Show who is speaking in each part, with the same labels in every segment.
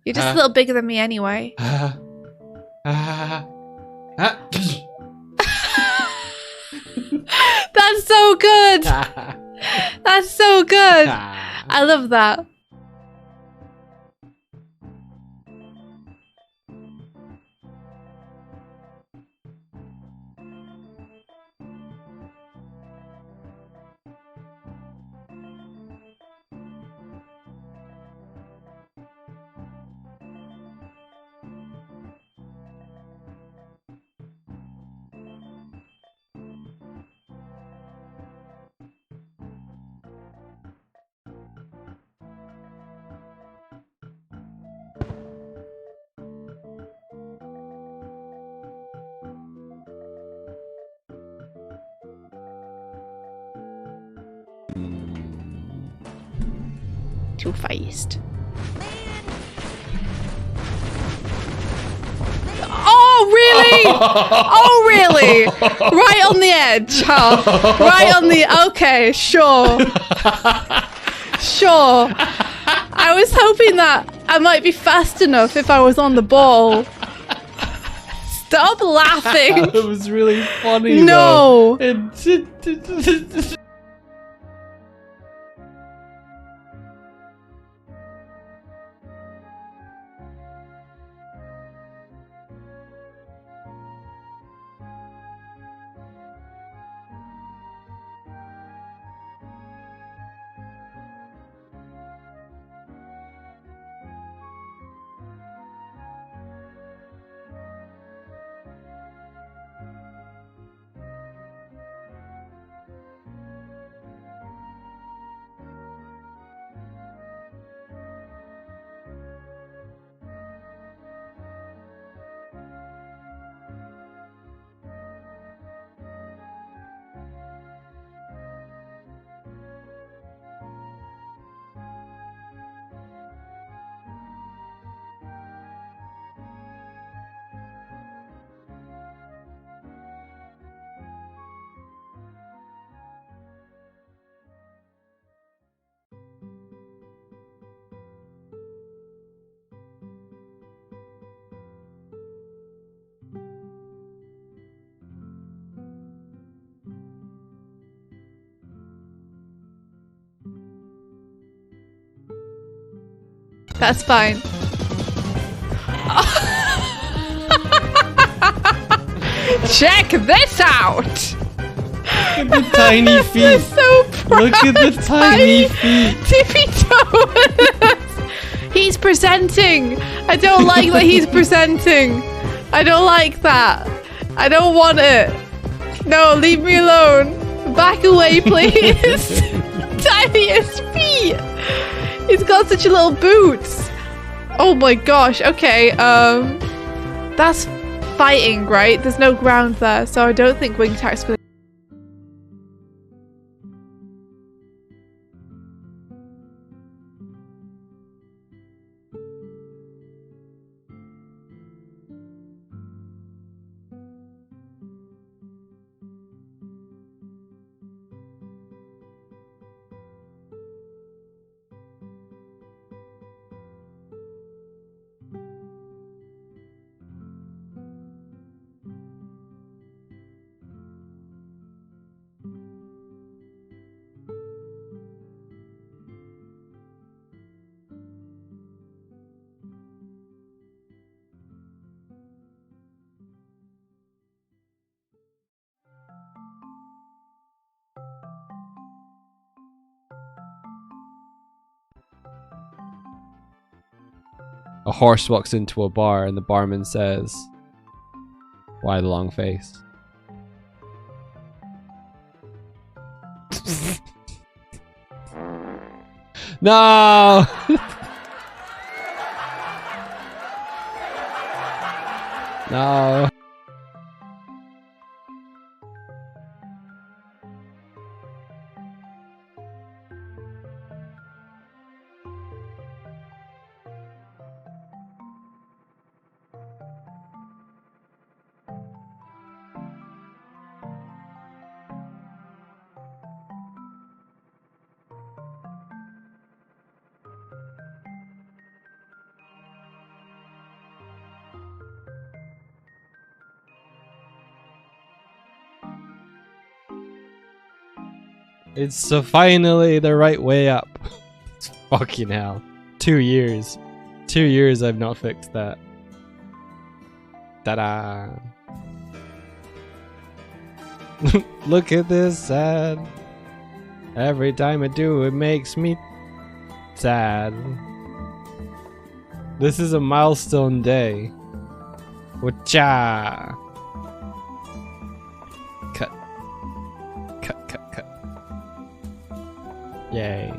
Speaker 1: You're just a little bigger than me anyway. That's so good. That's so good. I love that. Two-faced. Oh, really? Oh, really? Right on the edge, huh? Right on the... Okay, sure. Sure. I was hoping that I might be fast enough if I was on the ball. Stop laughing.
Speaker 2: It was really funny,
Speaker 1: No.
Speaker 2: though.
Speaker 1: That's fine. Check this out!
Speaker 2: Look at the tiny feet.
Speaker 1: They're so proud.
Speaker 2: Look at the tiny feet.
Speaker 1: Tippy toes. He's presenting. I don't like that he's presenting. I don't like that. I don't want it. No, leave me alone. Back away, please. Tiniest feet. He's got such little boots. Oh my gosh. Okay. That's fighting, right? There's no ground there, so I don't think wing attack's gonna.
Speaker 2: A horse walks into a bar and the barman says, "Why the long face?" No! No. It's finally the right way up. Fucking hell. 2 years. 2 years I've not fixed that. Ta-da. Look at this sad. Every time I do it makes me sad. This is a milestone day. Wacha. Cut. Cut, cut, cut. Yay.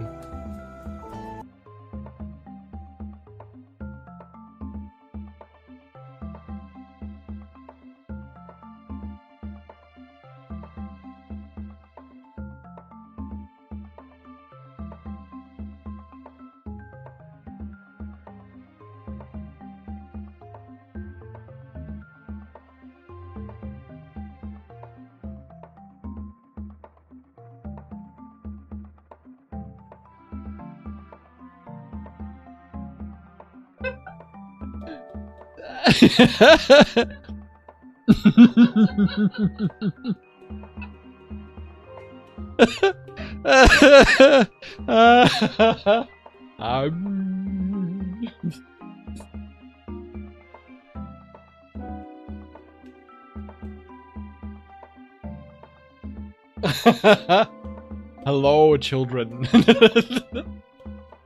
Speaker 2: Hello, children.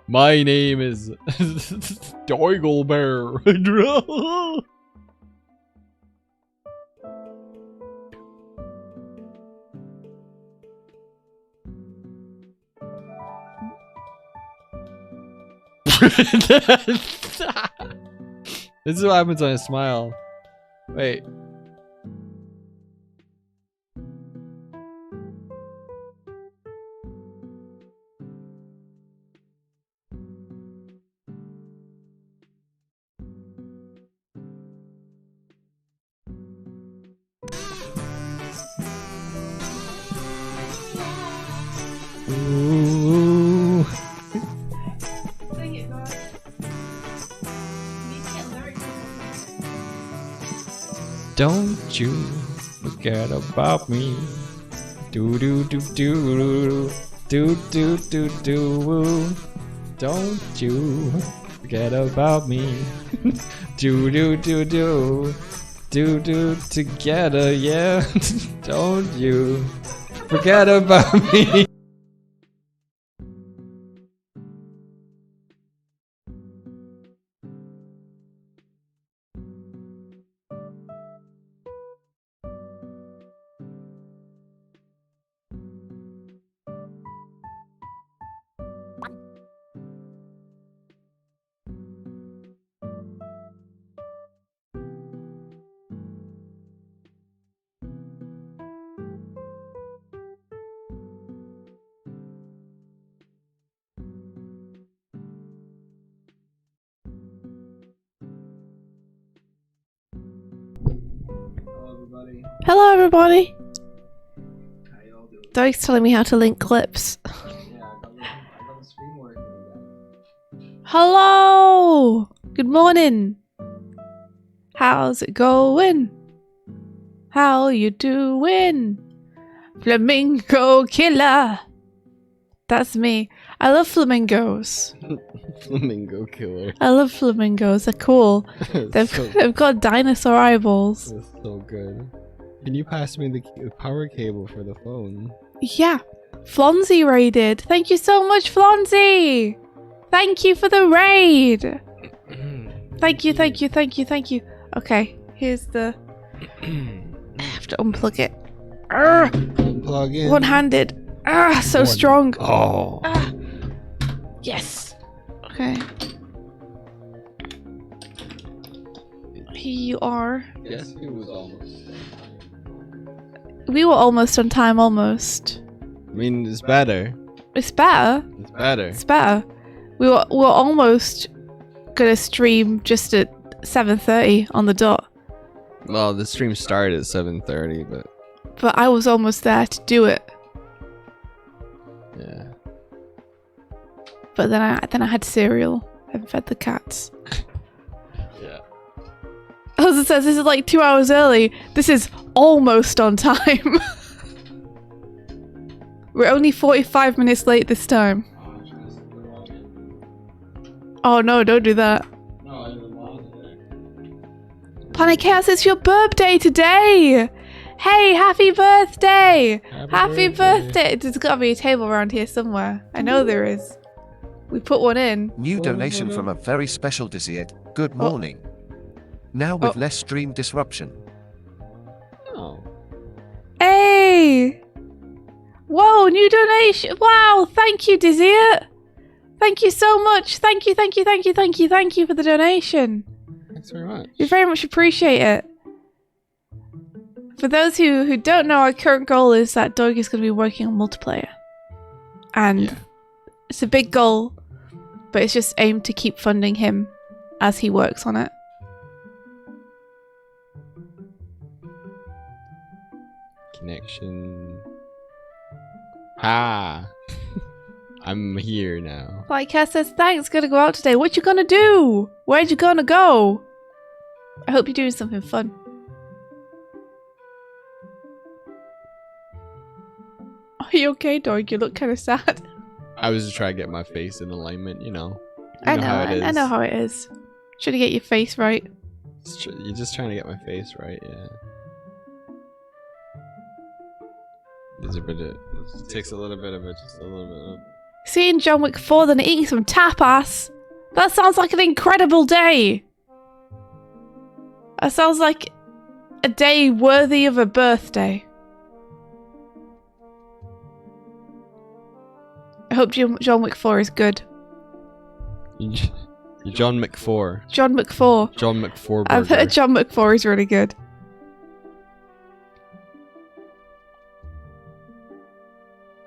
Speaker 2: My name is Doig Bear. This is what happens when I smile. Wait. Ooh. Don't you forget about me. Do do do do do do do do. Don't you forget about me. Do do do do do do together, yeah. Don't you forget about me.
Speaker 1: Hello, everybody.
Speaker 3: How y'all doing?
Speaker 1: Doig's telling me how to link clips.
Speaker 3: Yeah, I got the screen working again.
Speaker 1: Hello. Good morning. How's it going? How you doing? Flamingo killer. That's me. I love flamingos.
Speaker 2: Flamingo killer.
Speaker 1: I love flamingos. They're cool. They've got dinosaur eyeballs.
Speaker 2: That's so good. Can you pass me the power cable for the phone?
Speaker 1: Yeah. Flonzy raided. Thank you so much, Flonzy. Thank you for the raid. Thank you, thank you, thank you, thank you. Okay, here's the... I have to unplug it.
Speaker 2: Plug in.
Speaker 1: One-handed. So strong.
Speaker 2: Oh.
Speaker 1: Yes. Okay. Here you are.
Speaker 2: Yes, it was almost.
Speaker 1: We were almost on time, almost.
Speaker 2: I mean, it's better.
Speaker 1: It's better.
Speaker 2: It's better.
Speaker 1: It's better. We were almost gonna stream just at 7:30 on the dot.
Speaker 2: Well, the stream started at 7:30,
Speaker 1: But I was almost there to do it.
Speaker 2: yeah.
Speaker 1: But then I had cereal and fed the cats.
Speaker 2: Yeah.
Speaker 1: As it says, this is like 2 hours early. This is almost on time. We're only 45 minutes late this time. Oh no, don't do that. Planet Chaos, it's your birthday today! Hey, happy birthday! Happy birthday! There's gotta be a table around here somewhere. I know there is. We put one in.
Speaker 4: New donation from a very special Dizzy. Good morning. Now with less stream disruption.
Speaker 2: Oh.
Speaker 1: Hey! Whoa, new donation! Wow, thank you, Dizzy. Thank you so much. Thank you for the donation.
Speaker 2: Thanks very much.
Speaker 1: We very much appreciate it. For those who don't know, our current goal is that Doig is going to be working on multiplayer. And it's a big goal, but it's just aimed to keep funding him as he works on it.
Speaker 2: Connection. Ha! I'm here now.
Speaker 1: Like Cass says, thanks, gonna go out today. What you gonna do? Where'd you gonna go? I hope you're doing something fun. Are you okay, Doig? You look kind of sad.
Speaker 2: I was just trying to get my face in alignment, you know.
Speaker 1: I know how it is. Trying to get your face right.
Speaker 2: You're just trying to get my face right, yeah. There's a bit of, it takes a little bit of it, just a little bit of.
Speaker 1: Seeing John Wick 4 then eating some tapas. That sounds like an incredible day. That sounds like a day worthy of a birthday. I hope John Wick 4 is good.
Speaker 2: You're John McFour.
Speaker 1: John McFour.
Speaker 2: John McFour burger.
Speaker 1: I've heard John McFour is really good.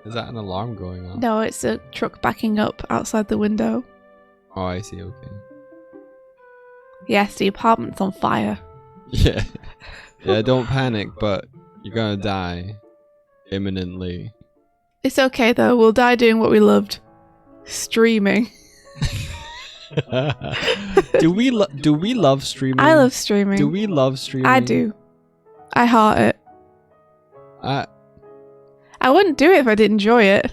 Speaker 2: Is that an alarm going on?
Speaker 1: No, it's a truck backing up outside the window.
Speaker 2: Oh, I see, okay.
Speaker 1: Yes, the apartment's on fire.
Speaker 2: Yeah. Yeah, don't panic, but you're gonna die imminently.
Speaker 1: It's okay though, we'll die doing what we loved. Streaming.
Speaker 2: Do we love streaming?
Speaker 1: I love streaming.
Speaker 2: Do we love streaming?
Speaker 1: I do. I heart it. I wouldn't do it if I didn't enjoy it.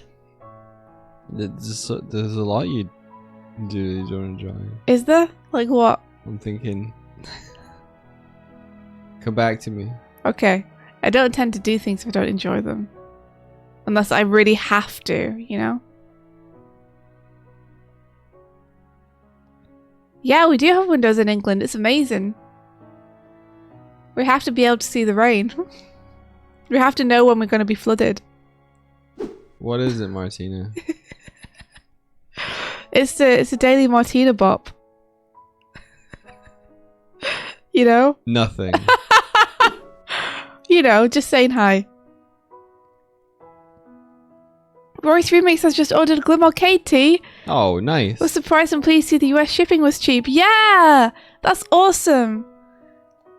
Speaker 2: There's a lot you do you don't enjoy.
Speaker 1: Is there? Like what?
Speaker 2: I'm thinking. Come back to me.
Speaker 1: Okay. I don't tend to do things if I don't enjoy them. Unless I really have to, you know? Yeah, we do have windows in England. It's amazing. We have to be able to see the rain. We have to know when we're going to be flooded.
Speaker 2: What is it, Martina?
Speaker 1: It's a daily Martina bop. You know?
Speaker 2: Nothing.
Speaker 1: You know, just saying hi. Royce Remix has just ordered a Glim Arcade tea.
Speaker 2: Oh, nice.
Speaker 1: Was surprised and pleased to see the US shipping was cheap. Yeah! That's awesome.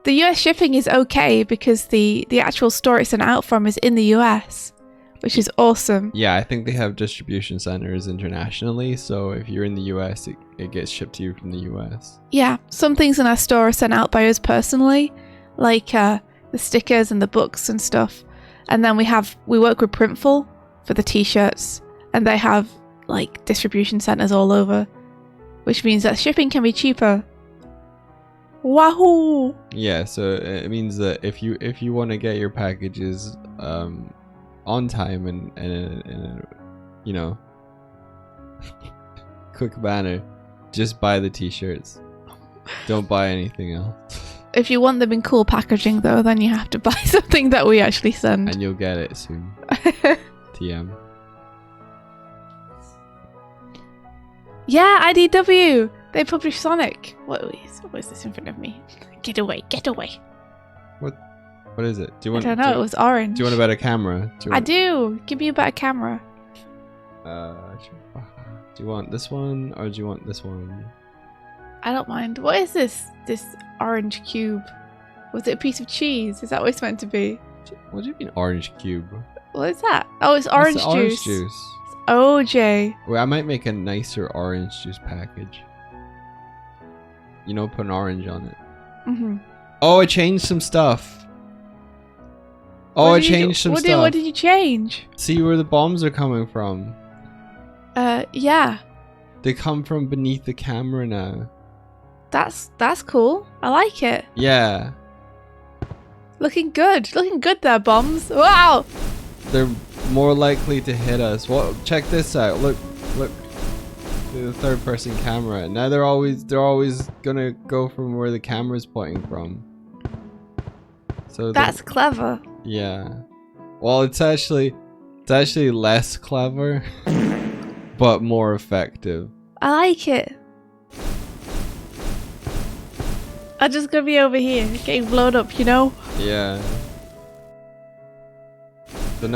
Speaker 1: The US shipping is okay because the actual store it's sent out from is in the US. Which is awesome.
Speaker 2: Yeah, I think they have distribution centers internationally, so if you're in the US, it gets shipped to you from the US.
Speaker 1: Yeah, some things in our store are sent out by us personally, like the stickers and the books and stuff. And then we work with Printful for the t-shirts, and they have like distribution centers all over, which means that shipping can be cheaper. Wahoo!
Speaker 2: Yeah, so it means that if you want to get your packages on time and in a, you know, quick manner, just buy the t-shirts. Don't buy anything else.
Speaker 1: If you want them in cool packaging though, then you have to buy something that we actually send.
Speaker 2: And you'll get it soon. TM.
Speaker 1: Yeah, IDW! They publish Sonic. What is this in front of me? Get away, get away.
Speaker 2: What is it? Do you want?
Speaker 1: I don't know, it was orange.
Speaker 2: Do you want a better camera?
Speaker 1: I do! Give me a better camera.
Speaker 2: Do you want this one or do you want this one?
Speaker 1: I don't mind. What is this orange cube? Was it a piece of cheese? Is that what it's meant to be?
Speaker 2: What do you mean orange cube?
Speaker 1: What is that? Oh, it's orange
Speaker 2: It's
Speaker 1: juice.
Speaker 2: orange juice.
Speaker 1: It's OJ.
Speaker 2: Wait, I might make a nicer orange juice package. You know, put an orange on it.
Speaker 1: Mm-hmm.
Speaker 2: Oh, I changed some stuff. Oh, I
Speaker 1: did you do?
Speaker 2: changed some
Speaker 1: What
Speaker 2: stuff.
Speaker 1: did you change?
Speaker 2: See where the bombs are coming from.
Speaker 1: Yeah.
Speaker 2: They come from beneath the camera now.
Speaker 1: That's cool. I like it.
Speaker 2: Yeah.
Speaker 1: Looking good. Looking good there, bombs. Wow.
Speaker 2: They're more likely to hit us. Well, check this out. Look. The third person camera. Now they're always gonna go from where the camera's pointing from. So
Speaker 1: That's clever.
Speaker 2: yeah. Well, it's actually less clever, but more effective.
Speaker 1: I like it. I'm just gonna be over here getting blown up, you know?
Speaker 2: Yeah. So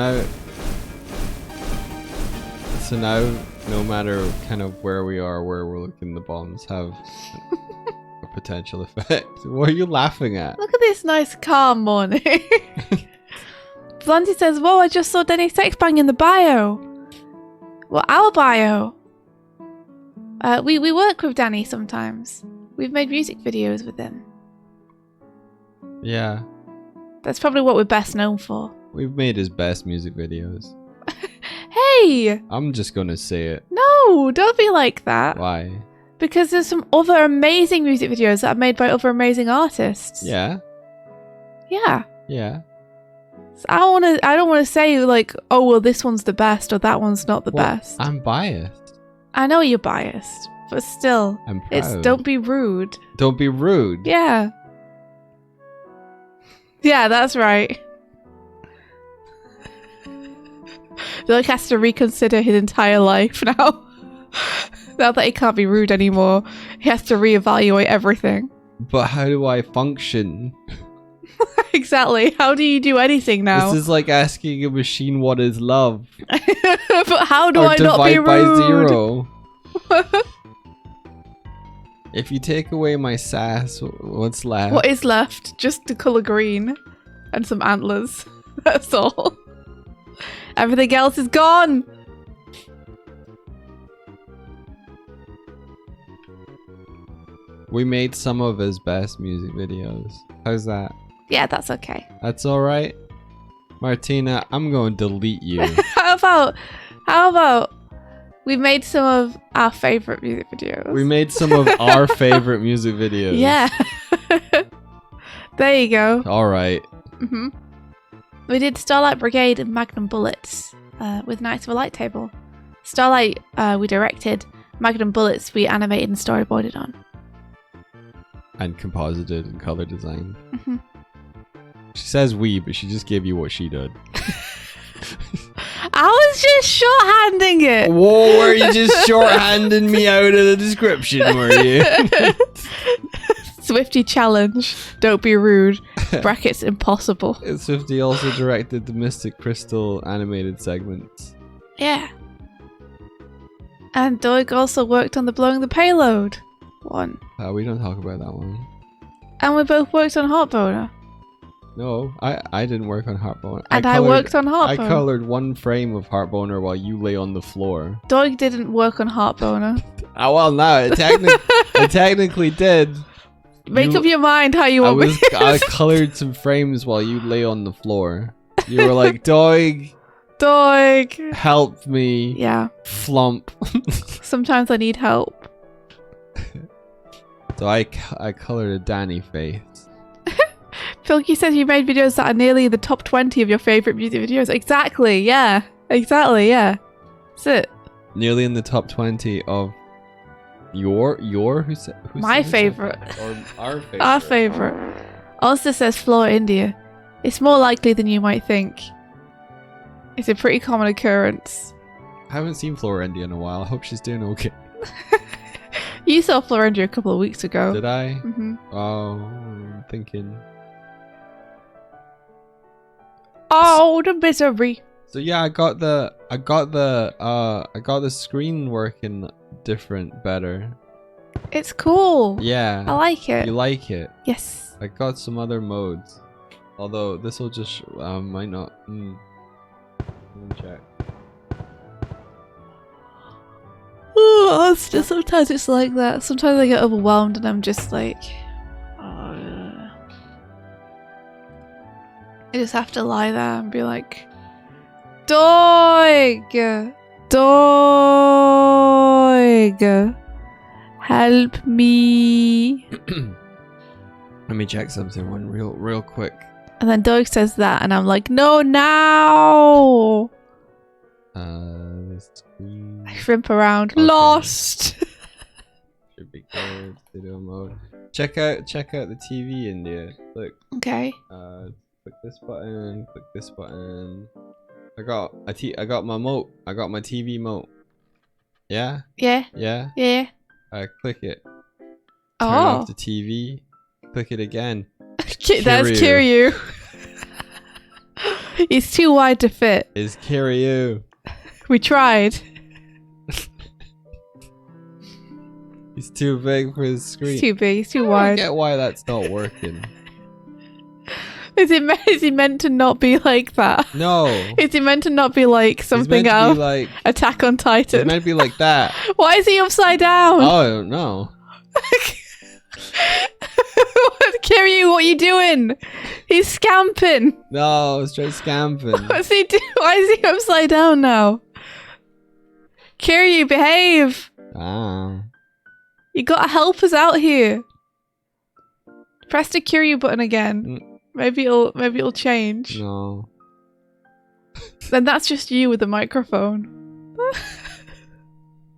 Speaker 2: now, no matter kind of where we are, where we're looking, the bombs have a potential effect. What are you laughing at?
Speaker 1: Look at this nice calm morning. Blondie says, whoa, I just saw Denny Sex Bang in the bio. Well, our bio. We work with Danny sometimes. We've made music videos with him.
Speaker 2: Yeah.
Speaker 1: That's probably what we're best known for.
Speaker 2: We've made his best music videos.
Speaker 1: Hey!
Speaker 2: I'm just gonna say it.
Speaker 1: No, don't be like that.
Speaker 2: Why?
Speaker 1: Because there's some other amazing music videos that are made by other amazing artists.
Speaker 2: Yeah.
Speaker 1: Yeah.
Speaker 2: Yeah.
Speaker 1: So I don't wanna say like, oh well this one's the best or that one's not the
Speaker 2: Well,
Speaker 1: best.
Speaker 2: I'm biased.
Speaker 1: I know you're biased, but still.
Speaker 2: I'm proud.
Speaker 1: It's don't be rude.
Speaker 2: Don't be rude.
Speaker 1: Yeah. Yeah, that's right. Doig has to reconsider his entire life now. Now that he can't be rude anymore, he has to reevaluate everything.
Speaker 2: But how do I function?
Speaker 1: Exactly. How do you do anything now?
Speaker 2: This is like asking a machine what is love.
Speaker 1: But how do
Speaker 2: Or
Speaker 1: I not be
Speaker 2: divide by
Speaker 1: rude?
Speaker 2: 0. If you take away my sass, what's left?
Speaker 1: What is left? Just the colour green and some antlers. That's all. Everything else is gone.
Speaker 2: We made some of his best music videos. How's that?
Speaker 1: Yeah, that's okay.
Speaker 2: That's alright? Martina, I'm going to delete you.
Speaker 1: How about we made some of our favourite music videos?
Speaker 2: We made some of our favorite music videos.
Speaker 1: Yeah. There you go.
Speaker 2: Alright.
Speaker 1: hmm We did Starlight Brigade and Magnum Bullets with Knights of a Light Table. Starlight we directed, Magnum Bullets we animated and storyboarded on.
Speaker 2: And composited and color designed.
Speaker 1: hmm
Speaker 2: She says we, but she just gave you what she did.
Speaker 1: I was just shorthanding it.
Speaker 2: Whoa, were you just shorthanding me out of the description, were you?
Speaker 1: Swifty challenge. Don't be rude. Brackets impossible.
Speaker 2: Swifty also directed the Mystic Crystal animated segments.
Speaker 1: Yeah. And Doig also worked on the Blowing the Payload one.
Speaker 2: We don't talk about that one.
Speaker 1: And we both worked on Heartboner.
Speaker 2: No, I didn't work on Heartboner.
Speaker 1: And I worked on
Speaker 2: I
Speaker 1: Heartboner.
Speaker 2: colored one frame of Heartboner while you lay on the floor.
Speaker 1: Doig didn't work on Heartboner.
Speaker 2: Oh, well, no, it technically did.
Speaker 1: Make up your mind how you want me to.
Speaker 2: I colored some frames while you lay on the floor. You were like, Doig, help me.
Speaker 1: Yeah.
Speaker 2: Flump.
Speaker 1: Sometimes I need help.
Speaker 2: So I colored a Danny face.
Speaker 1: Filky says you made videos that are nearly the top 20 of your favourite music videos. Exactly, yeah. Exactly, yeah. That's it.
Speaker 2: Nearly in the top 20 of who's
Speaker 1: My favourite.
Speaker 2: Or our favorite.
Speaker 1: Our favourite. Also says Floor India. It's more likely than you might think. It's a pretty common occurrence.
Speaker 2: I haven't seen Florindia in a while. I hope she's doing okay.
Speaker 1: You saw Florindia a couple of weeks ago.
Speaker 2: Did I?
Speaker 1: Mm-hmm.
Speaker 2: Oh, I'm thinking.
Speaker 1: Oh, the misery.
Speaker 2: So yeah, I got the screen working different, better.
Speaker 1: It's cool.
Speaker 2: Yeah.
Speaker 1: I like it.
Speaker 2: You like it?
Speaker 1: Yes.
Speaker 2: I got some other modes. Although this will just might not. Let me check.
Speaker 1: Oh, sometimes it's like that. Sometimes I get overwhelmed and I'm just like, I just have to lie there and be like, Doig! Doig! Help me.
Speaker 2: Let me check something one real quick.
Speaker 1: And then Doig says that, and I'm like, no, now!
Speaker 2: Screen
Speaker 1: I shrimp around.
Speaker 2: Okay.
Speaker 1: Lost!
Speaker 2: should be good. Video mode. Check out the TV, India. Look.
Speaker 1: Okay.
Speaker 2: Click this button. Click this button. I got my moat. I got my TV moat. Yeah.
Speaker 1: Yeah.
Speaker 2: Yeah.
Speaker 1: Yeah.
Speaker 2: Click it. Turn
Speaker 1: Oh.
Speaker 2: off the TV. Click it again.
Speaker 1: That's Kiryu. He's too wide to fit.
Speaker 2: Is Kiryu.
Speaker 1: We tried.
Speaker 2: He's too big for his screen.
Speaker 1: He's too big. He's too
Speaker 2: I don't
Speaker 1: wide.
Speaker 2: get why that's not working.
Speaker 1: Is he meant to not be like that?
Speaker 2: No.
Speaker 1: Is he meant to not be like something
Speaker 2: He's meant to
Speaker 1: else?
Speaker 2: be like,
Speaker 1: Attack on
Speaker 2: it's
Speaker 1: Titan.
Speaker 2: meant to be like that.
Speaker 1: Why is he upside down?
Speaker 2: Oh, I don't know.
Speaker 1: Kiryu, what are you doing? He's scamping.
Speaker 2: No, straight scamping.
Speaker 1: What's he do? Why is he upside down now? Kiryu, behave.
Speaker 2: Ah.
Speaker 1: You gotta help us out here. Press the Kiryu button again. Maybe it'll change.
Speaker 2: No.
Speaker 1: Then that's just you with the microphone.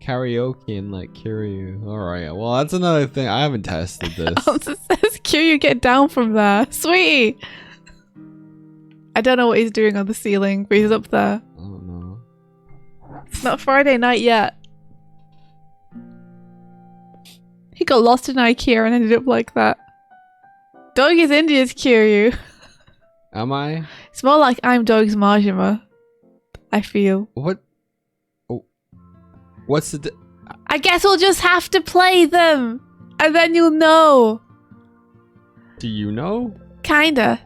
Speaker 2: Karaoke and like Kiryu. Alright, well that's another thing. I haven't tested this.
Speaker 1: Also says Kiryu, get down from there. Sweetie! I don't know what he's doing on the ceiling, but he's up there.
Speaker 2: I don't know.
Speaker 1: It's not Friday night yet. He got lost in IKEA and ended up like that. Doig is India's Kiryu.
Speaker 2: Am I?
Speaker 1: It's more like I'm Doig's Majima. I feel.
Speaker 2: What? Oh. What's the...
Speaker 1: I guess we'll just have to play them. And then you'll know.
Speaker 2: Do you know?
Speaker 1: Kinda.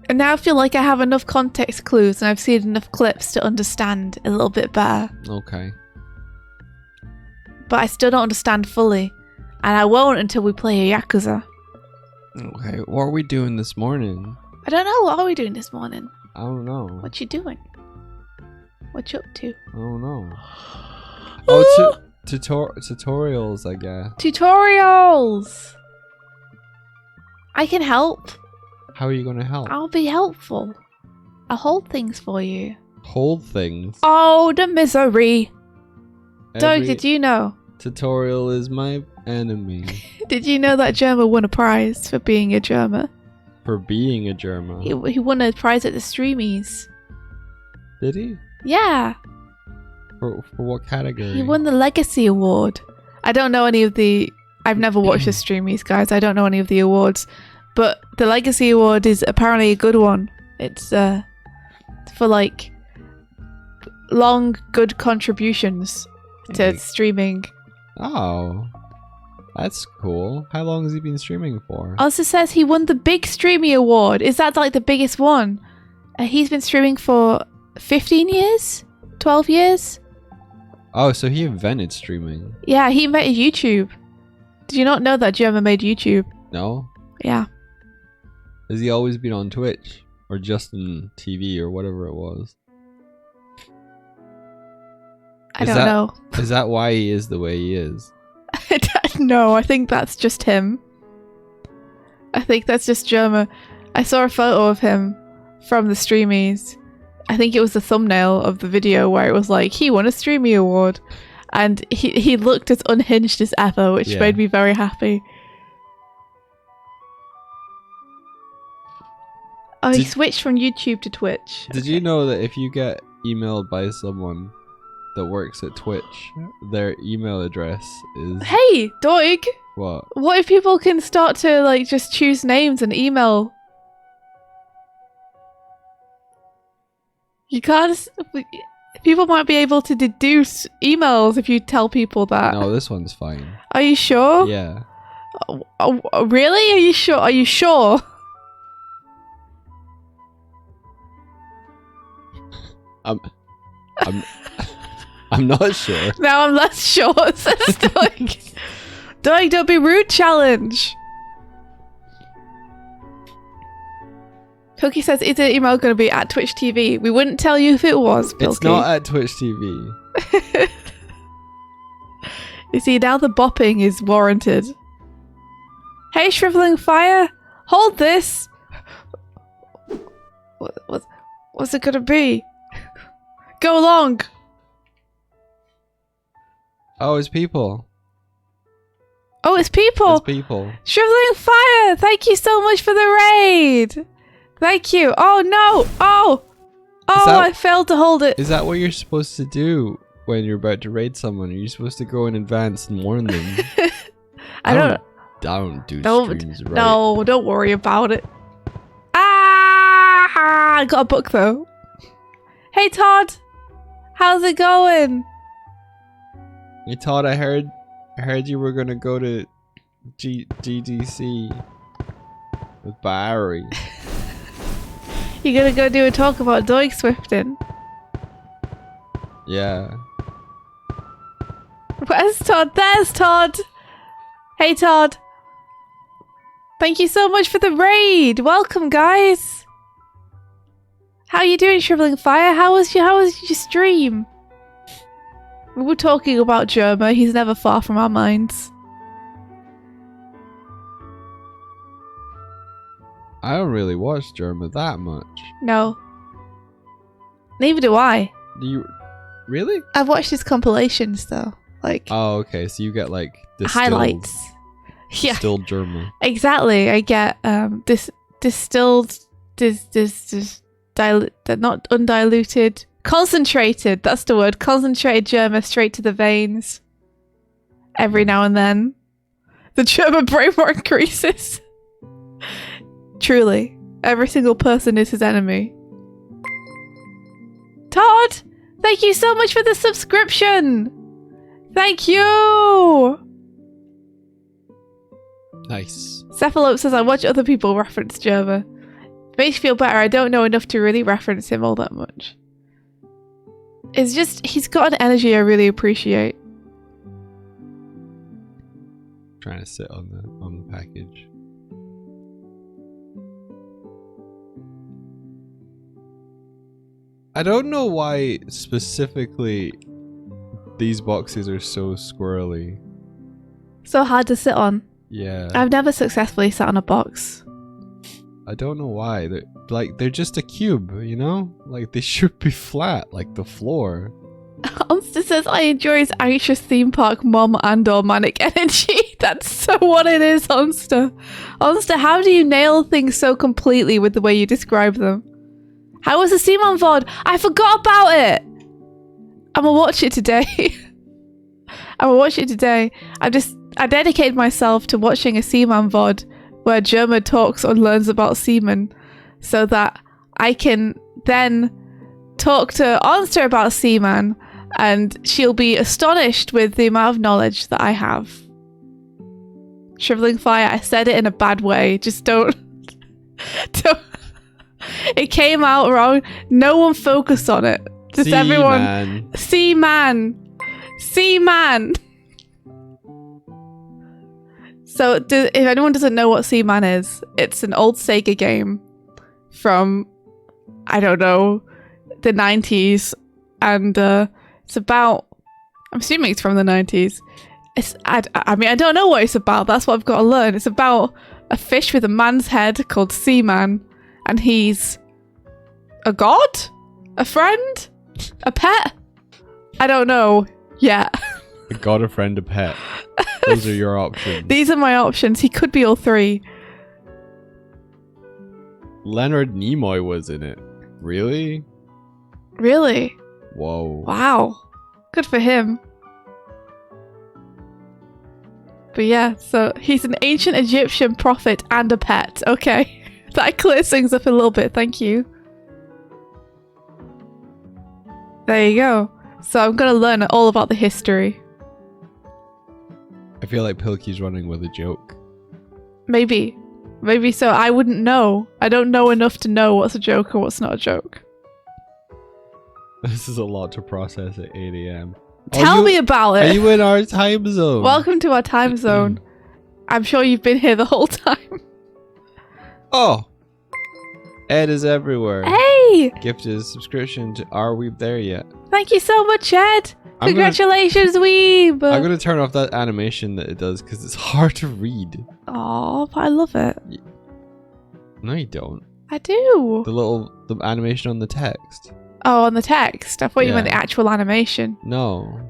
Speaker 1: And now I feel like I have enough context clues and I've seen enough clips to understand a little bit better.
Speaker 2: Okay.
Speaker 1: But I still don't understand fully. And I won't until we play a Yakuza.
Speaker 2: Okay, what are we doing this morning?
Speaker 1: I don't know. What are we doing this morning?
Speaker 2: I don't know.
Speaker 1: What you doing? What you up to?
Speaker 2: I don't know. Oh, tutorials, I guess.
Speaker 1: Tutorials! I can help.
Speaker 2: How are you gonna help?
Speaker 1: I'll be helpful. I'll hold things for you.
Speaker 2: Hold things.
Speaker 1: Oh, the misery. Doig,
Speaker 2: Every
Speaker 1: did you know?
Speaker 2: tutorial is my enemy.
Speaker 1: Did you know that Germa won a prize for being a Germa?
Speaker 2: For being a German.
Speaker 1: He won a prize at the Streamies.
Speaker 2: Did he?
Speaker 1: Yeah.
Speaker 2: For what category?
Speaker 1: He won the Legacy Award. I don't know any of the... I've never watched the Streamies, guys. I don't know any of the awards. But the Legacy Award is apparently a good one. It's for like long, good contributions to streaming.
Speaker 2: Oh. That's cool. How long has he been streaming for?
Speaker 1: Also says he won the Big Streamy Award. Is that like the biggest one? He's been streaming for 15 years? 12 years?
Speaker 2: Oh, so he invented streaming.
Speaker 1: Yeah, he invented YouTube. Did you not know that Germa made YouTube?
Speaker 2: No?
Speaker 1: Yeah.
Speaker 2: Has he always been on Twitch? Or just in TV or whatever it was?
Speaker 1: I don't know.
Speaker 2: Is that why he is the way he is?
Speaker 1: No, I think that's just him. I think that's just Germa. I saw a photo of him from the Streamies. I think it was the thumbnail of the video where it was like, he won a Streamy Award. And he looked as unhinged as ever, which made me very happy. Oh, he switched from YouTube to Twitch.
Speaker 2: Did you know that if you get emailed by someone that works at Twitch, their email address is...
Speaker 1: Hey, Doig!
Speaker 2: What?
Speaker 1: What if people can start to like just choose names and email? You can't... People might be able to deduce emails if you tell people that.
Speaker 2: No, this one's fine.
Speaker 1: Are you sure?
Speaker 2: Yeah.
Speaker 1: Oh, really? Are you sure? Are you sure?
Speaker 2: I'm not sure.
Speaker 1: Now I'm less sure, says Doig. Doig, don't be rude challenge. Pilky says, is the email going to be at Twitch TV? We wouldn't tell you if it was, Pilky.
Speaker 2: It's not at Twitch TV.
Speaker 1: You see, now the bopping is warranted. Hey, Shriveling Fire, hold this. What's it gonna be? Go along.
Speaker 2: Oh, it's people.
Speaker 1: Oh, it's people.
Speaker 2: It's people.
Speaker 1: Shriveling Fire, thank you so much for the raid. Thank you. Oh no. Oh, I failed to hold it.
Speaker 2: Is that what you're supposed to do when you're about to raid someone? Are you supposed to go in advance and warn them? I don't do streams right.
Speaker 1: No, don't worry about it. I got a book though. Hey Todd, how's it going?
Speaker 2: Hey Todd, I heard you were gonna go to GDC with Barry.
Speaker 1: You gonna go do a talk about Doig Swifting?
Speaker 2: Yeah.
Speaker 1: Where's Todd? There's Todd. Hey Todd. Thank you so much for the raid. Welcome, guys. How you doing, Shriveling Fire? How was your stream? We were talking about Germa. He's never far from our minds.
Speaker 2: I don't really watch Germa that much.
Speaker 1: No. Neither do I.
Speaker 2: You really?
Speaker 1: I've watched his compilations though. Like.
Speaker 2: Oh, okay. So you get like
Speaker 1: highlights. Yeah.
Speaker 2: Distilled Germa.
Speaker 1: Exactly. I get distilled, not undiluted, concentrated. That's the word. Concentrated Germa straight to the veins. Every now and then, the Germa brain more increases. Truly, every single person is his enemy. Todd, thank you so much for the subscription. Thank you.
Speaker 2: Nice.
Speaker 1: Cephalope says, I watch other people reference Germa. Makes me feel better. I don't know enough to really reference him all that much. It's just, he's got an energy I really appreciate.
Speaker 2: Trying to sit on the package. I don't know why specifically these boxes are so squirrely.
Speaker 1: So hard to sit on.
Speaker 2: Yeah.
Speaker 1: I've never successfully sat on a box.
Speaker 2: I don't know why. They're just a cube, you know? Like they should be flat, like the floor.
Speaker 1: Onster says, I enjoy his anxious theme park mom and or manic energy. That's so what it is, Onster. Onster, how do you nail things so completely with the way you describe them? How was the Simon VOD? I forgot about it! I'm gonna watch it today. I dedicated myself to watching a Seaman VOD where Germa talks or learns about seamen so that I can then talk to Onster about Seaman and she'll be astonished with the amount of knowledge that I have. Shriveling Fire, I said it in a bad way. Just don't... It came out wrong. No one focus on it. Just everyone... Seaman. So, if anyone doesn't know what Seaman is, it's an old Sega game from, I don't know, the 90s. And it's about... I'm assuming it's from the 90s. I mean, I don't know what it's about. That's what I've got to learn. It's about a fish with a man's head called Seaman. And he's a god? A friend? A pet? I don't know yet.
Speaker 2: A god, a friend, a pet. Those are your options.
Speaker 1: These are my options. He could be all three.
Speaker 2: Leonard Nimoy was in it. Really?
Speaker 1: Really?
Speaker 2: Whoa.
Speaker 1: Wow. Good for him. But yeah, so he's an ancient Egyptian prophet and a pet. Okay. That clears things up a little bit, thank you. There you go. So I'm gonna learn all about the history.
Speaker 2: I feel like Pilky's running with a joke.
Speaker 1: Maybe. Maybe so. I wouldn't know. I don't know enough to know what's a joke or what's not a joke.
Speaker 2: This is a lot to process at 8 AM.
Speaker 1: Tell me about it!
Speaker 2: Are you in our time zone?
Speaker 1: Welcome to our time zone. I'm sure you've been here the whole time.
Speaker 2: Oh. Ed is everywhere.
Speaker 1: Hey!
Speaker 2: Gifted a subscription to Are We There Yet?
Speaker 1: Thank you so much, Ed. Congratulations, Weeb.
Speaker 2: I'm gonna turn off that animation that it does because it's hard to read.
Speaker 1: Oh, but I love it.
Speaker 2: No, you don't.
Speaker 1: I do.
Speaker 2: The animation on the text.
Speaker 1: Oh, on the text. I thought you meant
Speaker 2: Yeah.
Speaker 1: the actual animation.
Speaker 2: No.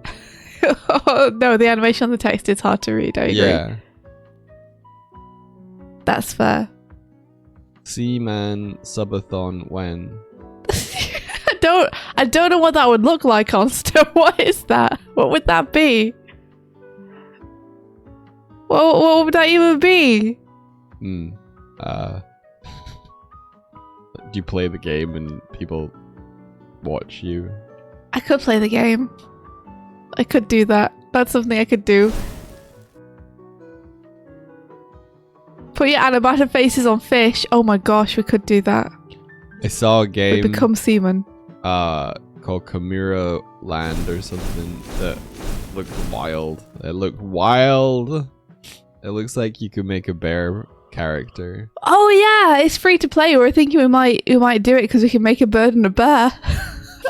Speaker 1: Oh, no, the animation on the text is hard to read. I agree.
Speaker 2: Yeah.
Speaker 1: That's fair.
Speaker 2: Seaman subathon when?
Speaker 1: I don't know what that would look like on Stone. What is that? What would that be? What would that even be?
Speaker 2: Do you play the game and people watch you?
Speaker 1: I could play the game. I could do that. That's something I could do. Put your animated faces on fish. Oh my gosh, we could do that.
Speaker 2: I saw a
Speaker 1: We
Speaker 2: game
Speaker 1: become seamen.
Speaker 2: called Chimera Land or something that looked wild. It looked wild. It looks like you could make a bear character.
Speaker 1: Oh yeah, it's free to play. We're thinking we might do it because we can make a bird and a bear,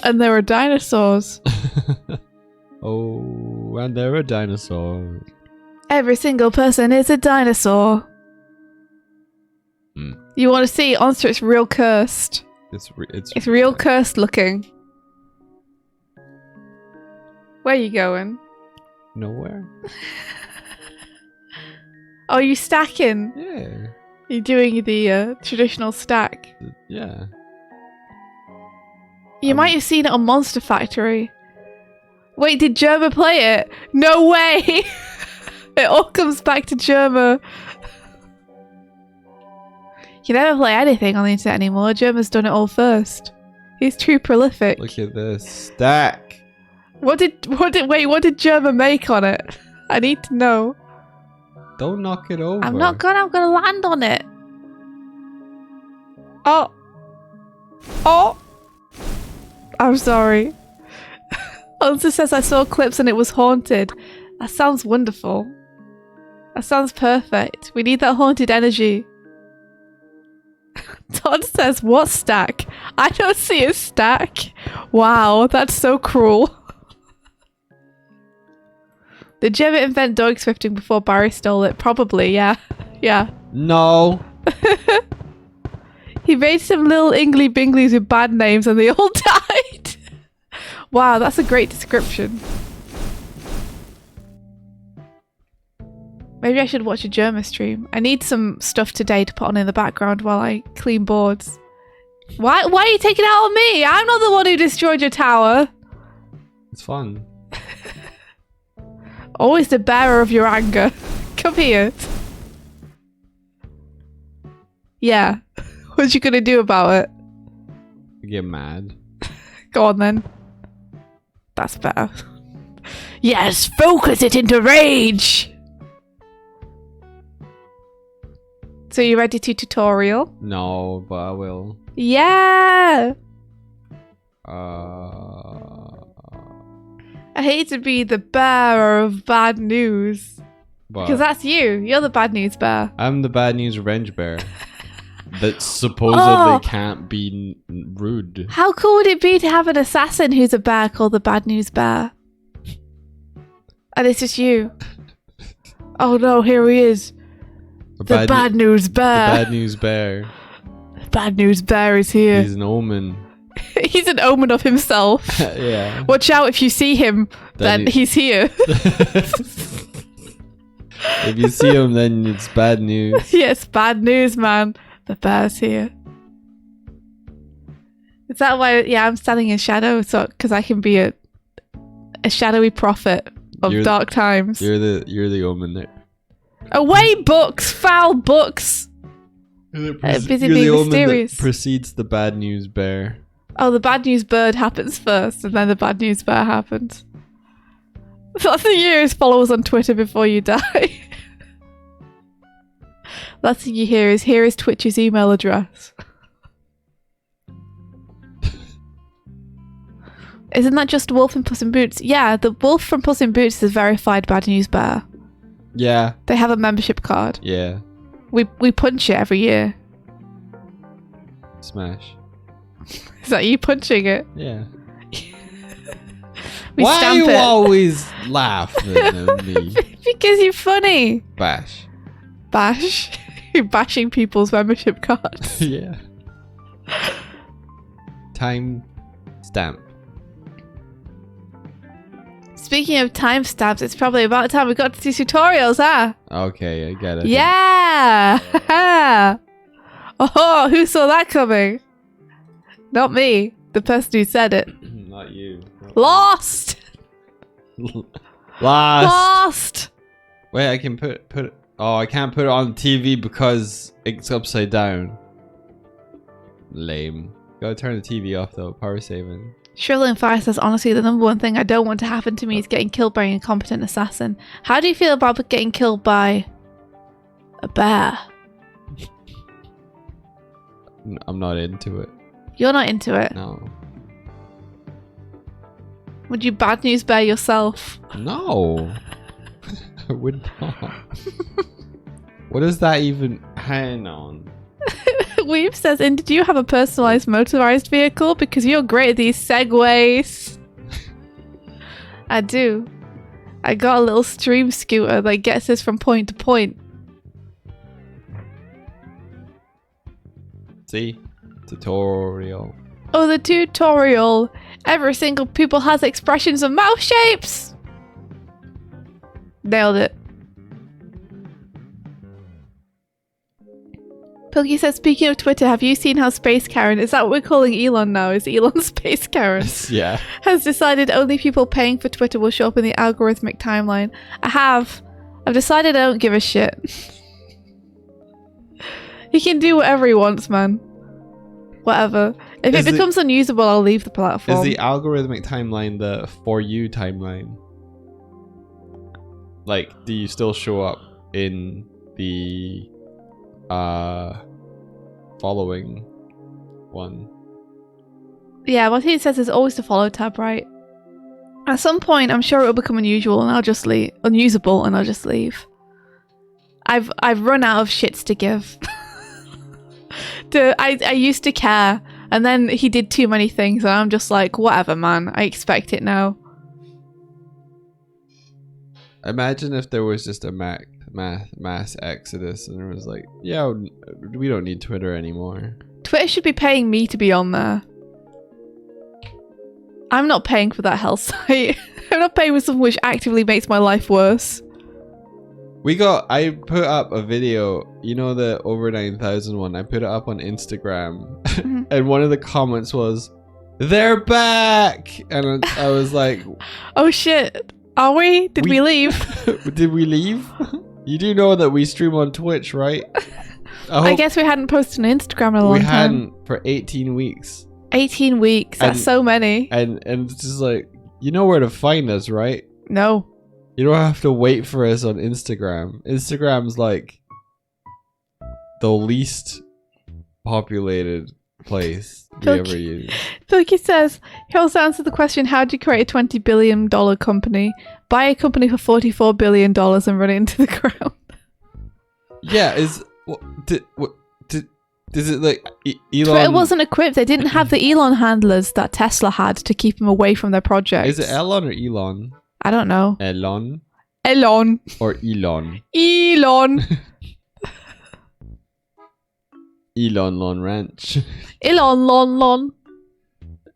Speaker 1: and there are dinosaurs.
Speaker 2: Oh, and there are dinosaurs.
Speaker 1: Every single person is a dinosaur. You want to see Onster? It's real cursed. It's real cursed looking. Where are you going?
Speaker 2: Nowhere.
Speaker 1: Oh, you stacking?
Speaker 2: Yeah.
Speaker 1: You're doing the traditional stack.
Speaker 2: Yeah.
Speaker 1: You might have seen it on Monster Factory. Wait, did Germa play it? No way! It all comes back to Germa. You never play anything on the internet anymore. Germa's done it all first. He's too prolific.
Speaker 2: Look at this stack.
Speaker 1: What did Germa make on it? I need to know.
Speaker 2: Don't knock it over.
Speaker 1: I'm gonna land on it. Oh. I'm sorry. Onster says I saw clips and it was haunted. That sounds wonderful. That sounds perfect. We need that haunted energy. Todd says, what stack? I don't see a stack. Wow, that's so cruel. Did you ever invent Doig Swifting before Barry stole it? Probably, yeah. Yeah.
Speaker 2: No.
Speaker 1: He made some little ingly binglies with bad names and they all died. Wow, that's a great description. Maybe I should watch a Germa stream. I need some stuff today to put on in the background while I clean boards. Why are you taking it out on me? I'm not the one who destroyed your tower.
Speaker 2: It's fun.
Speaker 1: Always the bearer of your anger. Come here. Yeah. What you gonna do about it?
Speaker 2: Get mad.
Speaker 1: Go on then. That's better. Yes, focus it into rage! So you ready to tutorial?
Speaker 2: No, but I will.
Speaker 1: Yeah! I hate to be the bearer of bad news. Because that's you. You're the bad news bear.
Speaker 2: I'm the bad news revenge bear. That supposedly can't be rude.
Speaker 1: How cool would it be to have an assassin who's a bear called the bad news bear? And it's just you. Oh no, here he is. The bad news bear.
Speaker 2: The bad news bear.
Speaker 1: The bad news bear is here.
Speaker 2: He's an omen.
Speaker 1: He's an omen of himself.
Speaker 2: Yeah.
Speaker 1: Watch out, if you see him, then he's here.
Speaker 2: If you see him, then it's bad news.
Speaker 1: Yes, bad news, man. The bear's here. Is that why? Yeah, I'm standing in shadow, so because I can be a shadowy prophet of dark times.
Speaker 2: You're the omen there.
Speaker 1: Away, books! Foul books! Busy
Speaker 2: You're
Speaker 1: being
Speaker 2: the omen
Speaker 1: mysterious.
Speaker 2: that precedes the bad news bear.
Speaker 1: Oh, the bad news bird happens first, and then the bad news bear happens. That's the years follow us on Twitter before you die. Last thing you hear is, here is Twitch's email address. Isn't that just Wolf in Puss in Boots? Yeah, the wolf from Puss in Boots is a verified bad news bear.
Speaker 2: Yeah.
Speaker 1: They have a membership card.
Speaker 2: Yeah.
Speaker 1: We punch it every year.
Speaker 2: Smash.
Speaker 1: Is that you punching it?
Speaker 2: Yeah.
Speaker 1: We
Speaker 2: Why
Speaker 1: stamp
Speaker 2: you
Speaker 1: it.
Speaker 2: always laughing at me?
Speaker 1: Because you're funny.
Speaker 2: Bash.
Speaker 1: Bash. You're bashing people's membership cards.
Speaker 2: Yeah. Time stamp.
Speaker 1: Speaking of timestamps, it's probably about time we got to do tutorials, huh?
Speaker 2: Okay, I get it.
Speaker 1: Yeah! Oh, who saw that coming? Not me. The person who said it.
Speaker 2: Not you.
Speaker 1: Lost!
Speaker 2: Last.
Speaker 1: Lost!
Speaker 2: Wait, I can put it. Oh, I can't put it on TV because it's upside down. Lame. Gotta turn the TV off though. Power saving.
Speaker 1: Shrilling Fire says, honestly, the number one thing I don't want to happen to me is getting killed by an incompetent assassin. How do you feel about getting killed by a bear?
Speaker 2: I'm not into it.
Speaker 1: You're not into it.
Speaker 2: No.
Speaker 1: Would you bad news bear yourself?
Speaker 2: No. I would not. What does that even hang on?
Speaker 1: Weave says, did you have a personalized motorized vehicle? Because you're great at these segways. I do. I got a little stream scooter that gets us from point to point.
Speaker 2: See? Tutorial.
Speaker 1: Oh, the tutorial. Every single pupil has expressions of mouth shapes. Nailed it. Pilky says, speaking of Twitter, have you seen how Space Karen, is that what we're calling Elon now? Is Elon Space Karen?
Speaker 2: Yeah.
Speaker 1: Has decided only people paying for Twitter will show up in the algorithmic timeline. I've decided I don't give a shit. He can do whatever he wants, man. Whatever. If it becomes unusable, I'll leave the platform.
Speaker 2: Is the algorithmic timeline the For You timeline? Like, do you still show up in the following one?
Speaker 1: Yeah, what he says is always the follow tab, right? At some point, I'm sure it'll become unusual, and I'll just leave. Unusable, and I'll just leave. I've run out of shits to give. I used to care, and then he did too many things, and I'm just like, whatever, man. I expect it now.
Speaker 2: Imagine if there was just a mass exodus, and it was like, yeah, we don't need Twitter anymore.
Speaker 1: Twitter should be paying me to be on there. I'm not paying for that hell site. I'm not paying for something which actively makes my life worse.
Speaker 2: I put up a video, you know, the over 9,000 one. I put it up on Instagram, and one of the comments was, "They're back," and I was like,
Speaker 1: "Oh shit, are we? Did we leave?
Speaker 2: Did we leave? You do know that we stream on Twitch, right?"
Speaker 1: I guess we hadn't posted on Instagram in a long time. We
Speaker 2: hadn't for 18 weeks.
Speaker 1: 18 weeks. That's so many.
Speaker 2: And it's just like, you know where to find us, right?
Speaker 1: No.
Speaker 2: You don't have to wait for us on Instagram. Instagram's like the least populated place we ever use.
Speaker 1: Pilky says, he also answered the question, how do you create a $20 billion company? Buy a company for $44 billion and run it into the ground.
Speaker 2: Yeah, is it like Elon?
Speaker 1: Twitter wasn't equipped. They didn't have the Elon handlers that Tesla had to keep them away from their projects.
Speaker 2: Is it Elon or Elon?
Speaker 1: I don't know.
Speaker 2: Elon? Or Elon?
Speaker 1: Elon.
Speaker 2: Elon Lon Ranch.
Speaker 1: Elon Lon.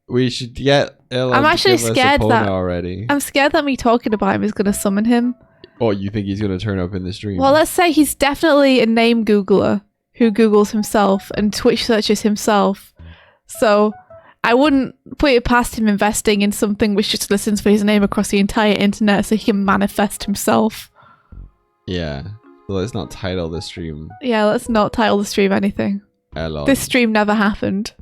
Speaker 2: We should get Elon.
Speaker 1: I'm actually scared that
Speaker 2: already.
Speaker 1: I'm scared that me talking about him is going to summon him.
Speaker 2: Oh, you think he's going to turn up in the stream?
Speaker 1: Well, let's say he's definitely a name Googler who Googles himself and Twitch searches himself. So I wouldn't put it past him investing in something which just listens for his name across the entire internet so he can manifest himself.
Speaker 2: Yeah. So let's not title the stream.
Speaker 1: Yeah, let's not title the stream anything.
Speaker 2: Elon.
Speaker 1: This stream never happened.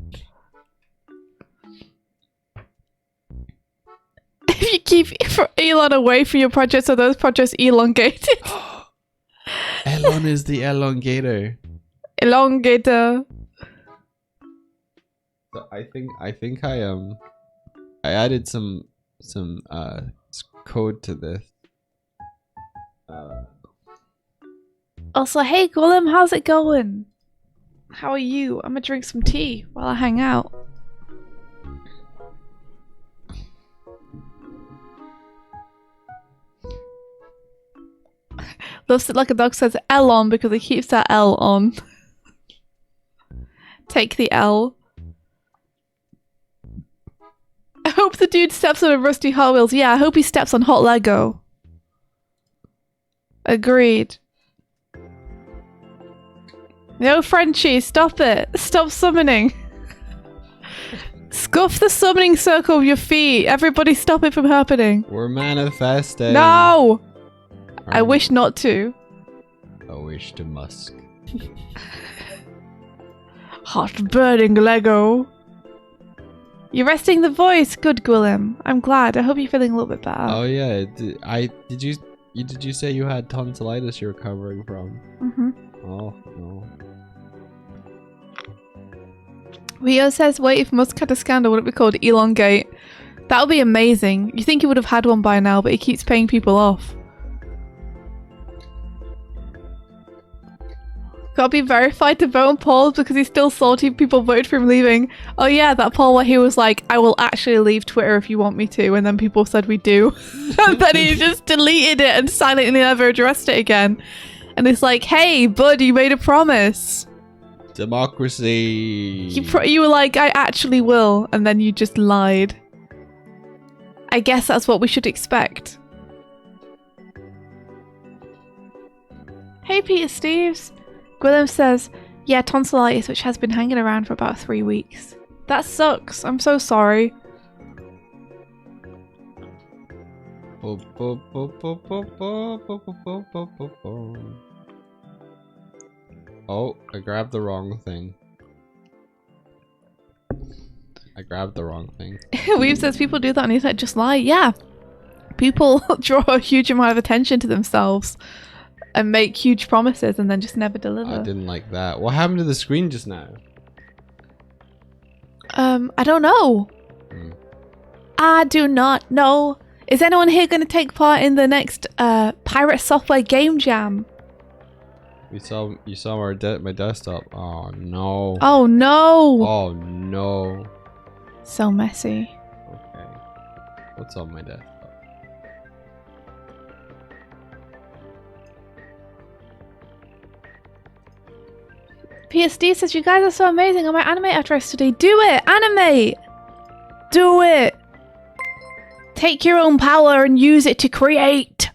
Speaker 1: If you keep Elon away from your projects, are those projects elongated?
Speaker 2: Elon is the elongator.
Speaker 1: Elongator.
Speaker 2: So I think I added some code to this.
Speaker 1: Also, hey Golem, how's it going? How are you? I'm gonna drink some tea while I hang out. Loves it like a dog says L on because he keeps that L on. Take the L. I hope the dude steps on a rusty Hot Wheels. Yeah, I hope he steps on hot Lego. Agreed. No, Frenchie, stop it. Stop summoning. Scuff the summoning circle with your feet. Everybody stop it from happening.
Speaker 2: We're manifesting.
Speaker 1: No! I wish not to.
Speaker 2: I wish to Musk.
Speaker 1: Hot burning Lego. You're resting the voice. Good, Gwillem. I'm glad. I hope you're feeling a little bit better.
Speaker 2: Oh yeah, did you say you had tonsillitis you're recovering from?
Speaker 1: Mm-hmm.
Speaker 2: Oh no.
Speaker 1: Rio says, wait, if Musk had a scandal, would it be called Elongate? That would be amazing. You think he would have had one by now, but he keeps paying people off. Gotta be verified to vote on polls because he's still salty people voted for him leaving. Oh yeah, that poll where he was like, I will actually leave Twitter if you want me to, and then people said we do. And then he just deleted it and silently never addressed it again. And it's like, hey, bud, you made a promise.
Speaker 2: Democracy.
Speaker 1: You were like, I actually will, and then you just lied. I guess that's what we should expect. Hey, Peter Steves. Gwillem says, yeah, tonsillitis, which has been hanging around for about 3 weeks. That sucks. I'm so sorry.
Speaker 2: Oh, I grabbed the wrong thing.
Speaker 1: Weave says people do that on the internet, just lie. Yeah. People draw a huge amount of attention to themselves and make huge promises and then just never deliver.
Speaker 2: I didn't like that. What happened to the screen just now?
Speaker 1: I don't know. I do not know. Is anyone here going to take part in the next Pirate Software Game Jam?
Speaker 2: You saw my desktop. Oh no.
Speaker 1: Oh no.
Speaker 2: Oh no.
Speaker 1: So messy.
Speaker 2: Okay. What's on my desktop?
Speaker 1: PSD says, you guys are so amazing. I might animate after I study. Do it! Animate! Do it! Take your own power and use it to create!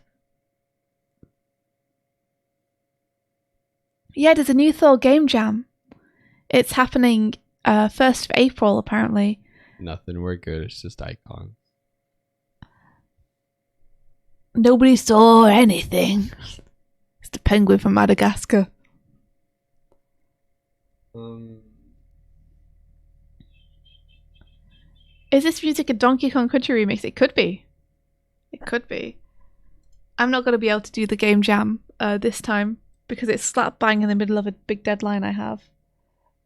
Speaker 1: Yeah, there's a new Thor game jam. It's happening 1st of April, apparently.
Speaker 2: Nothing, we're good. It's just icons.
Speaker 1: Nobody saw anything. It's the penguin from Madagascar. Is this music a Donkey Kong Country remix? It could be. It could be. I'm not going to be able to do the game jam this time because it's slap bang in the middle of a big deadline I have.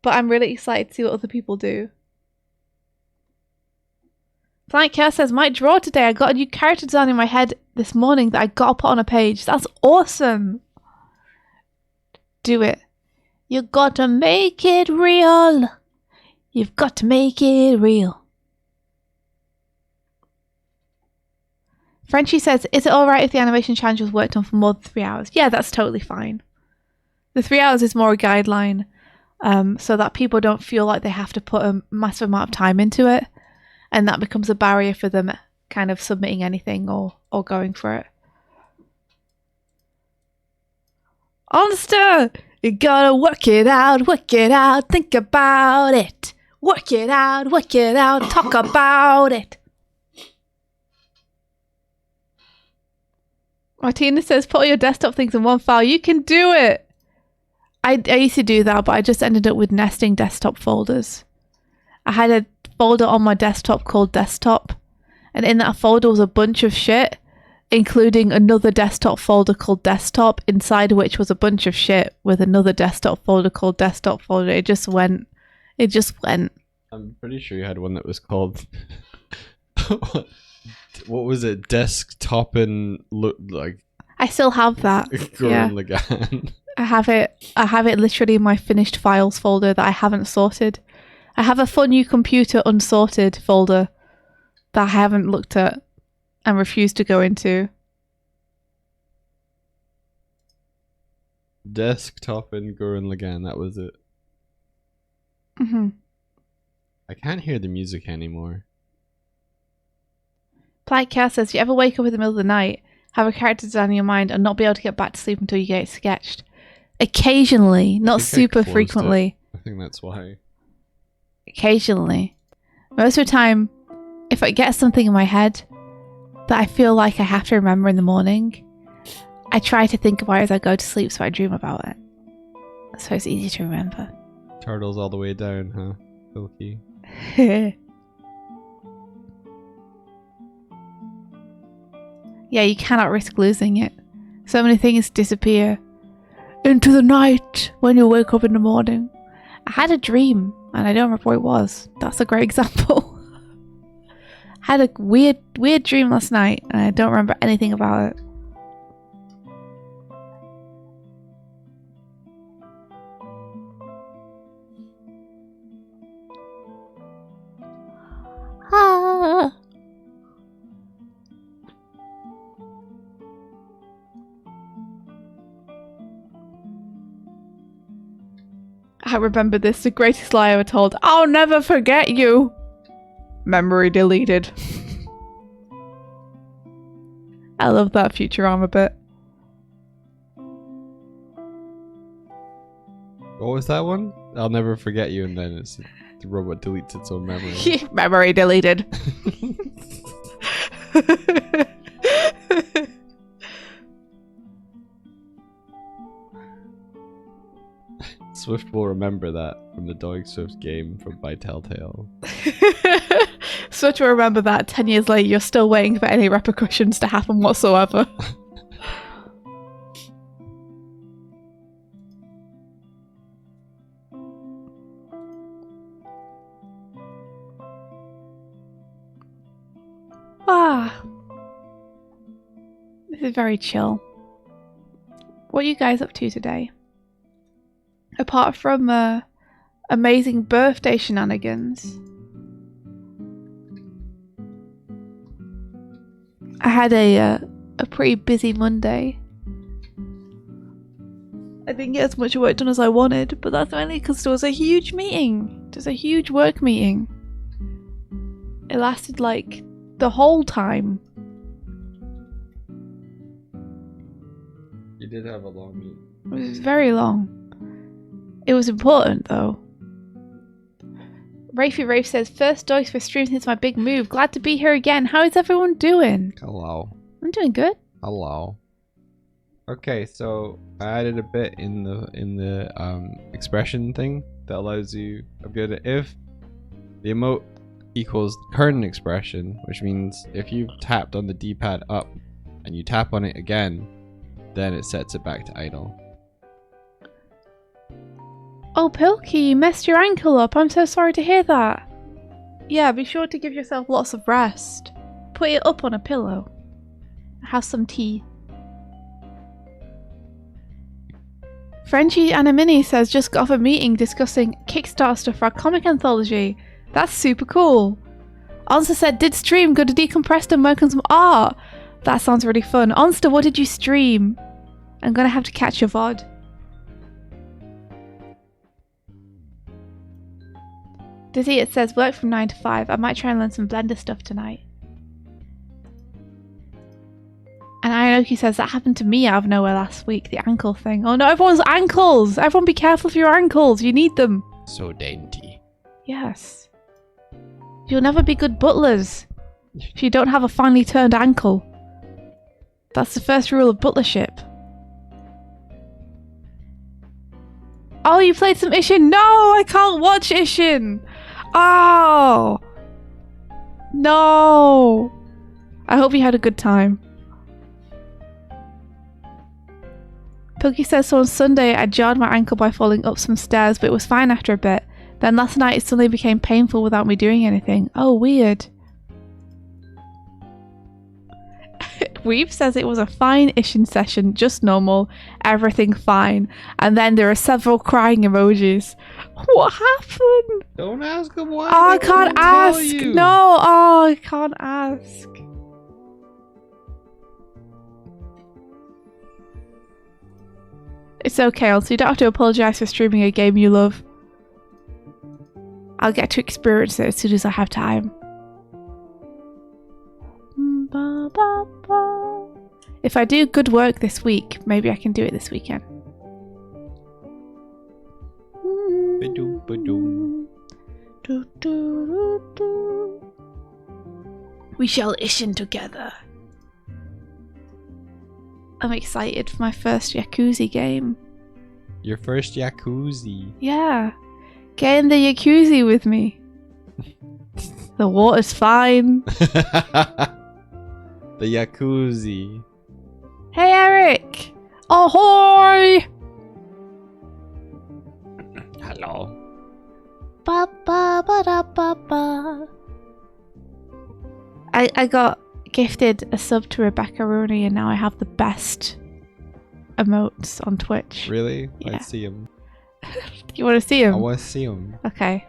Speaker 1: But I'm really excited to see what other people do. Planet Chaos says, might draw today. I got a new character design in my head this morning that I got to put on a page. That's awesome. Do it. You got to make it real. You've got to make it real. Frenchie says, is it alright if the animation challenge was worked on for more than 3 hours? Yeah, that's totally fine. The 3 hours is more a guideline so that people don't feel like they have to put a massive amount of time into it. And that becomes a barrier for them kind of submitting anything or going for it. Honester! You gotta work it out, think about it. Work it out, talk about it. Martina says, put all your desktop things in one file. You can do it. I used to do that, but I just ended up with nesting desktop folders. I had a folder on my desktop called desktop, and in that folder was a bunch of shit, including another desktop folder called desktop, inside which was a bunch of shit with another desktop folder called desktop folder. It just went.
Speaker 2: I'm pretty sure you had one that was called what was it? Desktop and look like
Speaker 1: I still have that.
Speaker 2: Gurren Lagann.
Speaker 1: I have it literally in my finished files folder that I haven't sorted. I have a for new computer unsorted folder that I haven't looked at and refused to go into.
Speaker 2: Desktop and Gurren Lagann, that was it.
Speaker 1: Mm-hmm.
Speaker 2: I can't hear the music anymore.
Speaker 1: Plight Chaos says, you ever wake up in the middle of the night, have a character design in your mind, and not be able to get back to sleep until you get it sketched? Occasionally, not
Speaker 2: I think I
Speaker 1: super
Speaker 2: closed
Speaker 1: frequently.
Speaker 2: I think that's why.
Speaker 1: Occasionally. Most of the time, if I get something in my head that I feel like I have to remember in the morning, I try to think about it as I go to sleep so I dream about it. So it's easy to remember.
Speaker 2: Turtles all the way down, huh? Silky.
Speaker 1: Yeah, you cannot risk losing it. So many things disappear into the night when you wake up in the morning. I had a dream and I don't remember what it was. That's a great example. I had a weird dream last night and I don't remember anything about it. Ah. I remember this, the greatest lie ever told. I'll never forget you. Memory deleted. I love that Futurama bit.
Speaker 2: What was that one? I'll never forget you, and then it's the robot deletes its own memory.
Speaker 1: Memory deleted.
Speaker 2: Swift will remember that from the Doig Swift game by Telltale.
Speaker 1: So to remember that 10 years later, you're still waiting for any repercussions to happen whatsoever. This is very chill. What are you guys up to today? Apart from amazing birthday shenanigans, I had a pretty busy Monday. I didn't get as much work done as I wanted, but that's mainly because there was a huge meeting. There's a huge work meeting. It lasted like the whole time.
Speaker 2: You did have a long meet.
Speaker 1: It was very long. It was important though. Rafey Rafe says, first Doig for stream since my big move. Glad to be here again. How is everyone doing?
Speaker 2: Hello.
Speaker 1: I'm doing good.
Speaker 2: Hello. Okay, so I added a bit in the expression thing that allows you upgrade it. If the emote equals current expression, which means if you've tapped on the D-pad up and you tap on it again, then it sets it back to idle.
Speaker 1: Oh, Pilkey, you messed your ankle up. I'm so sorry to hear that. Yeah, be sure to give yourself lots of rest. Put it up on a pillow. Have some tea. Frenchie Anamini says, just got off a meeting discussing Kickstarter stuff for our comic anthology. That's super cool. Onster said, did stream, go to Decompressed and work on some art. That sounds really fun. Onster, what did you stream? I'm gonna have to catch your VOD. Dizzy, it says, work from 9 to 5. I might try and learn some Blender stuff tonight. And Ionoki says, that happened to me out of nowhere last week, the ankle thing. Oh no, everyone's ankles! Everyone be careful for your ankles, you need them.
Speaker 2: So dainty.
Speaker 1: Yes. You'll never be good butlers if you don't have a finely turned ankle. That's the first rule of butlership. Oh, you played some Ishin? No, I can't watch Ishin! Oh! No! I hope you had a good time. Pilkey says, so on Sunday I jarred my ankle by falling up some stairs, but it was fine after a bit. Then last night it suddenly became painful without me doing anything. Oh, weird. Weave says it was a fine Ishin session, just normal, everything fine. And then there are several crying emojis. What happened?
Speaker 2: Don't ask him why.
Speaker 1: Oh, I
Speaker 2: they
Speaker 1: can't
Speaker 2: won't tell
Speaker 1: ask.
Speaker 2: you.
Speaker 1: No, oh, I can't ask. It's okay, also you don't have to apologise for streaming a game you love. I'll get to experience it as soon as I have time. If I do good work this week, maybe I can do it this weekend.
Speaker 2: Ba-doom, ba-doom.
Speaker 1: We shall Ishin together. I'm excited for my first Yakuza game.
Speaker 2: Your first Yakuza.
Speaker 1: Yeah. Get in the Yakuza with me. The water's fine.
Speaker 2: The Yakuza.
Speaker 1: Hey, Eric! Ahoy!
Speaker 2: Hello.
Speaker 1: Ba ba ba da ba ba. I got gifted a sub to Rebecca Rooney, and now I have the best emotes on Twitch.
Speaker 2: Really?
Speaker 1: Yeah.
Speaker 2: I see him.
Speaker 1: You want to see him?
Speaker 2: I want to see him.
Speaker 1: Okay.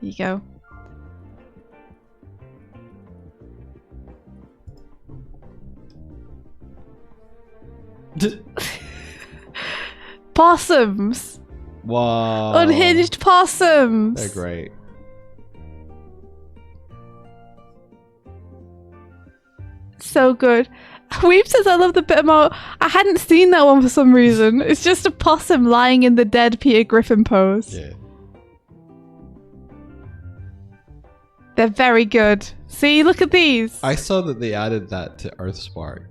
Speaker 1: Here you go. Possums!
Speaker 2: Wow.
Speaker 1: Unhinged possums!
Speaker 2: They're great.
Speaker 1: So good. Weave says I love the bit about. I hadn't seen that one for some reason. It's just a possum lying in the dead Peter Griffin pose.
Speaker 2: Yeah.
Speaker 1: They're very good. See, look at these.
Speaker 2: I saw that they added that to Earthspark.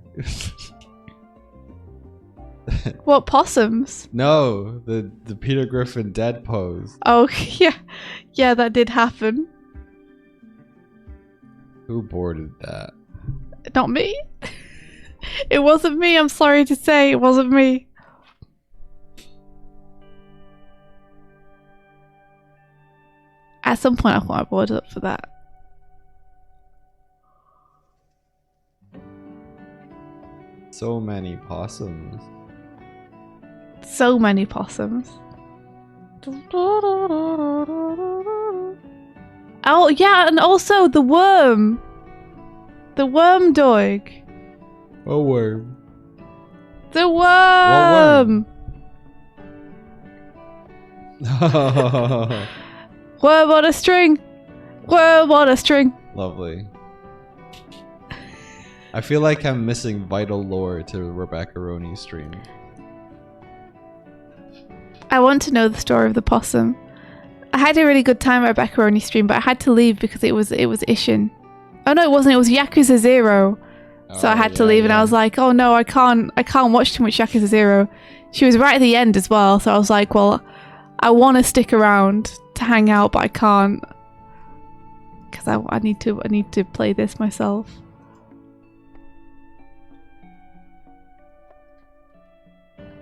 Speaker 1: What, possums?
Speaker 2: No, the Peter Griffin dead pose.
Speaker 1: Oh, yeah. Yeah, that did happen.
Speaker 2: Who boarded that?
Speaker 1: Not me. It wasn't me, I'm sorry to say. It wasn't me. At some point, I thought I boarded up for that.
Speaker 2: So many possums.
Speaker 1: So many possums. Oh, yeah, and also the worm. The worm Doig.
Speaker 2: A worm.
Speaker 1: The
Speaker 2: What
Speaker 1: worm. Worm on a string. Worm on a string.
Speaker 2: Lovely. I feel like I'm missing vital lore to Rebecca Roney's stream.
Speaker 1: I want to know the story of the possum. I had a really good time at Rebecca Roney's stream, but I had to leave because it was Ishin. Oh no, it wasn't. It was Yakuza 0. So I had to leave, and I was like, "Oh no, I can't watch too much Yakuza 0." She was right at the end as well, so I was like, "Well, I want to stick around to hang out, but I can't because I need to play this myself."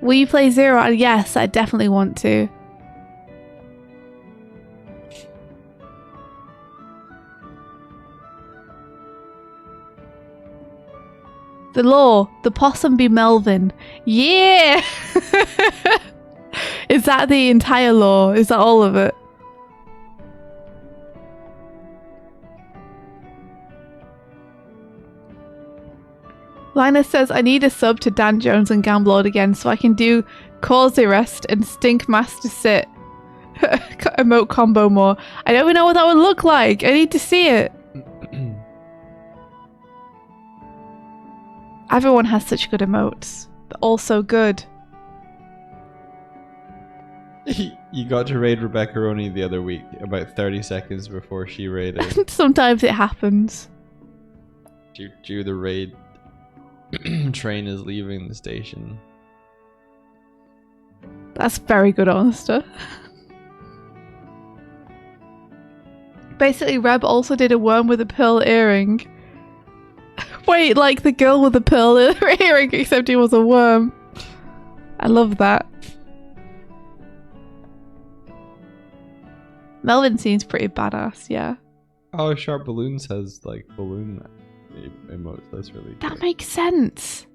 Speaker 1: Will you play 0? Yes, I definitely want to. The law, the possum be Melvin. Yeah! Is that the entire law? Is that all of it? Linus says, I need a sub to Dan Jones and Gamblord again so I can do Cause Arrest and Stink Master Sit emote combo more. I don't even know what that would look like. I need to see it. Everyone has such good emotes. They're all so good.
Speaker 2: You got to raid Rebecca Roney the other week, about 30 seconds before she raided.
Speaker 1: Sometimes it happens.
Speaker 2: Due the raid train is leaving the station.
Speaker 1: That's very good, Honester. Basically, Reb also did a worm with a pearl earring. Wait, like the girl with the pearl earring, except he was a worm. I love that. Melvin seems pretty badass, yeah.
Speaker 2: Oh, Sharp Balloons has like balloon emotes. That's really
Speaker 1: That
Speaker 2: good.
Speaker 1: makes sense.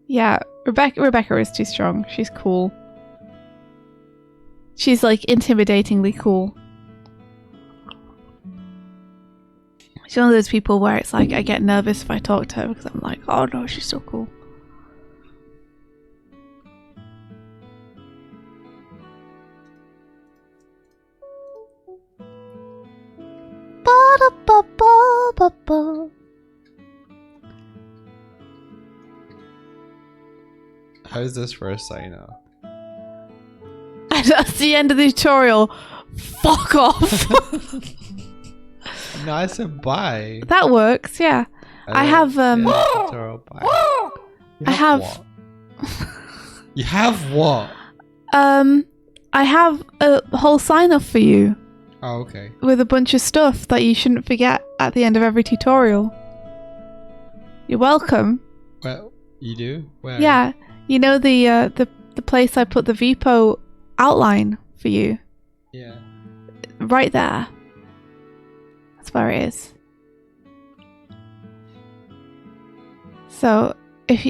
Speaker 1: Yeah, Rebecca is too strong. She's cool. She's like intimidatingly cool. She's one of those people where it's like I get nervous if I talk to her because I'm like, oh no, she's so cool. Ba-da-ba-ba-ba-ba.
Speaker 2: How's this for a sign off?
Speaker 1: And that's the end of the tutorial. Fuck off.
Speaker 2: No, I said bye.
Speaker 1: That works, yeah. I have
Speaker 2: tutorial, bye. You
Speaker 1: I have
Speaker 2: what? You have what?
Speaker 1: I have a whole sign off for you
Speaker 2: Oh, okay.
Speaker 1: with a bunch of stuff that you shouldn't forget at the end of every tutorial. You're welcome.
Speaker 2: Well, you do? Where?
Speaker 1: Yeah, you know the place I put the Vipo outline for you?
Speaker 2: Yeah.
Speaker 1: Right there. That's where it is. So,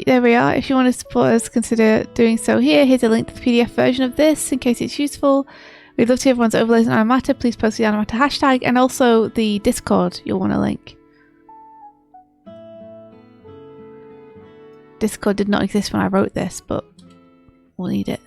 Speaker 1: there we are. If you want to support us, consider doing so here. Here's a link to the PDF version of this in case it's useful. We'd love to hear everyone's overlays on Animata. Please post the Animata hashtag and also the Discord you'll want to link. Discord did not exist when I wrote this, but we'll need it.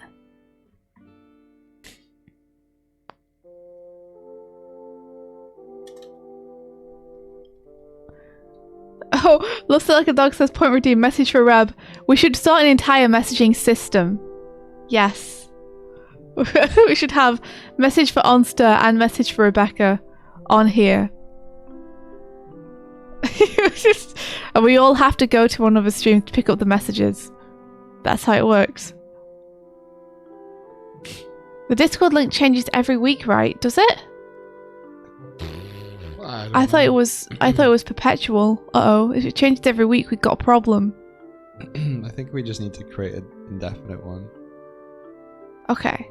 Speaker 1: Oh, looks like a dog says point redeem message for Reb. We should start an entire messaging system. Yes. We should have message for Onster and message for Rebecca on here. And we all have to go to one of the streams to pick up the messages. That's how it works. The Discord link changes every week, right? Does it? I thought it was perpetual. Uh-oh. If it changed every week, we've got a problem.
Speaker 2: I think we just need to create an indefinite one.
Speaker 1: Okay.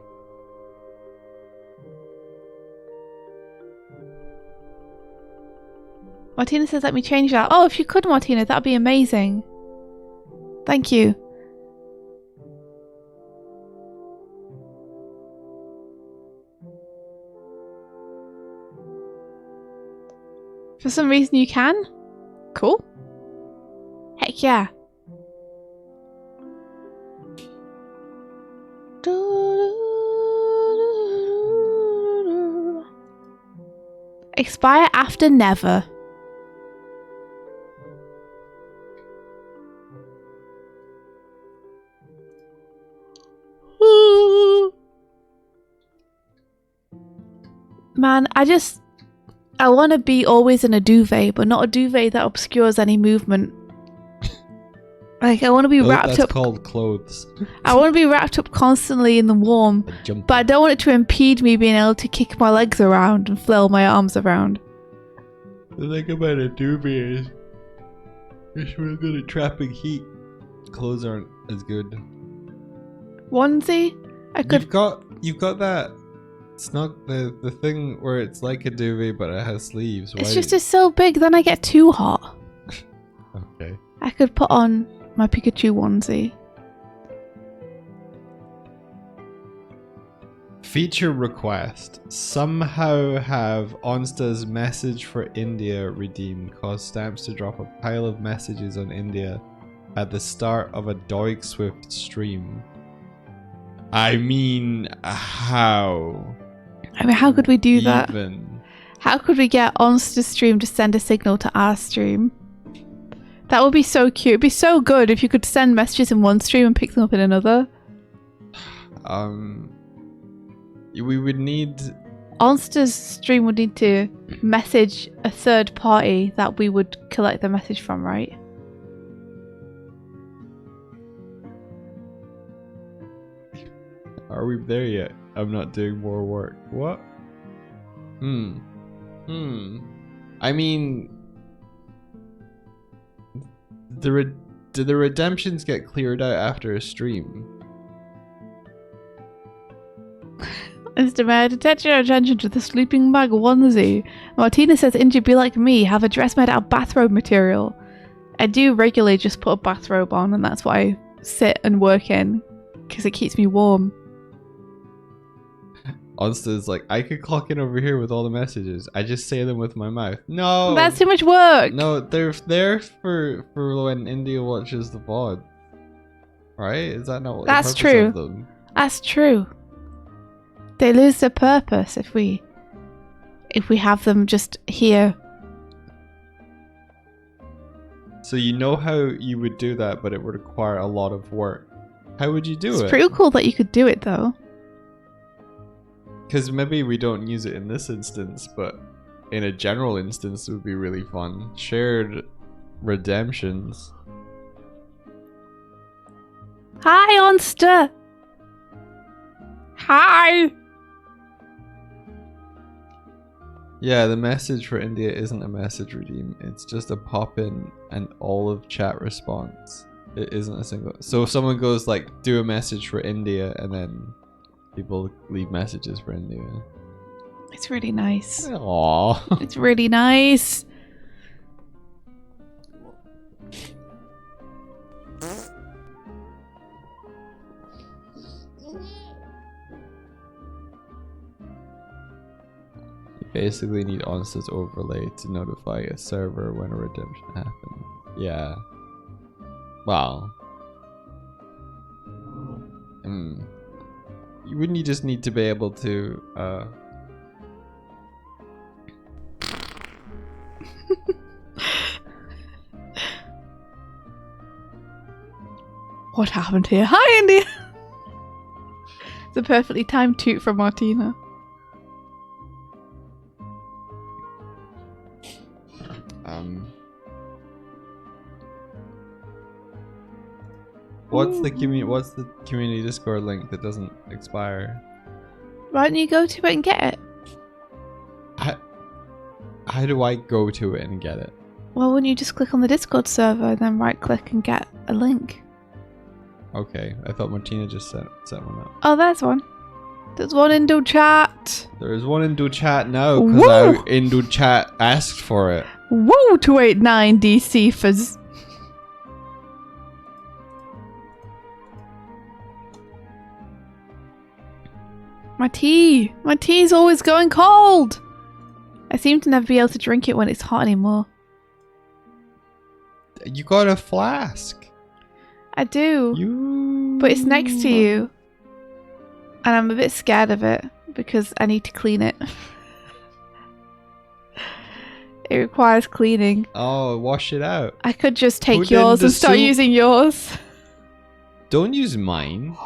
Speaker 1: Martina says, let me change that. Oh, if you could, Martina, that'd be amazing. Thank you. For some reason you can? Cool. Heck yeah. Expire after never. Man, I want to be always in a duvet, but not a duvet that obscures any movement. Like, I want to be wrapped
Speaker 2: That's
Speaker 1: up.
Speaker 2: called clothes.
Speaker 1: I want to be wrapped up constantly in the warm,
Speaker 2: Jump.
Speaker 1: but I don't want it to impede me being able to kick my legs around and flail my arms around.
Speaker 2: The thing about a duvet is it's really good at trapping heat. Clothes aren't as good.
Speaker 1: Onesie? I could.
Speaker 2: You've got that. It's not the thing where it's like a duvet but it has sleeves.
Speaker 1: It's just it's so big, then I get too hot.
Speaker 2: Okay.
Speaker 1: I could put on my Pikachu onesie.
Speaker 2: Feature request. Somehow have Onsta's message for India redeem cause stamps to drop a pile of messages on India at the start of a Doig Swift stream. I mean, how?
Speaker 1: I mean, how could we do that?
Speaker 2: Even?
Speaker 1: How could we get Onsta's stream to send a signal to our stream? That would be so cute. It'd be so good if you could send messages in one stream and pick them up in another.
Speaker 2: We would need...
Speaker 1: Onsta's stream would need to message a third party that we would collect the message from, right?
Speaker 2: Are we there yet? I'm not doing more work. What? I mean... Do the redemptions get cleared out after a stream?
Speaker 1: Mr. Mayor, to attract your attention to the sleeping bag onesie. Martina says Indy be like me, have a dress made out of bathrobe material. I do regularly just put a bathrobe on, and that's what I sit and work in, because it keeps me warm.
Speaker 2: Onsta's like, I could clock in over here with all the messages. I just say them with my mouth. No!
Speaker 1: That's too much work!
Speaker 2: No, they're there for when India watches the VOD. Right? Is that not what
Speaker 1: That's
Speaker 2: the purpose
Speaker 1: true.
Speaker 2: of them?
Speaker 1: That's true. They lose their purpose if we have them just here.
Speaker 2: So you know how you would do that, but it would require a lot of work. How would you do
Speaker 1: It's
Speaker 2: it?
Speaker 1: pretty cool that you could do it though.
Speaker 2: Because maybe we don't use it in this instance, but in a general instance it would be really fun. Shared redemptions.
Speaker 1: Hi, Onster! Hi!
Speaker 2: Yeah, the message for India isn't a message redeem. It's just a pop in and all of chat response. It isn't a single. So if someone goes like, do a message for India, and then people leave messages for India.
Speaker 1: It's really nice.
Speaker 2: Aww.
Speaker 1: It's really nice.
Speaker 2: Basically need Onsta's overlay to notify a server when a redemption happens. Yeah. Wow. Wouldn't you just need to be able to
Speaker 1: What happened here? Hi, India! It's a perfectly timed toot from Martina.
Speaker 2: What's the community Discord link that doesn't expire?
Speaker 1: Why don't you go to it and get it?
Speaker 2: How do I go to it and get it?
Speaker 1: Well, wouldn't you just click on the Discord server and then right click and get a link?
Speaker 2: Okay, I thought Martina just set one up.
Speaker 1: Oh, there's one. There's one in the chat.
Speaker 2: There is one in the chat now because in the chat asked for it.
Speaker 1: Woo, 289 DC fizz. My tea! My tea's always going cold! I seem to never be able to drink it when it's hot anymore.
Speaker 2: You got a flask.
Speaker 1: I do. But it's next to you. And I'm a bit scared of it because I need to clean it. It requires cleaning.
Speaker 2: Oh, wash it out.
Speaker 1: I could just take yours and start using yours.
Speaker 2: Don't use mine.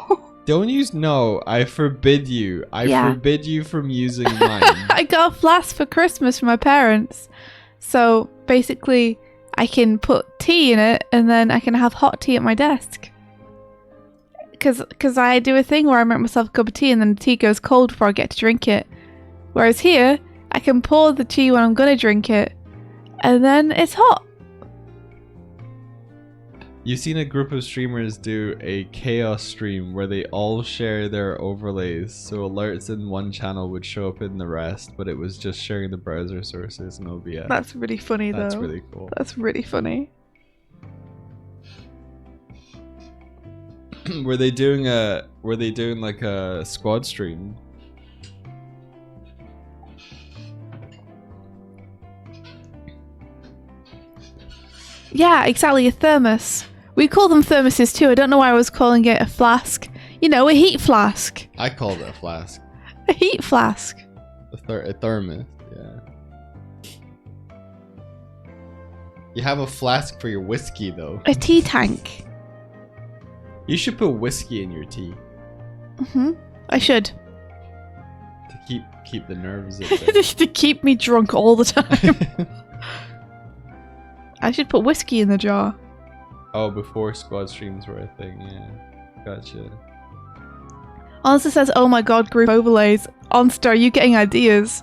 Speaker 2: Don't use no. I forbid you. I forbid you from using mine.
Speaker 1: I got a flask for Christmas from my parents. So basically I can put tea in it and then I can have hot tea at my desk. Because I do a thing where I make myself a cup of tea and then the tea goes cold before I get to drink it. Whereas here, I can pour the tea when I'm going to drink it and then it's hot.
Speaker 2: You've seen a group of streamers do a chaos stream where they all share their overlays, so alerts in one channel would show up in the rest, but it was just sharing the browser sources and OBS.
Speaker 1: That's really funny though.
Speaker 2: That's really cool.
Speaker 1: That's really funny.
Speaker 2: Were they doing like a squad stream?
Speaker 1: Yeah, exactly, a thermos. We call them thermoses too. I don't know why I was calling it a flask. You know, a heat flask.
Speaker 2: I called it a flask.
Speaker 1: A heat flask.
Speaker 2: A thermos, yeah. You have a flask for your whiskey though.
Speaker 1: A tea tank.
Speaker 2: You should put whiskey in your tea.
Speaker 1: I should.
Speaker 2: To keep the nerves in there.
Speaker 1: To keep me drunk all the time. I should put whiskey in the jar.
Speaker 2: Oh, before squad streams were a thing, yeah. Gotcha.
Speaker 1: Onster says, oh my god, group overlays. Onster, are you getting ideas?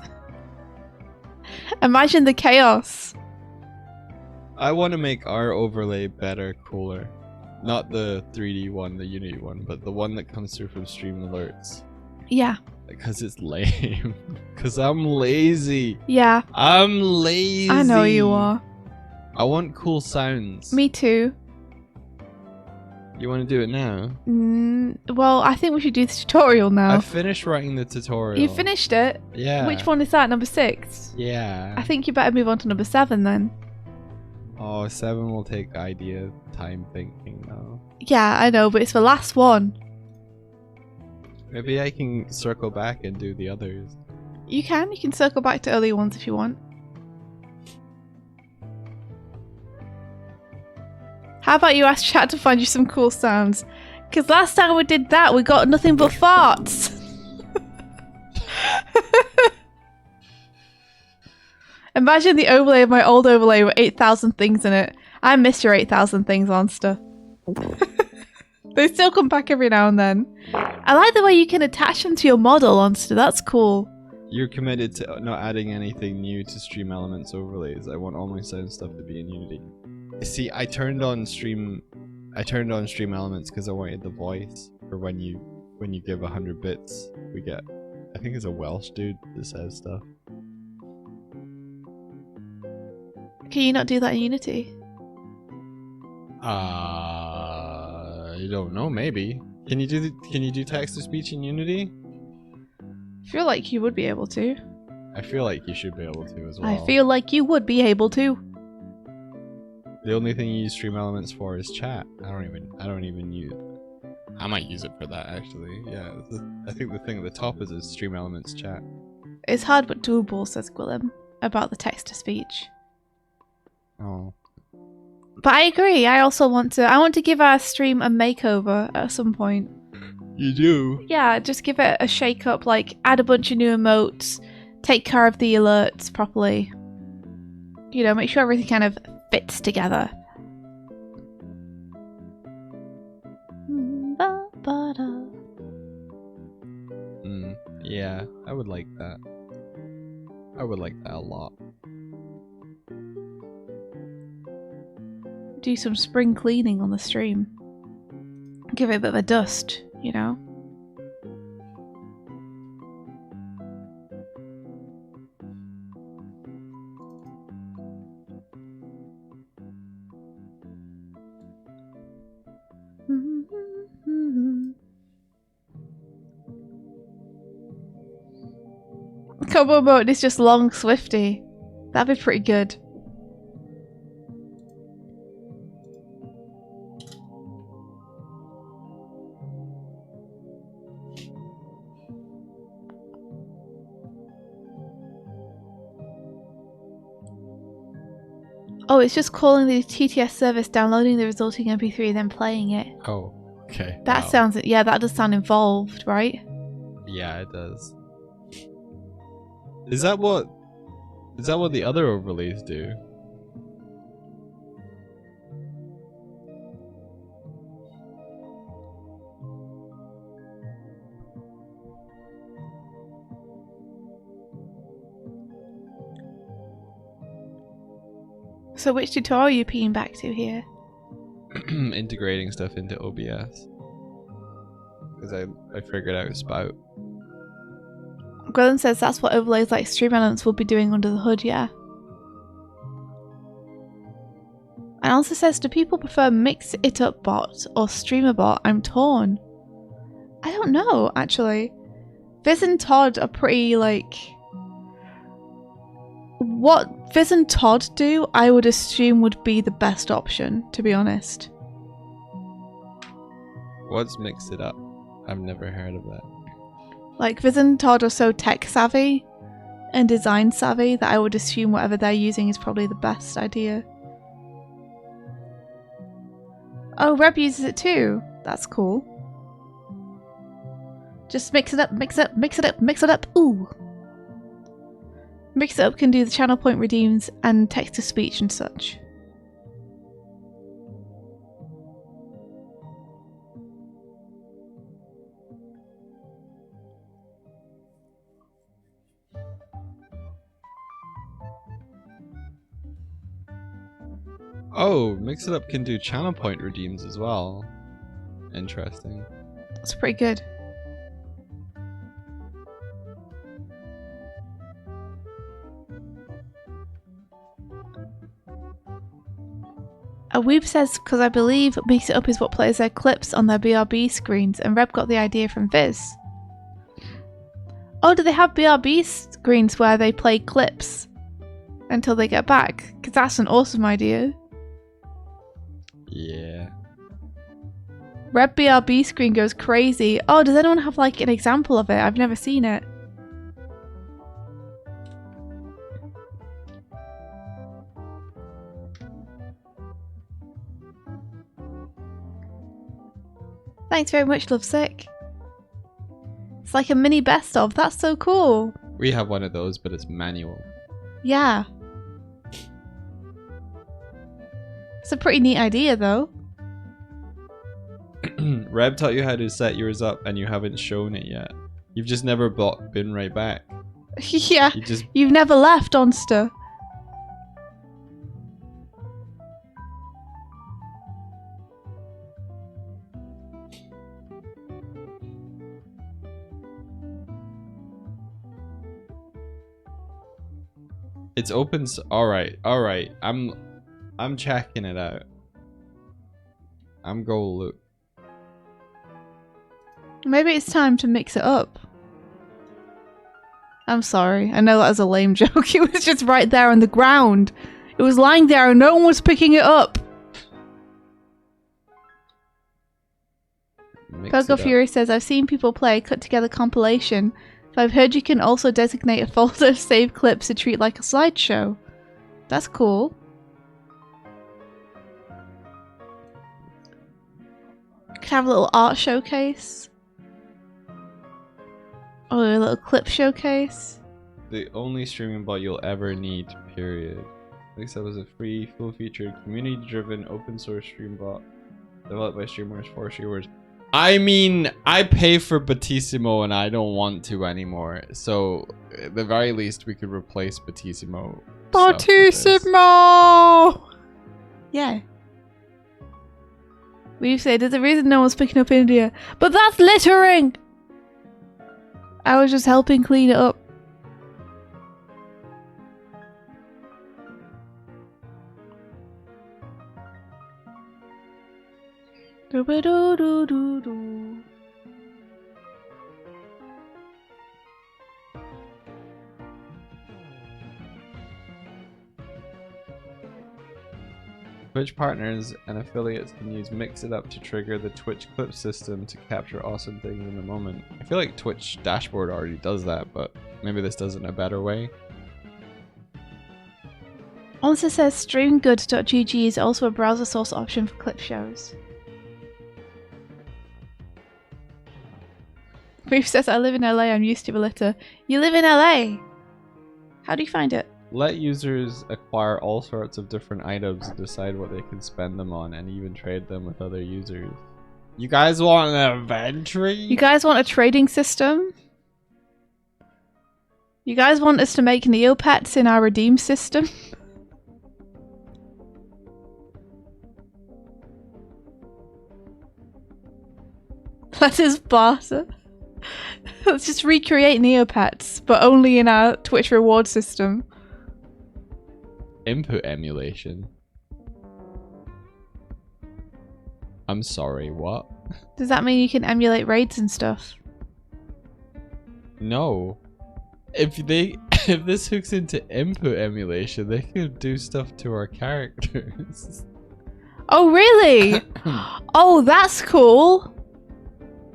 Speaker 1: Imagine the chaos.
Speaker 2: I want to make our overlay better, cooler. Not the 3D one, the Unity one, but the one that comes through from stream alerts.
Speaker 1: Yeah.
Speaker 2: Because it's lame. Because I'm lazy.
Speaker 1: Yeah,
Speaker 2: I'm lazy.
Speaker 1: I know you are.
Speaker 2: I want cool sounds.
Speaker 1: Me too.
Speaker 2: You want to do it now?
Speaker 1: Well, I think we should do the tutorial now.
Speaker 2: I finished writing the tutorial.
Speaker 1: You finished it?
Speaker 2: Yeah.
Speaker 1: Which one is that? Number 6?
Speaker 2: Yeah.
Speaker 1: I think you better move on to number 7 then.
Speaker 2: Oh, 7 will take idea time thinking now.
Speaker 1: Yeah, I know, but it's the last one.
Speaker 2: Maybe I can circle back and do the others.
Speaker 1: You can circle back to earlier ones if you want. How about you ask chat to find you some cool sounds? Because last time we did that, we got nothing but farts. Imagine the overlay of my old overlay with 8,000 things in it. I miss your 8,000 things, Monster. They still come back every now and then. I like the way you can attach them to your model, Monster. That's cool.
Speaker 2: You're committed to not adding anything new to Stream Elements overlays. I want all my sound stuff to be in Unity. See, I turned on Stream Elements because I wanted the voice for when you give 100 bits, we get. I think it's a Welsh dude that says stuff.
Speaker 1: Can you not do that in Unity?
Speaker 2: I don't know. Maybe. Can you do text to speech in Unity?
Speaker 1: I feel like you would be able to.
Speaker 2: I feel like you should be able to as well.
Speaker 1: I feel like you would be able to.
Speaker 2: The only thing you use Stream Elements for is chat. I don't even use. I might use it for that actually. Yeah, I think the thing at the top is Stream Elements chat.
Speaker 1: It's hard but doable, says Gwillem, about the text to speech.
Speaker 2: Oh.
Speaker 1: But I agree. I also want to give our stream a makeover at some point.
Speaker 2: You do?
Speaker 1: Yeah, just give it a shake up, like add a bunch of new emotes, take care of the alerts properly. You know, make sure everything kind of fits together.
Speaker 2: Yeah, I would like that. I would like that a lot.
Speaker 1: Do some spring cleaning on the stream. Give it a bit of a dust, you know? Combo mode is just long Swifty. That'd be pretty good. Oh, it's just calling the TTS service, downloading the resulting MP3, then playing it.
Speaker 2: Oh, okay.
Speaker 1: That
Speaker 2: wow.
Speaker 1: sounds, yeah, that does sound involved, right?
Speaker 2: Yeah, it does. Is that what the other overlays do?
Speaker 1: So which tutorial are you peeing back to here?
Speaker 2: Integrating stuff into OBS. Because I figured out Spout.
Speaker 1: Gwilyn says that's what overlays like Stream Elements will be doing under the hood, yeah. And also says, do people prefer Mix It Up Bot or Streamer Bot? I'm torn. I don't know, actually. Viz and Todd are pretty, like... What Viz and Todd do, I would assume would be the best option, to be honest.
Speaker 2: What's Mix It Up? I've never heard of that.
Speaker 1: Like, Viz and Todd are so tech savvy and design savvy that I would assume whatever they're using is probably the best idea. Oh, Reb uses it too. That's cool. Just mix it up, mix it up, mix it up, mix it up. Ooh. Mix It Up can do the channel point redeems and text to speech and such.
Speaker 2: Oh, Mix It Up can do channel point redeems as well. Interesting.
Speaker 1: That's pretty good. Weeb says, because I believe Mix It Up is what plays their clips on their BRB screens, and Reb got the idea from Viz. Oh, do they have BRB screens where they play clips until they get back? Because that's an awesome idea.
Speaker 2: Yeah.
Speaker 1: Reb BRB screen goes crazy. Oh, does anyone have like an example of it? I've never seen it. Thanks very much, Lovesick. It's like a mini best of. That's so cool.
Speaker 2: We have one of those, but it's manual.
Speaker 1: Yeah. It's a pretty neat idea, though.
Speaker 2: Reb taught you how to set yours up, and you haven't shown it yet. You've just never been right back.
Speaker 1: Yeah. You've never left, Onster.
Speaker 2: It's open. All right. I'm checking it out. I'm go look.
Speaker 1: Maybe it's time to mix it up. I'm sorry. I know that was a lame joke. It was just right there on the ground. It was lying there and no one was picking it up. Pogo Fury says, I've seen people play cut together compilation. But I've heard you can also designate a folder of saved clips to treat like a slideshow. That's cool. You could have a little art showcase. Or a little clip showcase.
Speaker 2: The only streaming bot you'll ever need, period. At least that was a free, full-featured, community-driven, open-source stream bot developed by streamers for streamers. I mean, I pay for Batissimo and I don't want to anymore. So, at the very least, we could replace Batissimo.
Speaker 1: Batissimo! Yeah. We've said there's a reason no one's picking up India. But that's littering! I was just helping clean it up. Do-ba-do-do-do-do.
Speaker 2: Twitch partners and affiliates can use Mix It Up to trigger the Twitch clip system to capture awesome things in the moment. I feel like Twitch dashboard already does that, but maybe this does it in a better way.
Speaker 1: Also says streamgood.gg is also a browser source option for clip shows. Brief says, I live in LA, I'm used to Belita. You live in LA? How do you find it?
Speaker 2: Let users acquire all sorts of different items and decide what they can spend them on and even trade them with other users. You guys want an inventory?
Speaker 1: You guys want a trading system? You guys want us to make Neopets in our redeem system? Let us barter. Let's just recreate Neopets, but only in our Twitch reward system.
Speaker 2: Input emulation. I'm sorry, what?
Speaker 1: Does that mean you can emulate raids and stuff?
Speaker 2: No. If this hooks into input emulation, they could do stuff to our characters.
Speaker 1: Oh really? Oh, that's cool.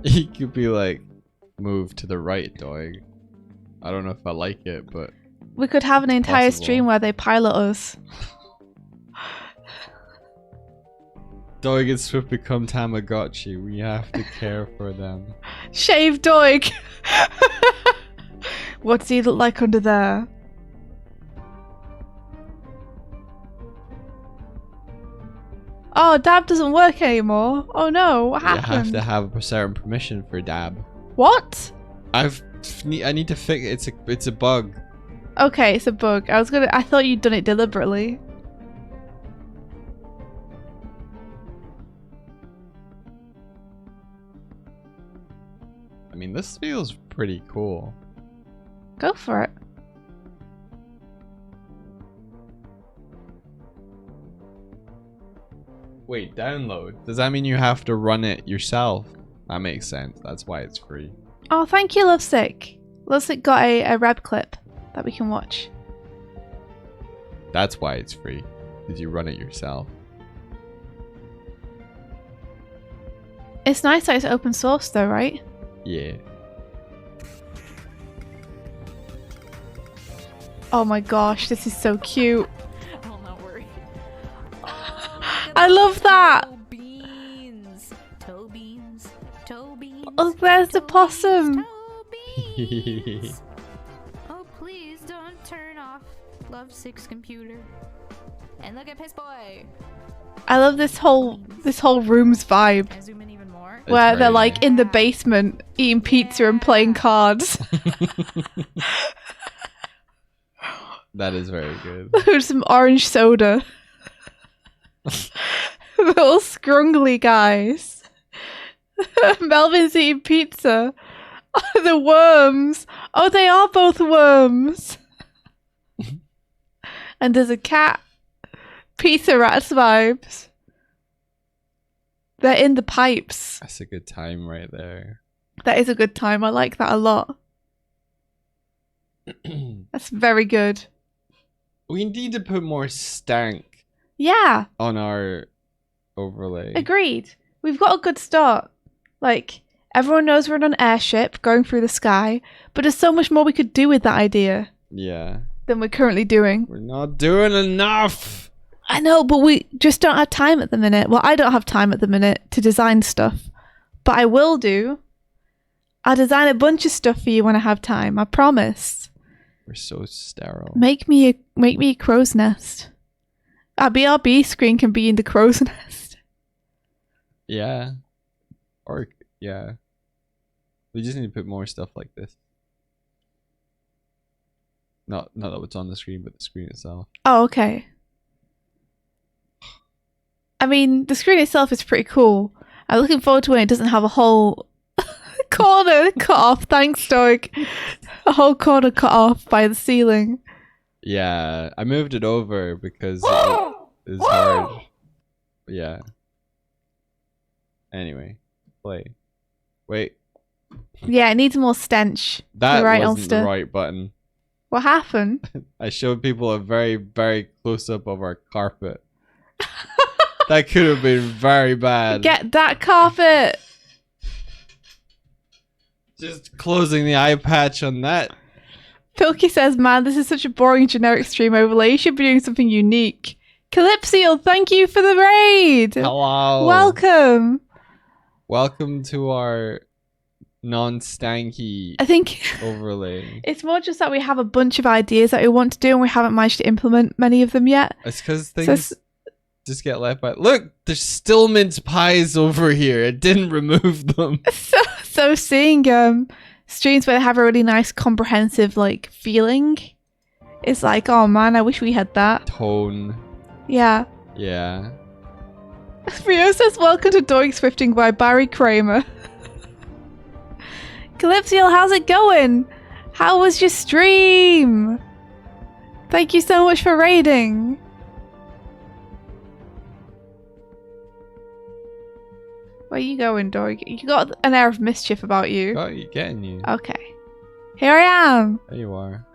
Speaker 2: He could be like, move to the right, Doig. I don't know if I like it, but
Speaker 1: we could have an entire
Speaker 2: possible.
Speaker 1: stream where they pilot us.
Speaker 2: Doig and Swift become Tamagotchi. We have to care for them.
Speaker 1: Shave Doig. What does he look like under there? Oh, dab doesn't work anymore. Oh no, what happened?
Speaker 2: You have to have a certain permission for dab.
Speaker 1: What?
Speaker 2: I need to fix it. It's a bug.
Speaker 1: Okay, it's a bug. I thought you'd done it deliberately.
Speaker 2: I mean, this feels pretty cool.
Speaker 1: Go for it.
Speaker 2: Wait, download? Does that mean you have to run it yourself? That makes sense. That's why it's free.
Speaker 1: Oh, thank you, Lovesick. Lovesick got a rep clip that we can watch.
Speaker 2: That's why it's free. Because you run it yourself.
Speaker 1: It's nice that it's open source though, right?
Speaker 2: Yeah.
Speaker 1: Oh my gosh, this is so cute.
Speaker 5: I'll not worry.
Speaker 1: I love that.
Speaker 5: Toe beans. Toe beans. Toe beans.
Speaker 1: Oh, there's the
Speaker 5: toe
Speaker 1: possum.
Speaker 5: beans, toe beans. Oh, please don't turn off Lovesick's computer. And look at Piss Boy.
Speaker 1: I love this whole room's vibe.
Speaker 5: Can I zoom in even more?
Speaker 2: It's
Speaker 1: Where
Speaker 2: very
Speaker 1: they're like
Speaker 2: nice.
Speaker 1: in the basement eating pizza and playing cards.
Speaker 2: That is very good.
Speaker 1: With some orange soda. Little scrungly guys. Melvin's eating pizza. Oh, the worms. Oh, they are both worms. And there's a cat. Pizza rats vibes. They're in the pipes.
Speaker 2: That's a good time right there.
Speaker 1: That is a good time. I like that a lot. That's very good.
Speaker 2: We need to put more stank
Speaker 1: Yeah,
Speaker 2: on our overlay.
Speaker 1: agreed. We've got a good start. Like, everyone knows we're on an airship going through the sky, but there's so much more we could do with that idea
Speaker 2: Yeah.
Speaker 1: than we're currently doing.
Speaker 2: We're not doing enough.
Speaker 1: I know, but we just don't have time at the minute. Well, I don't have time at the minute to design stuff, but I will do. I'll design a bunch of stuff for you when I have time. I promise.
Speaker 2: We're so sterile.
Speaker 1: Make me a crow's nest. Our BRB screen can be in the crow's nest.
Speaker 2: Yeah. Or, yeah. We just need to put more stuff like this. Not that what's on the screen, but the screen itself.
Speaker 1: Oh, okay. I mean, the screen itself is pretty cool. I'm looking forward to when it doesn't have a whole corner cut off. Thanks, Doig. A whole corner cut off by the ceiling.
Speaker 2: Yeah. I moved it over because it was hard. Yeah. Anyway. Play. Wait.
Speaker 1: Yeah, it needs more stench.
Speaker 2: That
Speaker 1: You're right,
Speaker 2: wasn't
Speaker 1: Ulster.
Speaker 2: the right button.
Speaker 1: What happened?
Speaker 2: I showed people a very, very close-up of our carpet. That could have been very bad.
Speaker 1: Get that carpet.
Speaker 2: Just closing the eye patch on that.
Speaker 1: Pilky says, man, this is such a boring generic stream overlay. You should be doing something unique. Calypso, thank you for the raid.
Speaker 2: Hello.
Speaker 1: Welcome.
Speaker 2: Welcome to our non-stanky
Speaker 1: I think
Speaker 2: overlay.
Speaker 1: it's more just that we have a bunch of ideas that we want to do and we haven't managed to implement many of them yet.
Speaker 2: It's because
Speaker 1: So
Speaker 2: things just get left by. Look, there's still mince pies over here. It didn't remove them.
Speaker 1: So seeing streams where they have a really nice comprehensive like feeling, it's like, oh man, I wish we had that.
Speaker 2: Tone.
Speaker 1: Yeah.
Speaker 2: Yeah.
Speaker 1: Rio says, welcome to Doig Swifting by Barry Kramer. Calypso, how's it going? How was your stream? Thank you so much for raiding. Where are you going, Doig? You got an air of mischief about you.
Speaker 2: Got you, getting you.
Speaker 1: Okay. Here I am.
Speaker 2: There you are.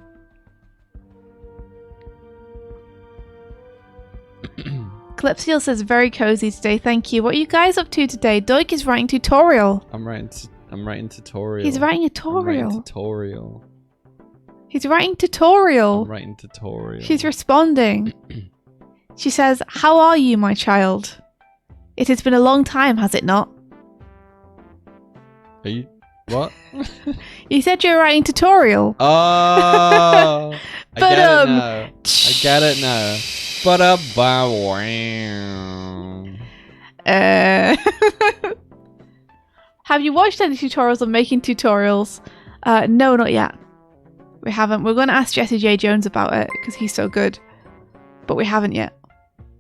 Speaker 1: Calypso says, very cozy today, thank you. What are you guys up to today? Doig is writing tutorial.
Speaker 2: I'm writing tutorial.
Speaker 1: He's writing a
Speaker 2: I'm writing
Speaker 1: tutorial.
Speaker 2: tutorial.
Speaker 1: He's writing tutorial.
Speaker 2: I'm writing tutorial.
Speaker 1: She's responding. She says, how are you, my child? It has been a long time, has it not?
Speaker 2: Are you what?
Speaker 1: You said you were writing tutorial.
Speaker 2: Oh, I
Speaker 1: But,
Speaker 2: get it now. I get it now. But
Speaker 1: Have you watched any tutorials on making tutorials? No, not yet. We haven't. We're going to ask Jesse J. Jones about it because he's so good. But we haven't yet.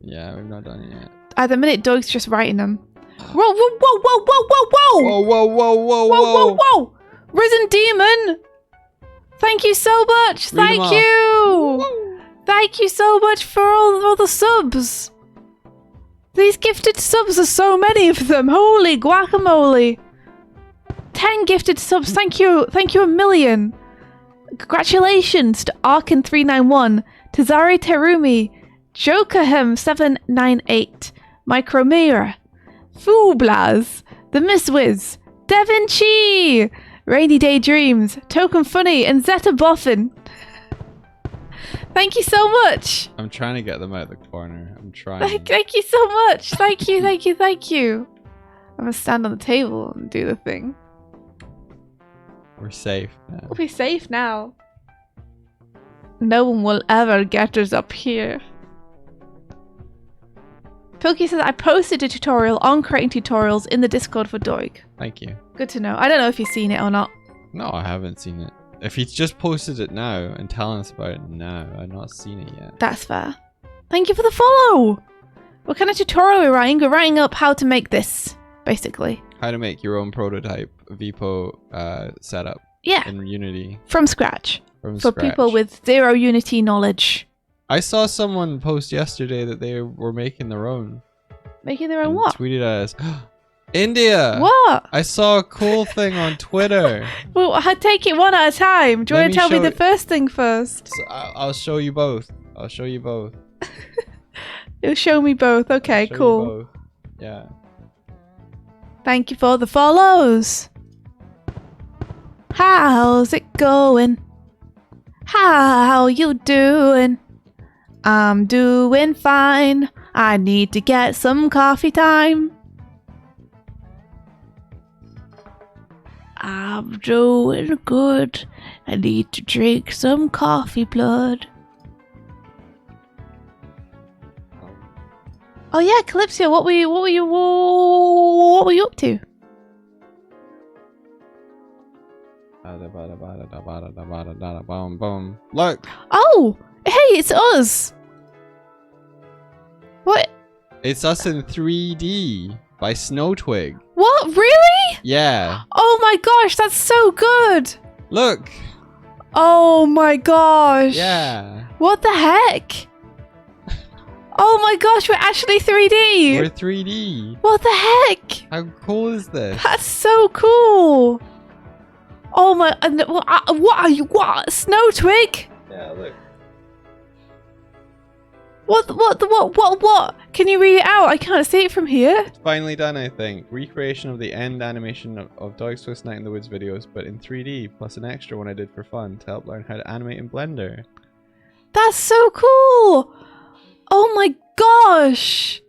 Speaker 2: Yeah, we've not done it yet.
Speaker 1: At the minute, Doug's just writing them. Whoa, whoa, whoa, whoa, whoa, whoa, whoa!
Speaker 2: Whoa, whoa, whoa, whoa,
Speaker 1: Whoa, whoa, whoa! Risen Demon! Thank you so much!
Speaker 2: Read 'em
Speaker 1: Thank
Speaker 2: off.
Speaker 1: you! Thank you so much for all the subs! These gifted subs are so many of them. Holy guacamole. 10 gifted subs. Thank you. Thank you a million. Congratulations to Arkin391, Tazari Terumi, Jokerhem798, Micromira, Fublaz, The Miss Wiz, Devin Chi, Rainy Day Dreams, Token Funny, and Zeta Boffin. Thank you so much.
Speaker 2: I'm trying to get them out of the corner. I'm trying.
Speaker 1: Thank you so much. Thank you, thank you, thank you. I'm gonna stand on the table and do the thing.
Speaker 2: We're safe now.
Speaker 1: We'll be safe now. No one will ever get us up here. Pilky says, I posted a tutorial on creating tutorials in the Discord for Doig.
Speaker 2: Thank you.
Speaker 1: Good to know. I don't know if you've seen it or not.
Speaker 2: No, I haven't seen it. If he's just posted it now and telling us about it now, I've not seen it yet.
Speaker 1: That's fair. Thank you for the follow! What kind of tutorial are we writing? We're writing up how to make this, basically.
Speaker 2: How to make your own prototype VPO setup.
Speaker 1: Yeah.
Speaker 2: In Unity.
Speaker 1: From scratch.
Speaker 2: For
Speaker 1: People with zero Unity knowledge.
Speaker 2: I saw someone post yesterday that they were making their own.
Speaker 1: Making their own
Speaker 2: and
Speaker 1: what?
Speaker 2: Tweeted at us. India!
Speaker 1: What?
Speaker 2: I saw a cool thing on Twitter.
Speaker 1: Well, I take it one at a time. Do you want to tell me the
Speaker 2: show-
Speaker 1: first thing first?
Speaker 2: So I'll show you both. I'll show you both.
Speaker 1: You'll show me both. Okay,
Speaker 2: Show you
Speaker 1: cool.
Speaker 2: both. Yeah.
Speaker 1: Thank you for the follows. How's it going? How you doing? I'm doing fine. I need to get some coffee time. I'm doing good. I need to drink some coffee blood. Oh yeah, Calypso, what were you up to?
Speaker 2: Look,
Speaker 1: Oh, hey, it's us. What?
Speaker 2: it's us in 3D by Snowtwig.
Speaker 1: What? Really?
Speaker 2: Yeah.
Speaker 1: Oh my gosh, that's so good.
Speaker 2: Look.
Speaker 1: Oh my gosh.
Speaker 2: Yeah.
Speaker 1: What the heck? Oh my gosh, we're actually 3D.
Speaker 2: We're 3D.
Speaker 1: What the heck?
Speaker 2: How cool is this?
Speaker 1: That's so cool. Oh my, what are you, what? Snowtwig?
Speaker 2: Yeah, look.
Speaker 1: What? Can you read it out? I can't see it from here.
Speaker 2: It's finally done, I think. Recreation of the end animation of Doig Swift Night in the Woods videos, but in 3D, plus an extra one I did for fun to help learn how to animate in Blender.
Speaker 1: That's so cool. Oh my gosh.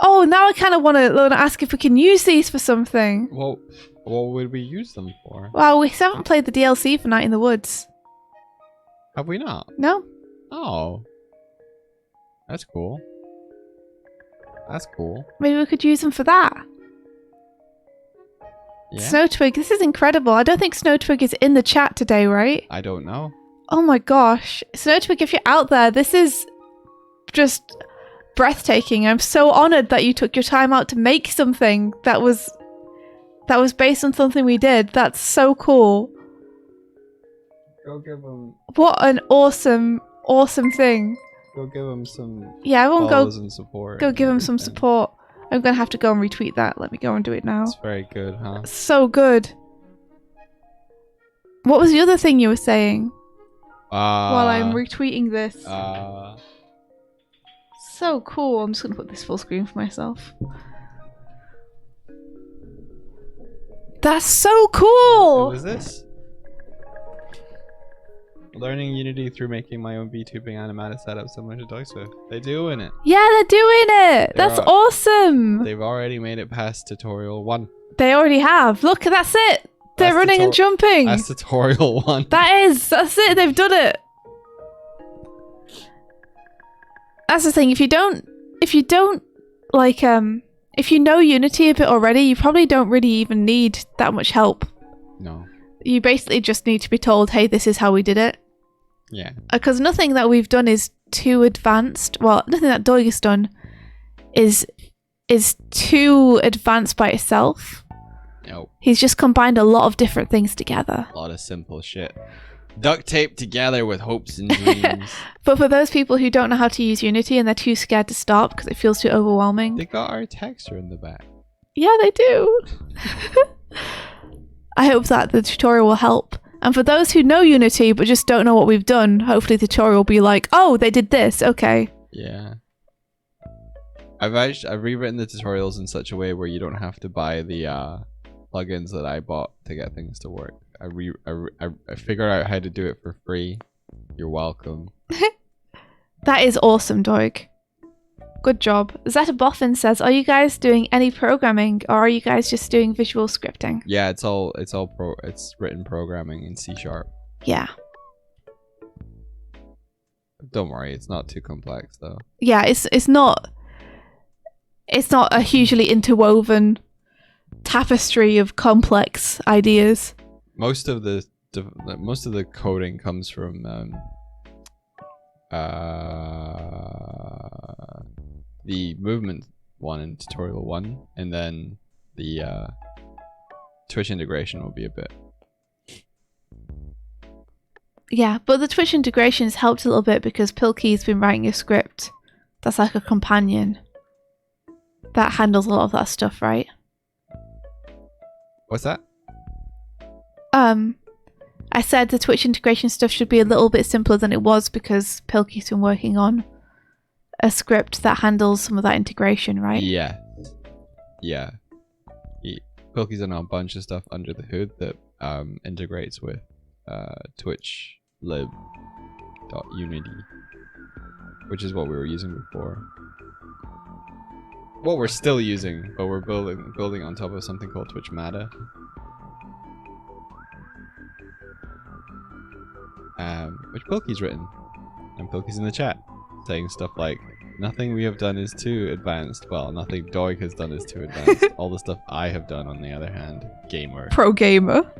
Speaker 1: Oh, now I kind of want to ask if we can use these for something.
Speaker 2: Well, what would we use them for?
Speaker 1: Well, we haven't played the DLC for Night in the Woods.
Speaker 2: Have we not?
Speaker 1: No?
Speaker 2: Oh. That's cool. That's cool.
Speaker 1: Maybe we could use them for that.
Speaker 2: Yeah.
Speaker 1: Snowtwig, this is incredible. I don't think Snowtwig is in the chat today, right?
Speaker 2: I don't know.
Speaker 1: Oh my gosh. Snowtwig, if you're out there, this is just breathtaking. I'm so honored that you took your time out to make something that was based on something we did. That's so cool.
Speaker 2: Go give him.
Speaker 1: What an awesome thing.
Speaker 2: Go give him some.
Speaker 1: Yeah, I won't
Speaker 2: follows and support.
Speaker 1: go give him some
Speaker 2: everything.
Speaker 1: support. I'm gonna have to go and retweet that. Let me go and do it now.
Speaker 2: It's very good, huh?
Speaker 1: So good. What was the other thing you were saying while I'm retweeting this? So cool. I'm just gonna put this full screen for myself. That's so
Speaker 2: What
Speaker 1: cool.
Speaker 2: was this? Learning Unity through making my own VTubing animated setup similar to Doig Swift. They're doing it.
Speaker 1: Yeah, they're doing it. That's awesome.
Speaker 2: They've already made it past tutorial 1.
Speaker 1: They already have. Look, that's it. They're
Speaker 2: That's
Speaker 1: running and jumping.
Speaker 2: That's tutorial 1.
Speaker 1: That's it. They've done it. That's the thing. If you don't like if you know Unity a bit already, you probably don't really even need that much help.
Speaker 2: No.
Speaker 1: You basically just need to be told, hey, this is how we did it.
Speaker 2: Yeah.
Speaker 1: Because nothing that we've done is too advanced. Well, nothing that Doig has done is too advanced by itself.
Speaker 2: Nope.
Speaker 1: He's just combined a lot of different things together.
Speaker 2: A lot of simple shit. Duct tape together with hopes and dreams.
Speaker 1: But for those people who don't know how to use Unity and they're too scared to start because it feels too overwhelming.
Speaker 2: They got our texture in the back.
Speaker 1: Yeah, they do. I hope that the tutorial will help. And for those who know Unity but just don't know what we've done, hopefully the tutorial will be like, oh, they did this. Okay.
Speaker 2: Yeah. I've rewritten the tutorials in such a way where you don't have to buy the plugins that I bought to get things to work. I figured out how to do it for free. You're welcome.
Speaker 1: That is awesome, Doig. Good job. Zeta Boffin says, are you guys doing any programming or are you guys just doing visual scripting?
Speaker 2: Yeah, it's written programming in C#.
Speaker 1: Yeah.
Speaker 2: Don't worry, it's not too complex though.
Speaker 1: Yeah, it's not a hugely interwoven tapestry of complex ideas.
Speaker 2: Most of the coding comes from the movement one in tutorial 1, and then the Twitch integration will be a bit.
Speaker 1: Yeah, but the Twitch integration has helped a little bit because Pilkey's been writing a script that's like a companion that handles a lot of that stuff, right?
Speaker 2: What's that?
Speaker 1: I said the Twitch integration stuff should be a little bit simpler than it was because Pilkey's been working on a script that handles some of that integration, right?
Speaker 2: Yeah. Yeah. Pilkey's done a bunch of stuff under the hood that integrates with Twitch lib.unity, which is what we were using before. What we're still using, but we're building on top of something called Twitch Mata. Which Pilkey's written, and Pilkey's in the chat saying stuff like, nothing we have done is too advanced. Well, nothing Doig has done is too advanced. All the stuff I have done, on the other hand, gamer.
Speaker 1: Pro gamer.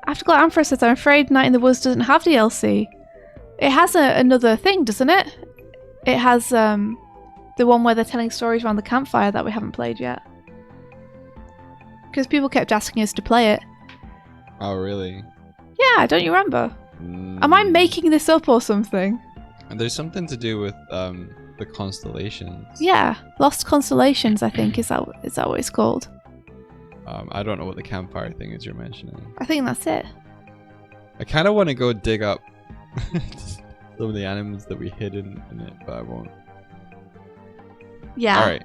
Speaker 1: Afterglow Amphra says, I'm afraid Night in the Woods doesn't have DLC. It has another thing, doesn't it? It has the one where they're telling stories around the campfire that we haven't played yet. Because people kept asking us to play it.
Speaker 2: Oh, really?
Speaker 1: Yeah, don't you remember? Am I making this up or something?
Speaker 2: And there's something to do with the constellations.
Speaker 1: Yeah, Lost Constellations, I think. Is that what it's called?
Speaker 2: I don't know what the campfire thing is you're mentioning.
Speaker 1: I think that's it.
Speaker 2: I kind of want to go dig up some of the animals that we hid in it, but I won't.
Speaker 1: Yeah.
Speaker 2: Alright.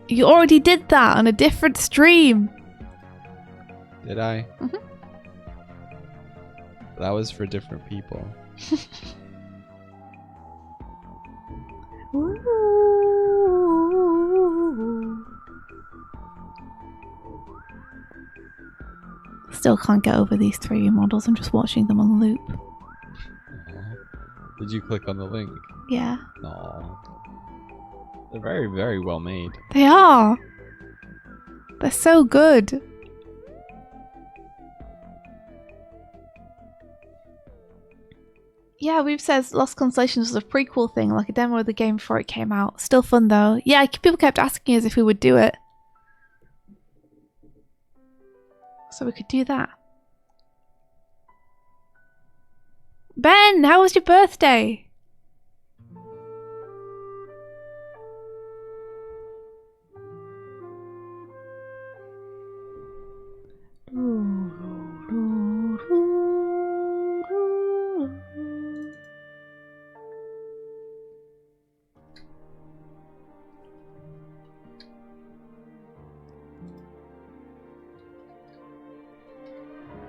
Speaker 1: You already did that on a different stream.
Speaker 2: Did I?
Speaker 1: Mm-hmm.
Speaker 2: That was for different people. Still can't get over these 3D models. I'm just watching them on loop. Did you click on the link?
Speaker 1: Yeah.
Speaker 2: No. They're very, very well made.
Speaker 1: They are. They're so good. Yeah, We've said Lost Constellations was a prequel thing, like a demo of the game before it came out. Still fun though. Yeah, people kept asking us if we would do it. So we could do that. Ben, how was your birthday?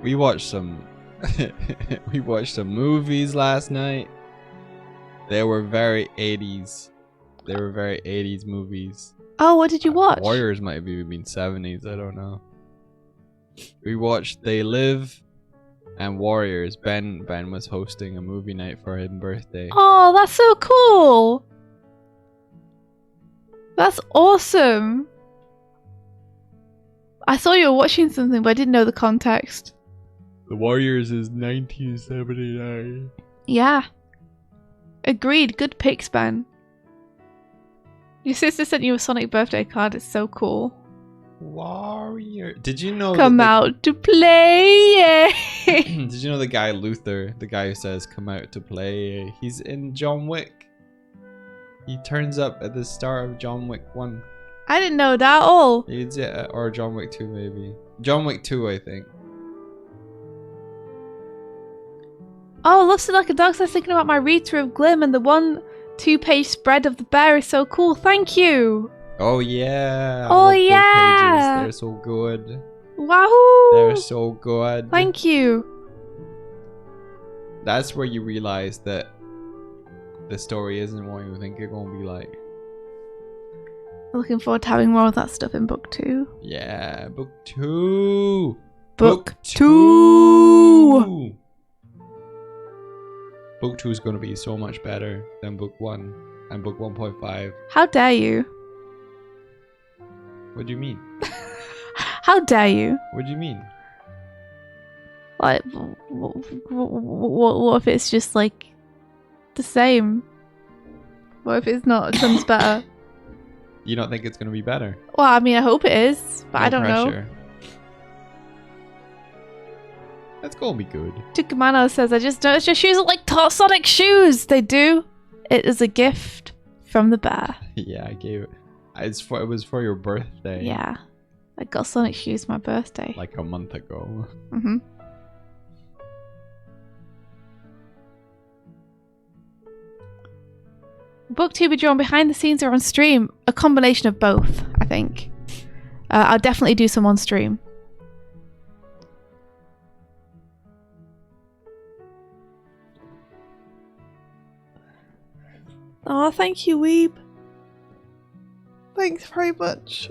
Speaker 2: We watched some we watched some movies last night. They were very 80s. They were very 80s movies.
Speaker 1: Oh, what did you watch?
Speaker 2: Warriors might have even been 70s, I don't know. We watched They Live and Warriors. Ben was hosting a movie night for his birthday.
Speaker 1: Oh, that's so cool. That's awesome. I saw you were watching something, but I didn't know the context.
Speaker 2: The Warriors is 1979.
Speaker 1: Yeah. Agreed. Good picks, Ben. Your sister sent you a Sonic birthday card. It's so cool.
Speaker 2: Warrior. Did you know
Speaker 1: Come out to play.
Speaker 2: Did you know the guy Luther, the guy who says come out to play, he's in John Wick. He turns up at the start of John Wick 1.
Speaker 1: I didn't know that at all.
Speaker 2: It's, yeah, or John Wick 2 maybe. John Wick 2 I think.
Speaker 1: Oh, looks like a dog. So I was thinking about my read-through of Glim, and the 2-page spread of the bear is so cool. Thank you.
Speaker 2: Oh yeah. I
Speaker 1: Oh
Speaker 2: love those
Speaker 1: yeah.
Speaker 2: pages. They're so good.
Speaker 1: Wahoo.
Speaker 2: They're so good.
Speaker 1: Thank you.
Speaker 2: That's where you realize that the story isn't what you think it's gonna be like.
Speaker 1: Looking forward to having more of that stuff in book 2.
Speaker 2: Yeah, book 2.
Speaker 1: Book 2.
Speaker 2: Book 2 is going to be so much better than book 1 and book 1.5.
Speaker 1: How dare you?
Speaker 2: What do you mean?
Speaker 1: How dare you?
Speaker 2: What do you mean?
Speaker 1: Like, what if it's just like the same? What if it's not? Some's better.
Speaker 2: You don't think it's going to be better?
Speaker 1: Well, I mean, I hope it is, but I don't know.
Speaker 2: That's going to be good.
Speaker 1: Tucumano says, I just noticed your shoes look like Sonic shoes. They do. It is a gift from the bear.
Speaker 2: Yeah, I gave it. It was for your birthday.
Speaker 1: Yeah. I got Sonic shoes for my birthday.
Speaker 2: Like a month ago.
Speaker 1: Mm-hmm. Book 2 be drawn behind the scenes or on stream. A combination of both, I think. I'll definitely do some on stream. Oh, thank you, Weeb. Thanks very much.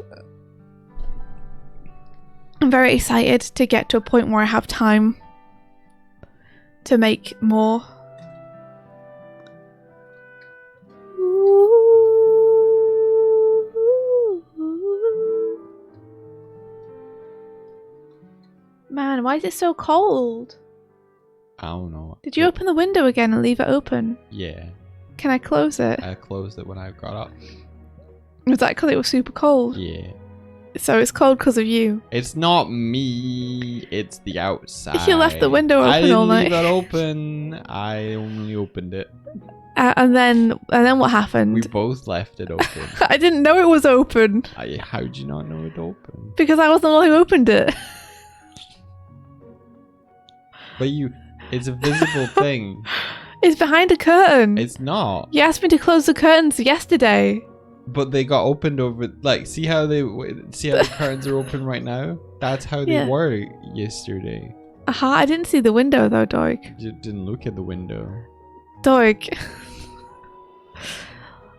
Speaker 1: I'm very excited to get to a point where I have time to make more. Man, why is it so cold?
Speaker 2: I don't know.
Speaker 1: Did you open the window again and leave it open?
Speaker 2: Yeah.
Speaker 1: Can I close it?
Speaker 2: I closed it when I got up.
Speaker 1: Was that because it was super cold?
Speaker 2: Yeah.
Speaker 1: So it's cold because of you.
Speaker 2: It's not me. It's the outside.
Speaker 1: If you left the window open all night.
Speaker 2: I didn't leave it open. I only opened it.
Speaker 1: And then what happened?
Speaker 2: We both left it open.
Speaker 1: I didn't know it was open.
Speaker 2: How did you not know it open?
Speaker 1: Because I wasn't the one who opened it.
Speaker 2: But it's a visible thing.
Speaker 1: It's behind a curtain.
Speaker 2: It's not.
Speaker 1: You asked me to close the curtains yesterday.
Speaker 2: But they got opened over, like, see how the curtains are open right now? That's how they were yesterday.
Speaker 1: Aha, I didn't see the window though, Doig.
Speaker 2: You didn't look at the window.
Speaker 1: Doig.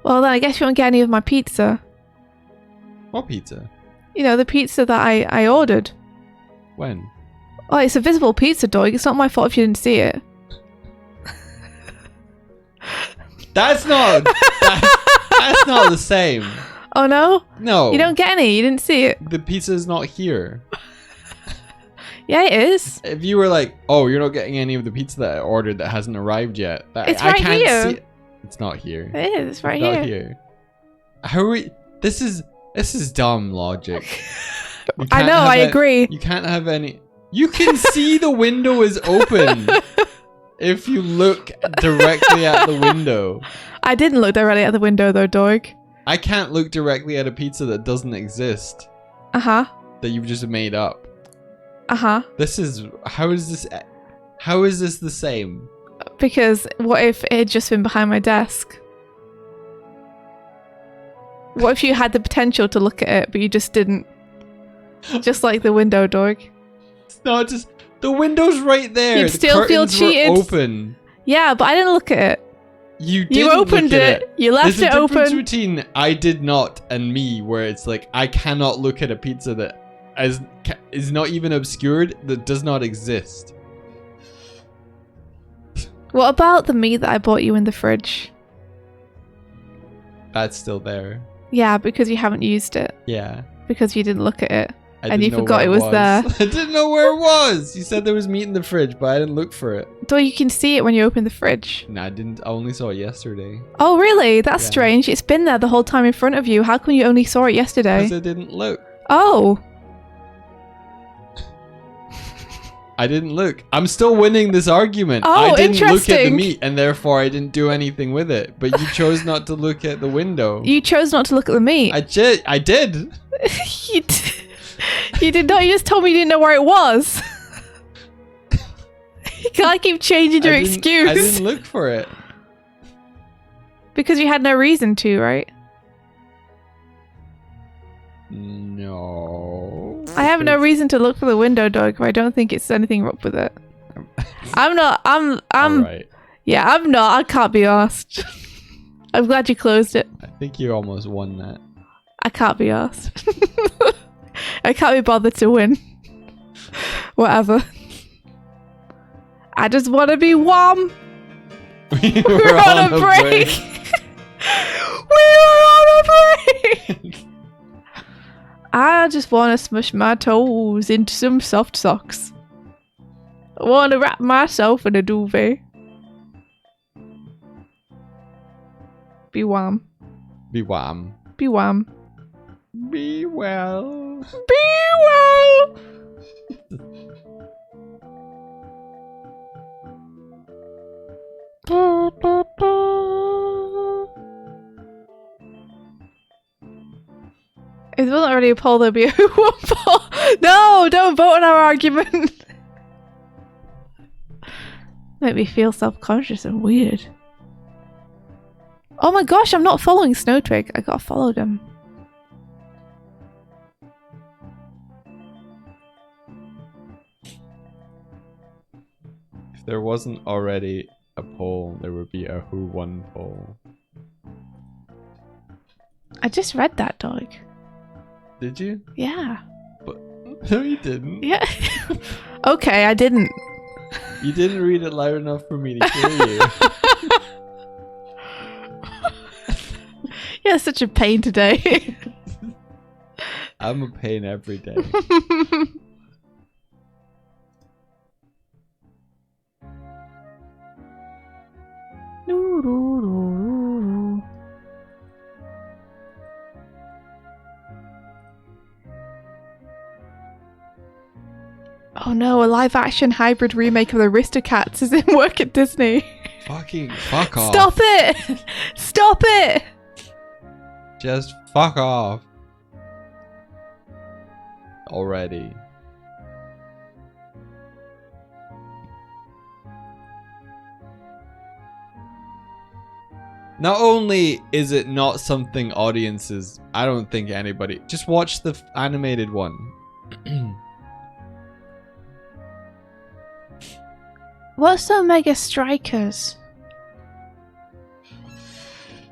Speaker 1: Well then, I guess you won't get any of my pizza.
Speaker 2: What pizza?
Speaker 1: You know, the pizza that I ordered.
Speaker 2: When?
Speaker 1: Oh, it's a visible pizza, Doig. It's not my fault if you didn't see it.
Speaker 2: That's not the same.
Speaker 1: Oh no?
Speaker 2: No.
Speaker 1: You don't get any. You didn't see it.
Speaker 2: The pizza is not here.
Speaker 1: Yeah, it is.
Speaker 2: If you were like, oh, you're not getting any of the pizza that I ordered that hasn't arrived yet.
Speaker 1: It's
Speaker 2: I
Speaker 1: right
Speaker 2: can't
Speaker 1: here.
Speaker 2: see it. It's not here.
Speaker 1: It is. It's right
Speaker 2: Not
Speaker 1: here.
Speaker 2: here. How are we? This is dumb logic.
Speaker 1: I know. I agree.
Speaker 2: You can't have any. You can see the window is open if you look directly at the window.
Speaker 1: I didn't look directly at the window though, Doig.
Speaker 2: I can't look directly at a pizza that doesn't exist.
Speaker 1: Uh-huh.
Speaker 2: That you've just made up.
Speaker 1: Uh-huh.
Speaker 2: How is this the same?
Speaker 1: Because what if it had just been behind my desk? What if you had the potential to look at it, but you just didn't? Just like the window, Doig.
Speaker 2: It's not just... The window's right there.
Speaker 1: You'd still feel cheated.
Speaker 2: Were open.
Speaker 1: Yeah, but I didn't look at it.
Speaker 2: You
Speaker 1: opened it. You left it open.
Speaker 2: There's a difference between I did not and me, where it's like I cannot look at a pizza that is not even obscured, that does not exist.
Speaker 1: What about the meat that I bought you in the fridge?
Speaker 2: That's still there.
Speaker 1: Yeah, because you haven't used it.
Speaker 2: Yeah.
Speaker 1: Because you didn't look at it. And you
Speaker 2: didn't know
Speaker 1: forgot
Speaker 2: where
Speaker 1: it was there.
Speaker 2: I didn't know where it was. You said there was meat in the fridge, but I didn't look for it.
Speaker 1: Though you can see it when you open the fridge.
Speaker 2: No, I didn't. I only saw it yesterday.
Speaker 1: Oh, really? That's
Speaker 2: Yeah.
Speaker 1: strange. It's been there the whole time in front of you. How come you only saw it yesterday?
Speaker 2: Because I didn't look.
Speaker 1: Oh.
Speaker 2: I didn't look. I'm still winning this argument.
Speaker 1: Oh,
Speaker 2: I didn't look at the
Speaker 1: interesting.
Speaker 2: meat, and therefore I didn't do anything with it. But you chose not to look at the window.
Speaker 1: You chose not to look at the meat.
Speaker 2: I did.
Speaker 1: You did not. You just told me you didn't know where it was. You can't keep changing your excuse.
Speaker 2: I didn't look for it.
Speaker 1: Because you had no reason to, right?
Speaker 2: No.
Speaker 1: I have no reason to look for the window, Doug. I don't think it's anything wrong with it. I'm not. I'm.
Speaker 2: Alright.
Speaker 1: Yeah, I'm not. I can't be asked. I'm glad you closed it.
Speaker 2: I think you almost won that.
Speaker 1: I can't be asked. I can't be bothered to win. Whatever. I just want to be warm.
Speaker 2: We
Speaker 1: We're on a break. We were on a break. I just want to smush my toes into some soft socks. I want to wrap myself in a duvet. Be warm.
Speaker 2: Be warm.
Speaker 1: Be warm.
Speaker 2: Be well.
Speaker 1: Be well. If there wasn't already a poll, there'd be a who won poll. No, don't vote on our argument. Make me feel self-conscious and weird. Oh my gosh, I'm not following Snowtwig. I gotta follow them.
Speaker 2: If there wasn't already a poll, there would be a who won poll.
Speaker 1: I just read that, Doig.
Speaker 2: Did you?
Speaker 1: Yeah.
Speaker 2: But no, you didn't.
Speaker 1: Yeah. Okay, I didn't.
Speaker 2: You didn't read it loud enough for me to hear you.
Speaker 1: You're such a pain today.
Speaker 2: I'm a pain every day.
Speaker 1: Oh no, a live-action hybrid remake of the Aristocats is in work at Disney.
Speaker 2: Fucking fuck off.
Speaker 1: Stop it! Stop it!
Speaker 2: Just fuck off. Already. Not only is it not something audiences, I don't think anybody, just watch the animated one.
Speaker 1: What's Omega Strikers?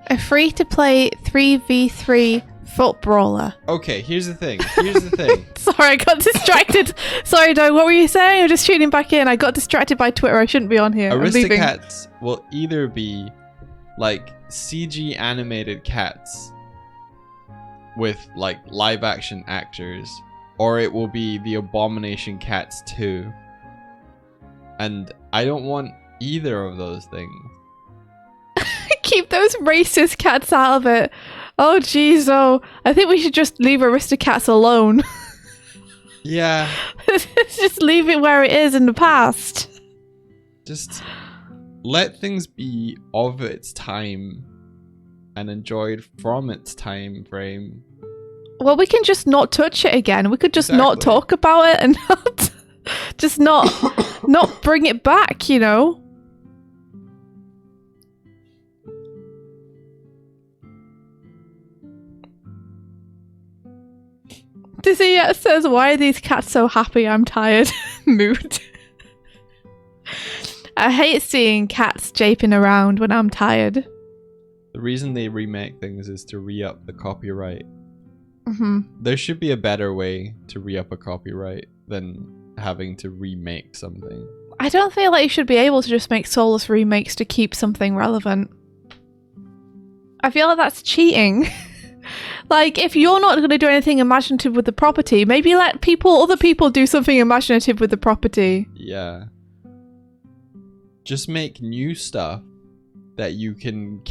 Speaker 1: A free-to-play 3v3 foot brawler.
Speaker 2: Okay, here's the thing. Here's the thing.
Speaker 1: Sorry, I got distracted. Sorry, Doug, what were you saying? I'm just tuning back in. I got distracted by Twitter. I shouldn't be on here. I'm leaving.
Speaker 2: Aristocats will either be like CG animated cats with like live action actors, or it will be the Abomination Cats 2. And I don't want either of those things.
Speaker 1: Keep those racist cats out of it. Oh, jeez. Oh, I think we should just leave Aristocats alone.
Speaker 2: Yeah.
Speaker 1: Just leave it where it is in the past.
Speaker 2: Just let things be of its time and enjoyed from its time frame.
Speaker 1: Well, we can just not touch it again. We could just not
Speaker 2: Exactly.
Speaker 1: talk about it and not just not bring it back, you know? Dizzy says, why are these cats so happy? I'm tired. Mood. I hate seeing cats japing around when I'm tired.
Speaker 2: The reason they remake things is to re-up the copyright.
Speaker 1: Mm-hmm.
Speaker 2: There should be a better way to re-up a copyright than having to remake something.
Speaker 1: I don't feel like you should be able to just make soulless remakes to keep something relevant. I feel like that's cheating. Like, if you're not going to do anything imaginative with the property, maybe let other people do something imaginative with the property.
Speaker 2: Yeah. Just make new stuff that you can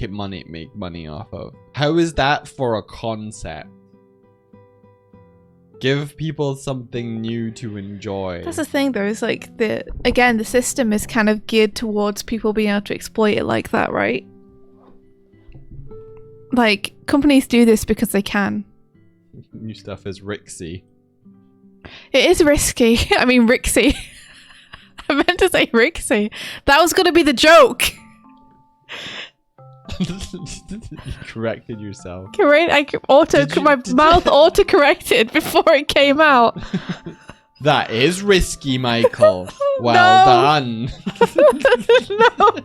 Speaker 2: make money off of. How is that for a concept? Give people something new to enjoy.
Speaker 1: That's the thing, though, is like the system is kind of geared towards people being able to exploit it like that, right? Like, companies do this because they can.
Speaker 2: New stuff is Rixy.
Speaker 1: It is risky. I mean, Rixy. I meant to say Rixy. That was going to be the joke.
Speaker 2: You corrected yourself.
Speaker 1: My mouth auto-corrected before it came out.
Speaker 2: That is risky, Michael. Well done.
Speaker 1: No.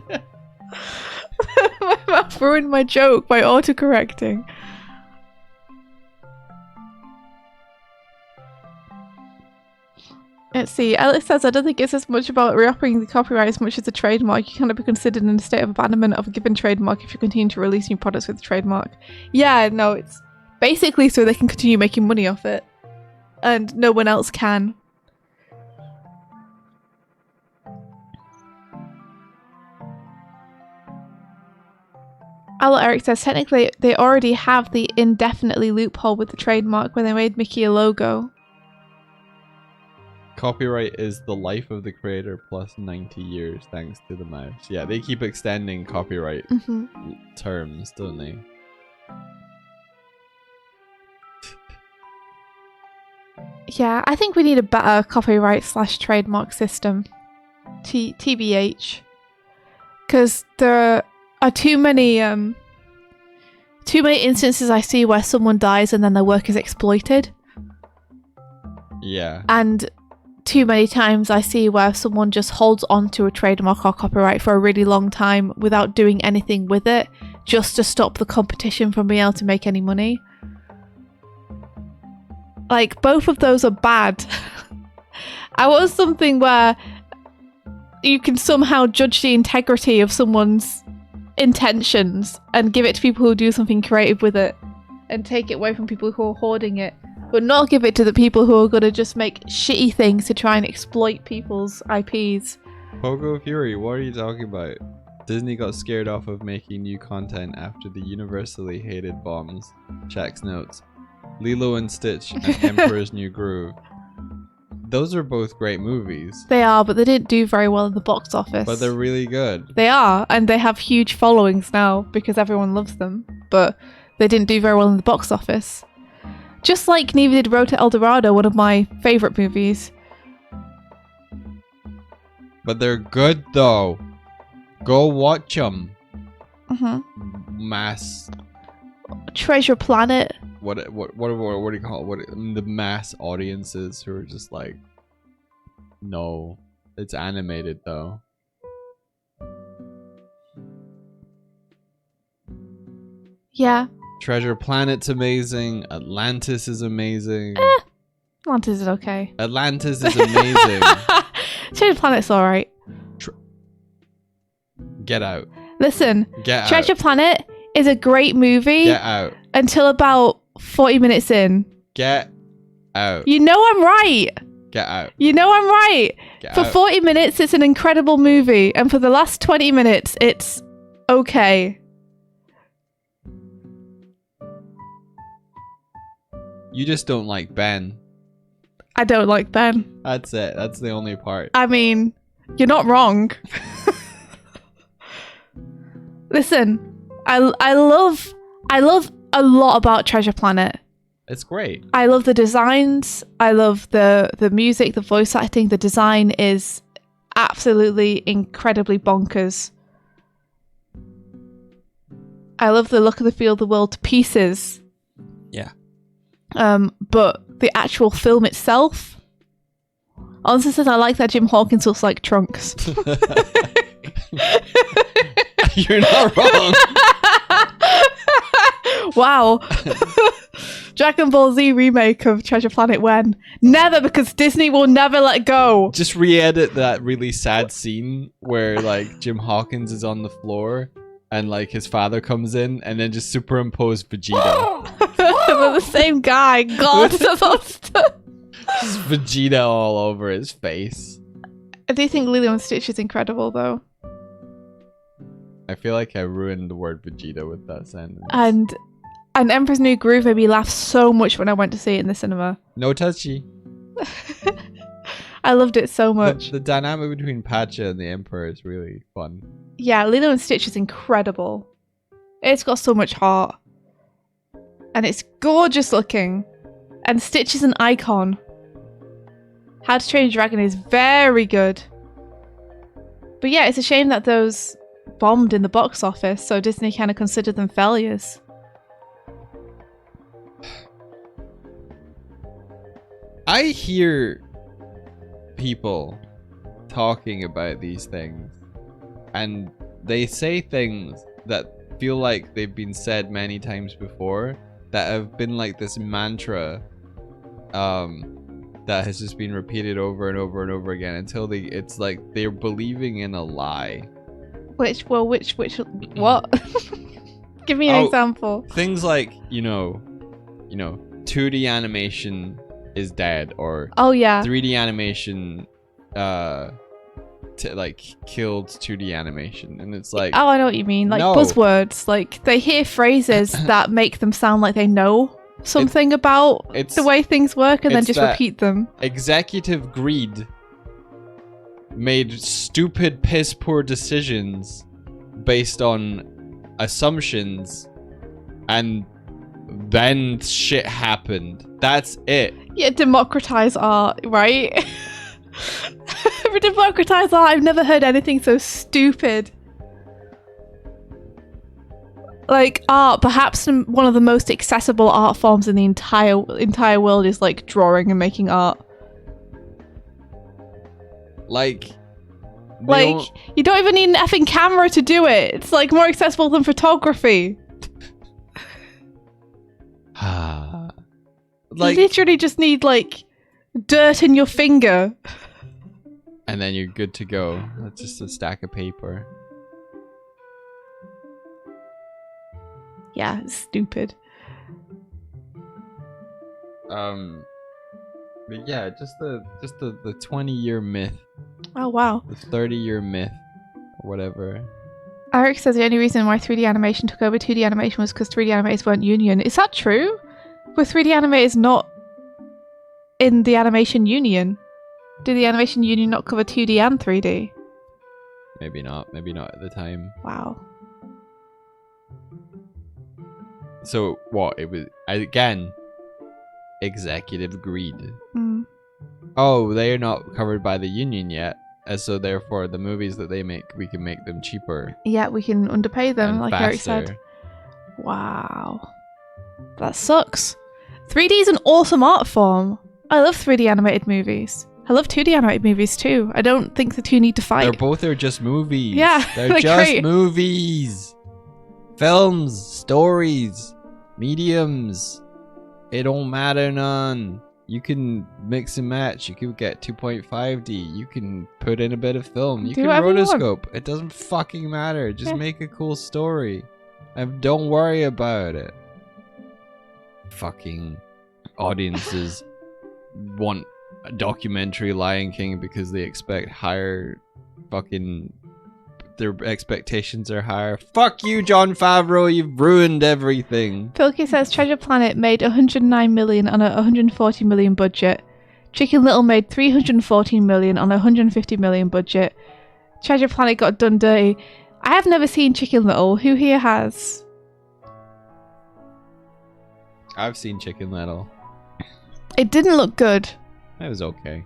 Speaker 1: My mouth ruined my joke by auto-correcting. Let's see. Alex says, I don't think it's as much about reopening the copyright as much as a trademark. You cannot be considered in a state of abandonment of a given trademark if you continue to release new products with the trademark. Yeah, no, it's basically so they can continue making money off it. And no one else can. Eric says, technically, they already have the indefinitely loophole with the trademark when they made Mickey a logo.
Speaker 2: Copyright is the life of the creator plus 90 years thanks to the mouse. Yeah, they keep extending copyright terms, don't they?
Speaker 1: Yeah, I think we need a better copyright / trademark system. TBH. Because there are too many instances I see where someone dies and then their work is exploited.
Speaker 2: Yeah.
Speaker 1: And too many times I see where someone just holds on to a trademark or copyright for a really long time without doing anything with it, just to stop the competition from being able to make any money. Like, both of those are bad. I want something where you can somehow judge the integrity of someone's intentions and give it to people who do something creative with it, and take it away from people who are hoarding it, but not give it to the people who are going to just make shitty things to try and exploit people's IPs.
Speaker 2: Pogo Fury, what are you talking about? Disney got scared off of making new content after the universally hated bombs. Shaq's notes. Lilo and Stitch and Emperor's New Groove. Those are both great movies.
Speaker 1: They are, but they didn't do very well in the box office.
Speaker 2: But they're really good.
Speaker 1: They are, and they have huge followings now because everyone loves them. But they didn't do very well in the box office. Just like neither did Road to El Dorado, one of my favourite movies.
Speaker 2: But they're good though. Go watch them. Mass.
Speaker 1: Treasure Planet.
Speaker 2: What do you call it? The mass audiences who are just like, no, it's animated though.
Speaker 1: Yeah.
Speaker 2: Treasure Planet's amazing. Atlantis is amazing.
Speaker 1: Atlantis is okay.
Speaker 2: Atlantis is amazing.
Speaker 1: Treasure Planet's alright.
Speaker 2: Get out.
Speaker 1: Listen,
Speaker 2: Get
Speaker 1: Treasure
Speaker 2: out.
Speaker 1: Planet is a great movie.
Speaker 2: Get out.
Speaker 1: Until about 40 minutes in.
Speaker 2: Get out.
Speaker 1: You know I'm right.
Speaker 2: Get out.
Speaker 1: You know I'm right.
Speaker 2: Get
Speaker 1: For
Speaker 2: out.
Speaker 1: 40 minutes, it's an incredible movie. And for the last 20 minutes, it's okay.
Speaker 2: You just don't like Ben.
Speaker 1: I don't like Ben.
Speaker 2: That's it. That's the only part.
Speaker 1: I mean, you're not wrong. Listen, I love a lot about Treasure Planet.
Speaker 2: It's great.
Speaker 1: I love the designs. I love the music, the voice acting. The design is absolutely incredibly bonkers. I love the look of the feel of the world to pieces.
Speaker 2: Yeah.
Speaker 1: But the actual film itself, honestly says I like that Jim Hawkins looks like Trunks.
Speaker 2: You're not wrong.
Speaker 1: Wow. Dragon Ball Z remake of Treasure Planet when? Never, because Disney will never let go.
Speaker 2: Just re-edit that really sad scene where like Jim Hawkins is on the floor and like his father comes in, and then just superimpose Vegeta.
Speaker 1: they're the same guy. God, that's all stuff.
Speaker 2: Just Vegeta all over his face.
Speaker 1: I do think Lilo and Stitch is incredible, though.
Speaker 2: I feel like I ruined the word Vegeta with that sentence.
Speaker 1: And Emperor's New Groove made me laugh so much when I went to see it in the cinema.
Speaker 2: No touchy.
Speaker 1: I loved it so much.
Speaker 2: The dynamic between Pacha and the Emperor is really fun.
Speaker 1: Yeah, Lilo and Stitch is incredible. It's got so much heart. And it's gorgeous looking. And Stitch is an icon. How to Train Your Dragon is very good. But yeah, it's a shame that those bombed in the box office, so Disney kind of considered them failures.
Speaker 2: I hear people talking about these things, and they say things that feel like they've been said many times before, that have been like this mantra that has just been repeated over and over and over again until it's like they're believing in a lie.
Speaker 1: Which what? Give me an example.
Speaker 2: Things like, 2D animation is dead, or
Speaker 1: Oh yeah.
Speaker 2: 3D animation killed 2D animation, and it's like,
Speaker 1: Oh, I know what you mean. Like
Speaker 2: no.
Speaker 1: buzzwords. Like they hear phrases that make them sound like they know something about the way things work, and then just repeat them.
Speaker 2: Executive greed made stupid piss poor decisions based on assumptions, and then shit happened. That's it.
Speaker 1: Yeah, democratize art, right? For democratize art, I've never heard anything so stupid. Like art, perhaps one of the most accessible art forms in the entire world is like drawing and making art.
Speaker 2: Like
Speaker 1: you don't even need an effing camera to do it. It's like more accessible than photography.
Speaker 2: Like,
Speaker 1: you literally just need like dirt in your finger.
Speaker 2: And then you're good to go. That's just a stack of paper.
Speaker 1: Yeah, it's stupid.
Speaker 2: But yeah, just the 20-year myth.
Speaker 1: Oh wow.
Speaker 2: The 30-year myth, or whatever.
Speaker 1: Eric says the only reason why 3D animation took over 2D animation was because 3D animators weren't union. Is that true? Were 3D animators not in the animation union? Did the animation union not cover 2D and 3D?
Speaker 2: Maybe not. Maybe not at the time.
Speaker 1: Wow.
Speaker 2: So what? It was, again, executive greed.
Speaker 1: Mm.
Speaker 2: Oh, they're not covered by the union yet, and so therefore the movies that they make, we can make them cheaper.
Speaker 1: Yeah, we can underpay them,
Speaker 2: and
Speaker 1: like
Speaker 2: faster.
Speaker 1: Eric said. Wow. That sucks. 3D is an awesome art form. I love 3D animated movies. I love 2D animated movies too. I don't think the two need to fight.
Speaker 2: They're just movies.
Speaker 1: Yeah,
Speaker 2: they're
Speaker 1: they're
Speaker 2: just
Speaker 1: great.
Speaker 2: movies. Films, stories, mediums. It don't matter none. You can mix and match. You can get 2.5D. You can put in a bit of film. You
Speaker 1: Do
Speaker 2: can
Speaker 1: whatever you want.
Speaker 2: rotoscope. It doesn't fucking matter. Just make a cool story. And don't worry about it. Fucking audiences want a documentary Lion King because they expect higher fucking... Their expectations are higher. Fuck you, Jon Favreau. You've ruined everything.
Speaker 1: Pilkey says Treasure Planet made 109 million on a 140 million budget. Chicken Little made 314 million on a 150 million budget. Treasure Planet got done dirty. I have never seen Chicken Little. Who here has?
Speaker 2: I've seen Chicken Little.
Speaker 1: It didn't look good.
Speaker 2: It was okay.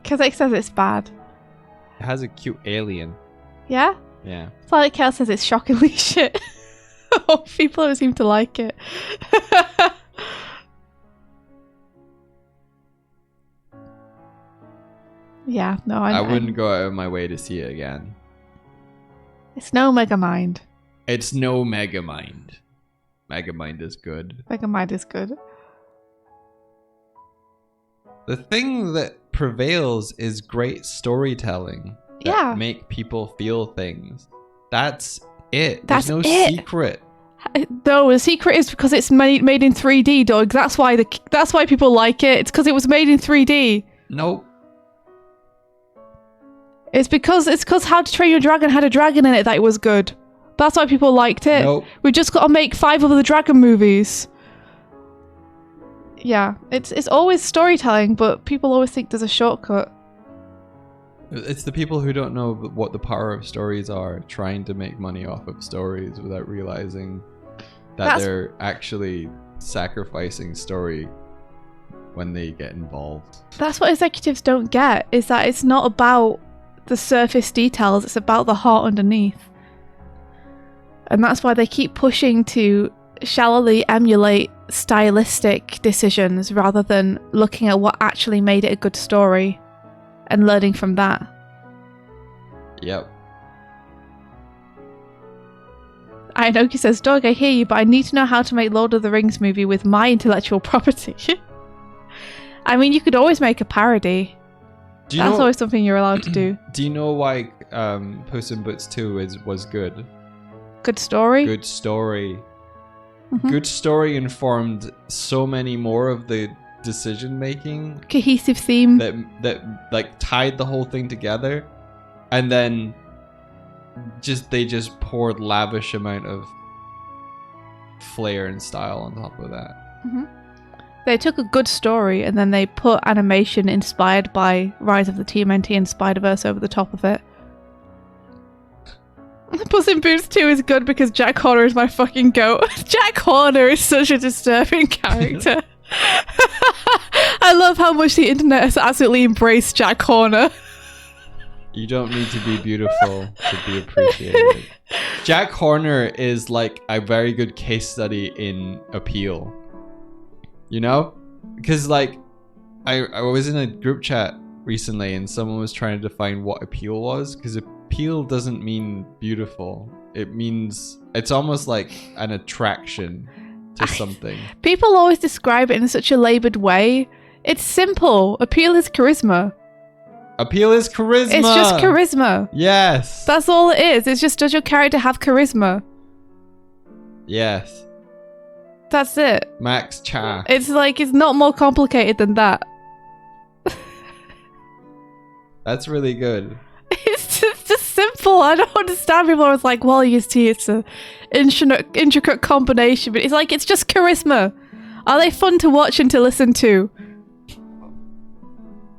Speaker 1: Kazek says it's bad.
Speaker 2: It has a cute alien.
Speaker 1: Yeah?
Speaker 2: Yeah.
Speaker 1: Planet Kale says it's shockingly shit. Oh, people don't seem to like it. Yeah, no,
Speaker 2: I wouldn't go out of my way to see it again.
Speaker 1: It's no Megamind.
Speaker 2: It's no Megamind. Megamind is good.
Speaker 1: Megamind is good.
Speaker 2: The thing that prevails is great storytelling. That
Speaker 1: Yeah.
Speaker 2: make people feel things. That's it.
Speaker 1: That's
Speaker 2: There's no
Speaker 1: it.
Speaker 2: secret.
Speaker 1: No, the secret is because it's made in 3D, Doug. That's why people like it. It's because it was made in 3D.
Speaker 2: Nope.
Speaker 1: It's because How to Train Your Dragon had a dragon in it that it was good. That's why people liked it.
Speaker 2: Nope.
Speaker 1: We just got to make 5 of the dragon movies. Yeah, it's always storytelling, but people always think there's a shortcut.
Speaker 2: It's the people who don't know what the power of stories are, trying to make money off of stories without realizing that they're actually sacrificing story when they get involved.
Speaker 1: That's what executives don't get, is that it's not about the surface details, it's about the heart underneath. And that's why they keep pushing to shallowly emulate stylistic decisions rather than looking at what actually made it a good story and learning from that.
Speaker 2: Yep.
Speaker 1: Ainoki says, Dog, I hear you, but I need to know how to make Lord of the Rings movie with my intellectual property. I mean, you could always make a parody. That's always something you're allowed to do.
Speaker 2: Do you know why Puss in Boots 2 was good?
Speaker 1: Good story?
Speaker 2: Good story.
Speaker 1: Mhm.
Speaker 2: Good story informed so many more of the decision making
Speaker 1: Cohesive theme.
Speaker 2: that like tied the whole thing together, and then they just poured lavish amount of flair and style on top of that.
Speaker 1: Mhm. They took a good story and then they put animation inspired by Rise of the TMNT and Spider-Verse over the top of it. Puss in Boots 2 is good because Jack Horner is my fucking goat. Jack Horner is such a disturbing character. I love how much the internet has absolutely embraced Jack Horner.
Speaker 2: You don't need to be beautiful to be appreciated. Jack Horner is like a very good case study in appeal. You know? Because like I was in a group chat recently and someone was trying to define what appeal was, because appeal doesn't mean beautiful. It means it's almost like an attraction to something.
Speaker 1: People always describe it in such a laboured way. It's simple. Appeal is charisma.
Speaker 2: Appeal is charisma.
Speaker 1: It's just charisma.
Speaker 2: Yes.
Speaker 1: That's all it is. It's just, does your character have charisma?
Speaker 2: Yes.
Speaker 1: That's it.
Speaker 2: Max Cha.
Speaker 1: It's like, it's not more complicated than that.
Speaker 2: That's really good.
Speaker 1: It's just simple. I don't understand. People are always like, well, you see, it's a intricate combination, but it's like, it's just charisma. Are they fun to watch and to listen to?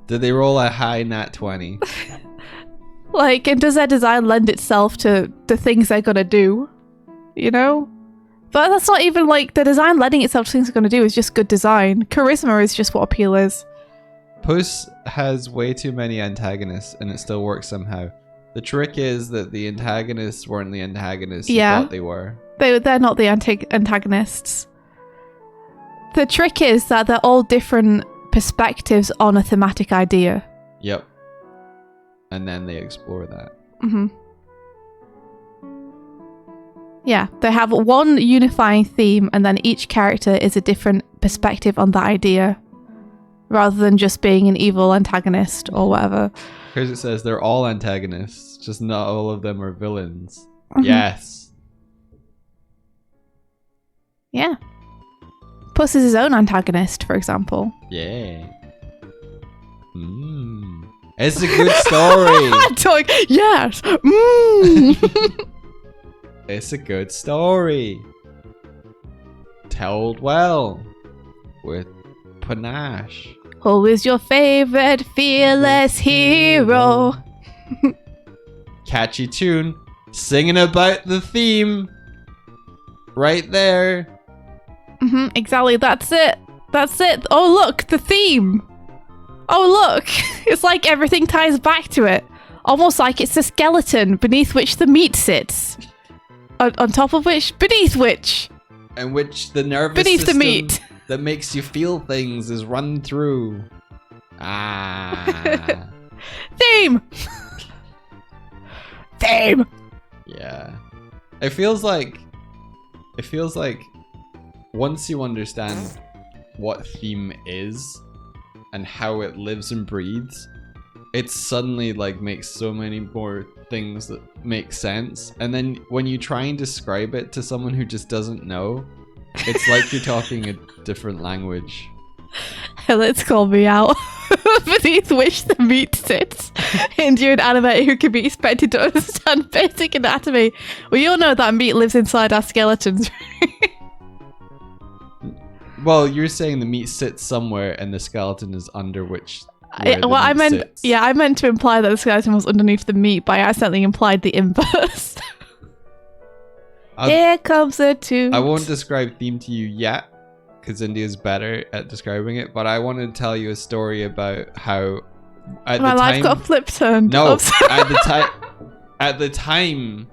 Speaker 2: Did they roll a high nat 20?
Speaker 1: Like, and does their design lend itself to the things they're gonna do? You know? But that's not even like, the design lending itself to things they're gonna do is just good design. Charisma is just what appeal is.
Speaker 2: Puss has way too many antagonists and it still works somehow. The trick is that the antagonists weren't the antagonists you thought they were.
Speaker 1: They're not the antagonists. The trick is that they're all different perspectives on a thematic idea.
Speaker 2: Yep. And then they explore that.
Speaker 1: Mm-hmm. Yeah, they have one unifying theme and then each character is a different perspective on that idea, rather than just being an evil antagonist or whatever.
Speaker 2: Because it says they're all antagonists, just not all of them are villains.
Speaker 1: Mm-hmm.
Speaker 2: Yes.
Speaker 1: Yeah. Puss is his own antagonist, for example.
Speaker 2: Yeah. It's a good story.
Speaker 1: Yes.
Speaker 2: It's a good story. Told well. With panache.
Speaker 1: Who is your favorite fearless hero?
Speaker 2: Catchy tune. Singing about the theme. Right there.
Speaker 1: Mm-hmm, exactly, that's it. That's it. Oh, look, the theme. Oh, look. It's like everything ties back to it. Almost like it's the skeleton beneath which the meat sits. On top of which, beneath which.
Speaker 2: And which the nervous
Speaker 1: beneath
Speaker 2: system
Speaker 1: the meat
Speaker 2: that makes you feel things is run through. Ah.
Speaker 1: Theme. Theme.
Speaker 2: Yeah. It feels like once you understand what theme is and how it lives and breathes, it suddenly like makes so many more things that make sense. And then when you try and describe it to someone who just doesn't know, it's like you're talking a different language.
Speaker 1: Let's call me out. Beneath which the meat sits. And you're an animator who can be expected to understand basic anatomy. We all know that meat lives inside our skeletons.
Speaker 2: Well, you're saying the meat sits somewhere and the skeleton is under which. I meant to imply that the skeleton was underneath the meat, but I accidentally implied the inverse. Here comes a toot. I won't describe theme to you yet, because India's better at describing it. But I want to tell you a story about how
Speaker 1: my life got a flip turn.
Speaker 2: No, at the time,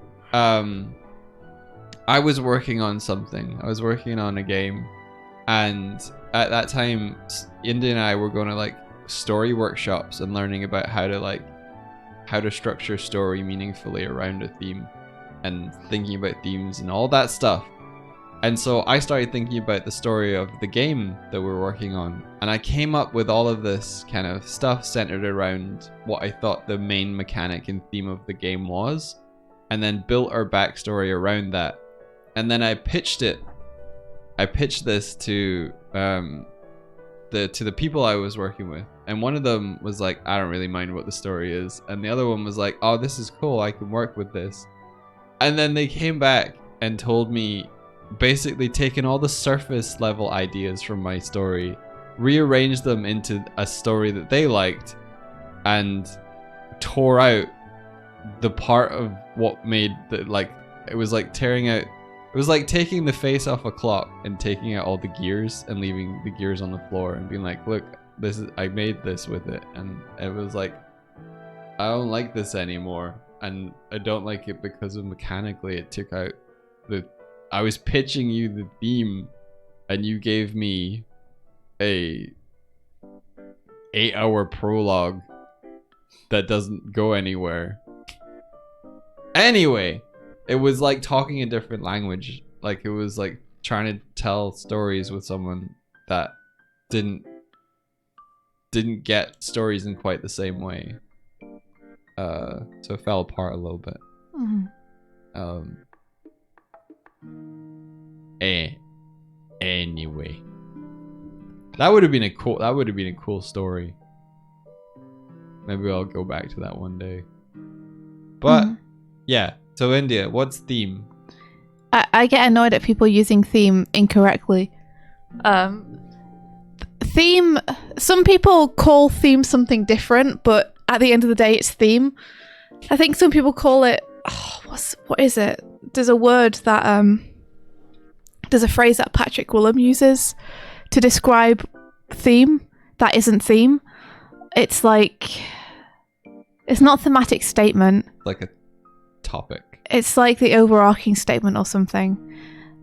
Speaker 2: I was working on something. I was working on a game, and at that time, India and I were going to like story workshops and learning about how to structure story meaningfully around a theme and thinking about themes and all that stuff. And so I started thinking about the story of the game that we're working on, and I came up with all of this kind of stuff centered around what I thought the main mechanic and theme of the game was, and then built our backstory around that. And then I pitched this to the people I was working with, and one of them was like, I don't really mind what the story is, and the other one was like, oh, this is cool, I can work with this. And then they came back and told me, basically taken all the surface level ideas from my story, rearranged them into a story that they liked, and tore out the part of what made the, like, it was like tearing out, it was like taking the face off a clock and taking out all the gears and leaving the gears on the floor and being like, look, this is, I made this with it. And it was like, I don't like this anymore, and I don't like it because of mechanically it took out the, I was pitching you the theme and you gave me a 8-hour prologue that doesn't go anywhere. Anyway, it was like talking a different language. Like it was like trying to tell stories with someone that didn't get stories in quite the same way. So it fell apart a little bit. Anyway, that would have been a cool story. Maybe I'll go back to that one day. But yeah, so India, what's theme?
Speaker 1: I get annoyed at people using theme incorrectly. Theme, some people call theme something different, but at the end of the day it's theme. I think some people call it, what is it? There's a word that there's a phrase that Patrick Willem uses to describe theme that isn't theme. It's like, it's not a thematic statement.
Speaker 2: Like a topic.
Speaker 1: It's like the overarching statement or something.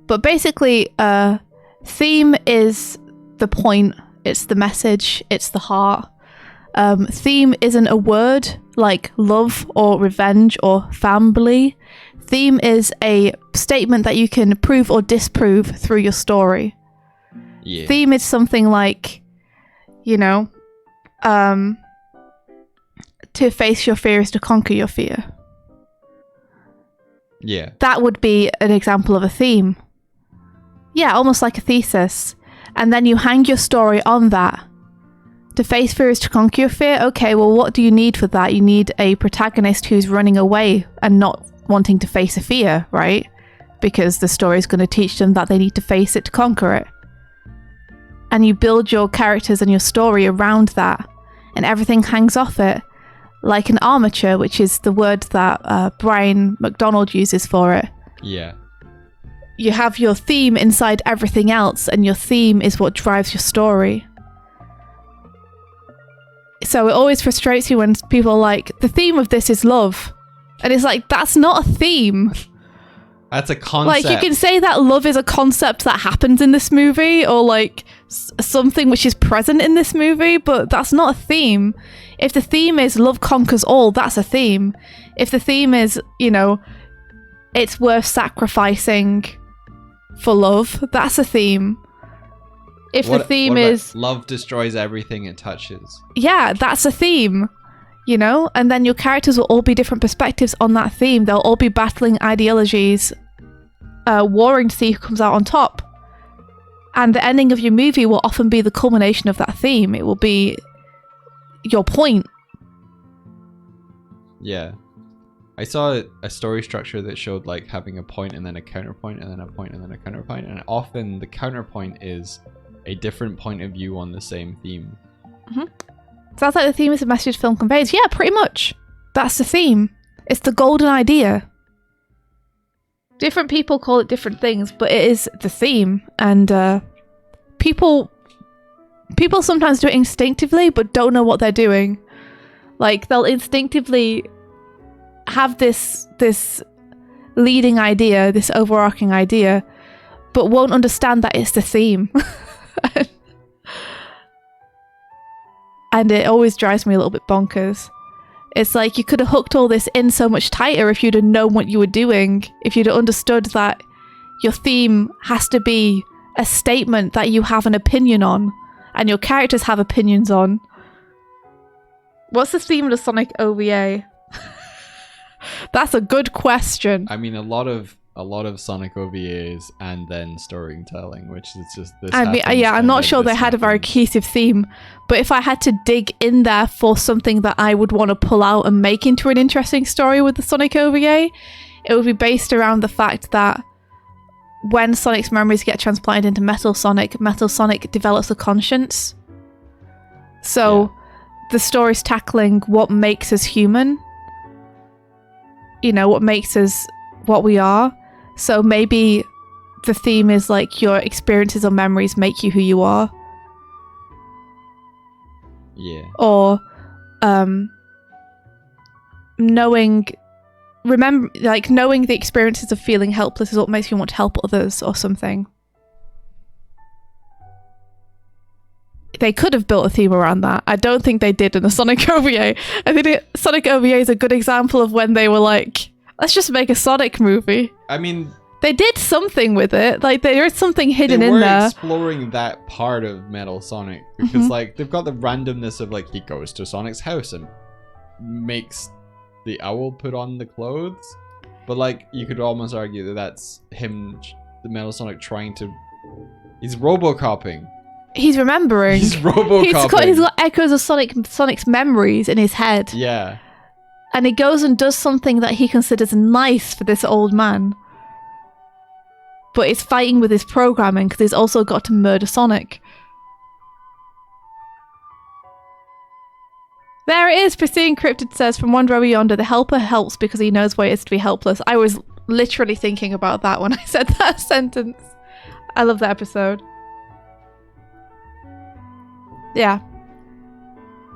Speaker 1: But basically, theme is the point, it's the message, it's the heart. Theme isn't a word like love or revenge or family. Theme is a statement that you can prove or disprove through your story.
Speaker 2: Yeah.
Speaker 1: Theme is something like, you know, to face your fear is to conquer your fear.
Speaker 2: Yeah.
Speaker 1: That would be an example of a theme. Yeah, almost like a thesis. And then you hang your story on that. To face fear is to conquer your fear. Okay, well, what do you need for that? You need a protagonist who's running away and not wanting to face a fear, right? Because the story is going to teach them that they need to face it to conquer it. And you build your characters and your story around that, and everything hangs off it, like an armature, which is the word that Brian McDonald uses for it.
Speaker 2: Yeah.
Speaker 1: You have your theme inside everything else, and your theme is what drives your story. So it always frustrates you when people are like, the theme of this is love. And it's like, that's not a theme.
Speaker 2: That's a concept.
Speaker 1: Like, you can say that love is a concept that happens in this movie, or like something which is present in this movie, but that's not a theme. If the theme is love conquers all, that's a theme. If the theme is, you know, it's worth sacrificing for love, that's a theme. If the theme is
Speaker 2: love destroys everything it touches.
Speaker 1: Yeah, that's a theme. you know? And then your characters will all be different perspectives on that theme. They'll all be battling ideologies, warring to see who comes out on top. And the ending of your movie will often be the culmination of that theme. It will be your point.
Speaker 2: Yeah. I saw a story structure that showed like having a point and then a counterpoint and then a point and then a counterpoint, and often the counterpoint is a different point of view on the same theme.
Speaker 1: Mm-hmm. Sounds like the theme is the message film conveys. Yeah, pretty much. That's the theme. It's the golden idea. Different people call it different things, but it is the theme. And people sometimes do it instinctively, but don't know what they're doing. Like, they'll instinctively have this leading idea, this overarching idea, but won't understand that it's the theme. And it always drives me a little bit bonkers. It's like you could have hooked all this in so much tighter if you'd have known what you were doing, if you'd have understood that your theme has to be a statement that you have an opinion on, and your characters have opinions on. What's the theme of the Sonic OVA? That's a good question.
Speaker 2: I mean, a lot of Sonic OVAs and then storytelling, which is just this.
Speaker 1: I mean, yeah, I'm not sure they had a very cohesive theme, but if I had to dig in there for something that I would want to pull out and make into an interesting story with the Sonic OVA, it would be based around the fact that when Sonic's memories get transplanted into Metal Sonic develops a conscience. So the story's tackling what makes us human. You know, what makes us what we are. So maybe the theme is like your experiences or memories make you who you are.
Speaker 2: Yeah.
Speaker 1: Or knowing the experiences of feeling helpless is what makes you want to help others or something. They could have built a theme around that. I don't think they did in the Sonic OVA. I think Sonic OVA is a good example of when they were like, let's just make a Sonic movie.
Speaker 2: I mean,
Speaker 1: they did something with it. Like, there is something hidden in there.
Speaker 2: They were exploring that part of Metal Sonic because, like, they've got the randomness of, like, he goes to Sonic's house and makes the owl put on the clothes. But, like, you could almost argue that that's him, the Metal Sonic, trying to... He's Robocopping.
Speaker 1: He's remembering.
Speaker 2: He's Robocopping.
Speaker 1: He's got echoes of Sonic's memories in his head.
Speaker 2: Yeah.
Speaker 1: And he goes and does something that he considers nice for this old man. But it's fighting with his programming because he's also got to murder Sonic. There it is. Pristine Cryptid says, from Wonder Over Yonder, the helper helps because he knows what it is to be helpless. I was literally thinking about that when I said that sentence. I love that episode. Yeah.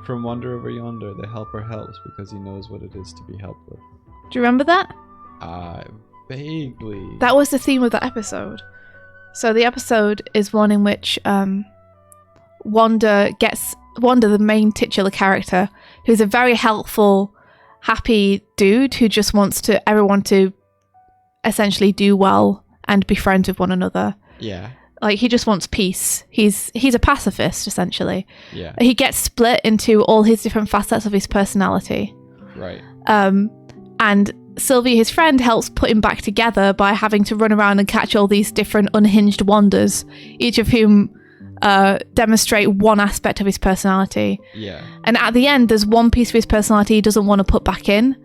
Speaker 2: From Wonder Over Yonder, the helper helps because he knows what it is to be helpless.
Speaker 1: Do you remember that?
Speaker 2: Vaguely.
Speaker 1: That was the theme of that episode. So the episode is one in which Wanda, the main titular character, who's a very helpful, happy dude who just wants everyone to essentially do well and be friends with one another.
Speaker 2: Yeah.
Speaker 1: Like, he just wants peace. He's a pacifist, essentially.
Speaker 2: Yeah.
Speaker 1: He gets split into all his different facets of his personality.
Speaker 2: Right.
Speaker 1: And Sylvia, his friend, helps put him back together by having to run around and catch all these different unhinged Wandas, each of whom demonstrate one aspect of his personality.
Speaker 2: Yeah.
Speaker 1: And at the end, there's one piece of his personality he doesn't want to put back in.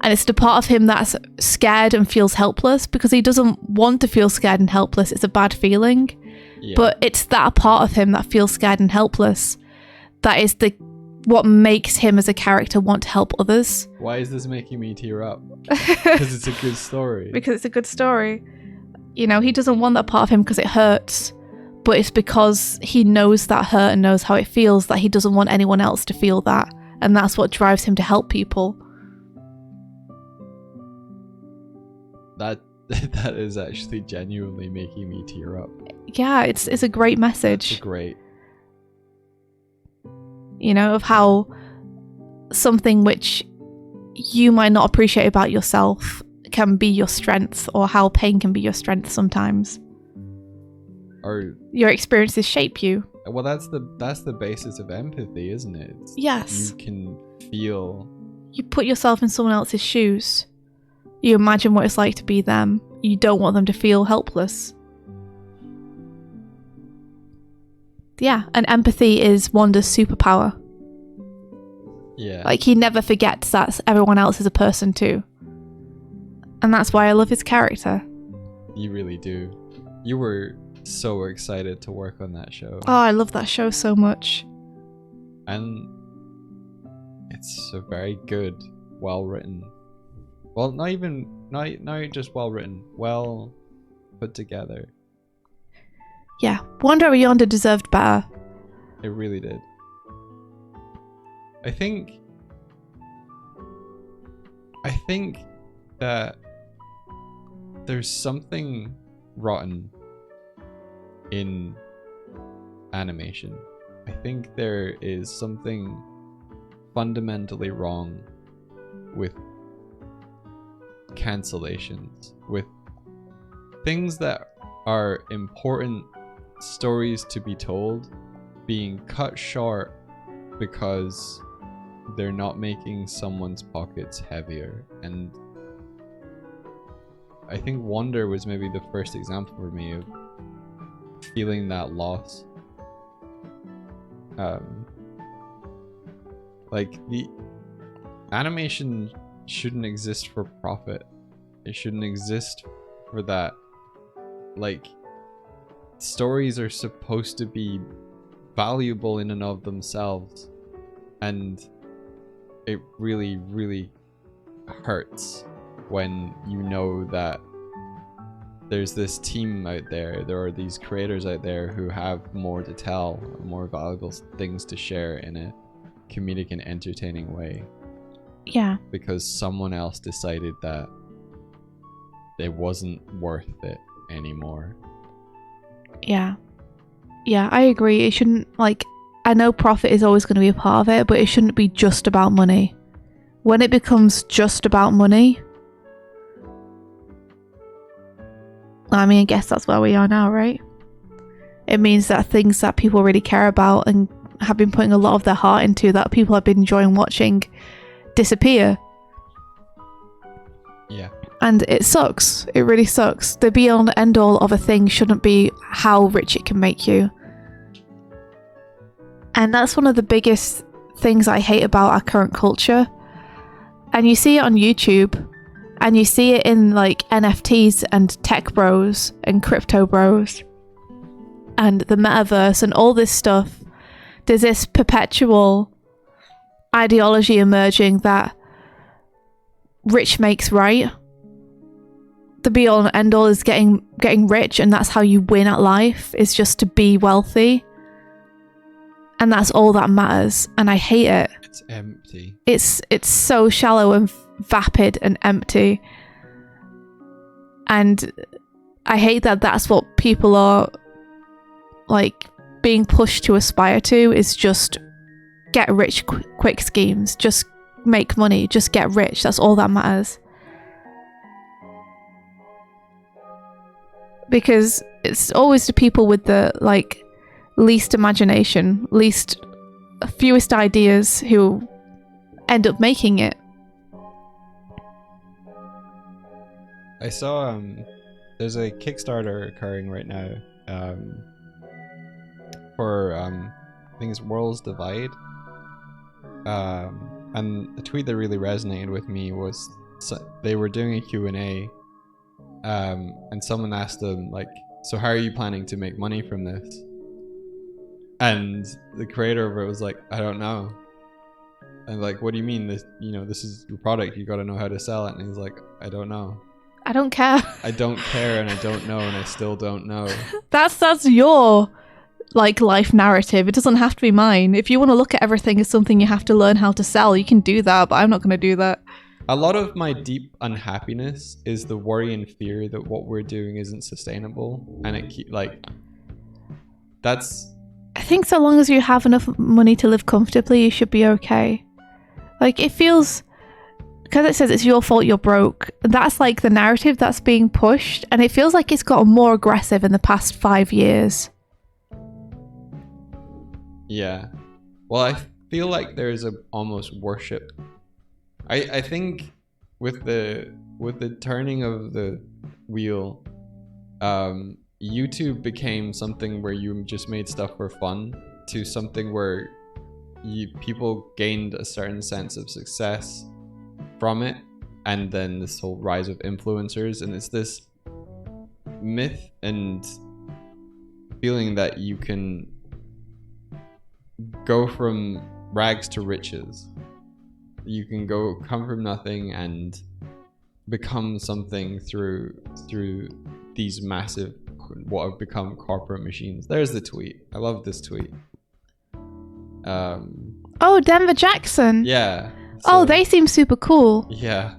Speaker 1: And it's the part of him that's scared and feels helpless because he doesn't want to feel scared and helpless. It's a bad feeling. Yeah. But it's that part of him that feels scared and helpless that is what makes him as a character want to help others.
Speaker 2: Why is this making me tear up? Because it's a good story.
Speaker 1: Because it's a good story. You know, he doesn't want that part of him because it hurts. But it's because he knows that hurt and knows how it feels that he doesn't want anyone else to feel that. And that's what drives him to help people.
Speaker 2: That is actually genuinely making me tear up.
Speaker 1: Yeah, it's a great message.
Speaker 2: It's great.
Speaker 1: You know, of how something which you might not appreciate about yourself can be your strength, or how pain can be your strength sometimes.
Speaker 2: Or
Speaker 1: your experiences shape you.
Speaker 2: Well, that's the basis of empathy, isn't it?
Speaker 1: Yes.
Speaker 2: You can feel.
Speaker 1: You put yourself in someone else's shoes. You imagine what it's like to be them. You don't want them to feel helpless. Yeah, and empathy is Wanda's superpower.
Speaker 2: Yeah.
Speaker 1: Like, he never forgets that everyone else is a person too. And that's why I love his character.
Speaker 2: You really do. You were so excited to work on that show.
Speaker 1: Oh, I love that show so much.
Speaker 2: And it's a very good, well written. Well, not just well written, well put together.
Speaker 1: Yeah, Wanda Yonda deserved better.
Speaker 2: It really did. I think that there's something rotten in animation. I think there is something fundamentally wrong with cancellations, with things that are important stories to be told being cut short because they're not making someone's pockets heavier. And I think Wonder was maybe the first example for me of feeling that loss. Like, the animation shouldn't exist for profit. It shouldn't exist for that. Like, stories are supposed to be valuable in and of themselves, and it really, really hurts when you know that there's this team out there are these creators out there who have more to tell, more valuable things to share in a comedic and entertaining way.
Speaker 1: Yeah.
Speaker 2: Because someone else decided that it wasn't worth it anymore.
Speaker 1: Yeah. Yeah, I agree. It shouldn't, like, I know profit is always going to be a part of it, but it shouldn't be just about money. When it becomes just about money, I mean, I guess that's where we are now, right? It means that things that people really care about and have been putting a lot of their heart into, that people have been enjoying watching, disappear.
Speaker 2: Yeah.
Speaker 1: And it sucks. It really sucks. The be all and end all of a thing shouldn't be how rich it can make you. And that's one of the biggest things I hate about our current culture. And you see it on YouTube, and you see it in like NFTs and tech bros and crypto bros and the metaverse and all this stuff. There's this perpetual ideology emerging that rich makes right. The be all and end all is getting rich, and that's how you win at life, is just to be wealthy. And that's all that matters, and I hate it.
Speaker 2: It's empty.
Speaker 1: It's so shallow and vapid and empty. And I hate that that's what people are like being pushed to aspire to, is just get rich quick schemes. Just make money, just get rich. That's all that matters. Because it's always the people with the like least imagination, fewest ideas who end up making it.
Speaker 2: I saw there's a Kickstarter occurring right now for I think it's Worlds Divide, and a tweet that really resonated with me was they were doing a Q&A, and someone asked them, like, so how are you planning to make money from this? And the creator of it was like, I don't know. And like, what do you mean? This is your product, you got to know how to sell it. And he's like, I don't know.
Speaker 1: I don't care.
Speaker 2: I don't care, and I don't know, and I still don't know.
Speaker 1: That's your like life narrative. It doesn't have to be mine. If you want to look at everything as something you have to learn how to sell, you can do that, but I'm not going to do that.
Speaker 2: A lot of my deep unhappiness is the worry and fear that what we're doing isn't sustainable, and that's.
Speaker 1: I think so long as you have enough money to live comfortably, you should be okay. Like, it feels, because it says it's your fault you're broke, that's like the narrative that's being pushed, and it feels like it's gotten more aggressive in the past 5 years.
Speaker 2: Yeah. Well, I feel like there's a almost worship. I think with the turning of the wheel, YouTube became something where you just made stuff for fun to something where people gained a certain sense of success from it, and then this whole rise of influencers, and it's this myth and feeling that you can go from rags to riches. You can come from nothing and become something through these massive, what have become corporate machines. There's the tweet. I love this tweet.
Speaker 1: Oh, Denver Jackson.
Speaker 2: Yeah.
Speaker 1: Oh, they seem super cool.
Speaker 2: Yeah.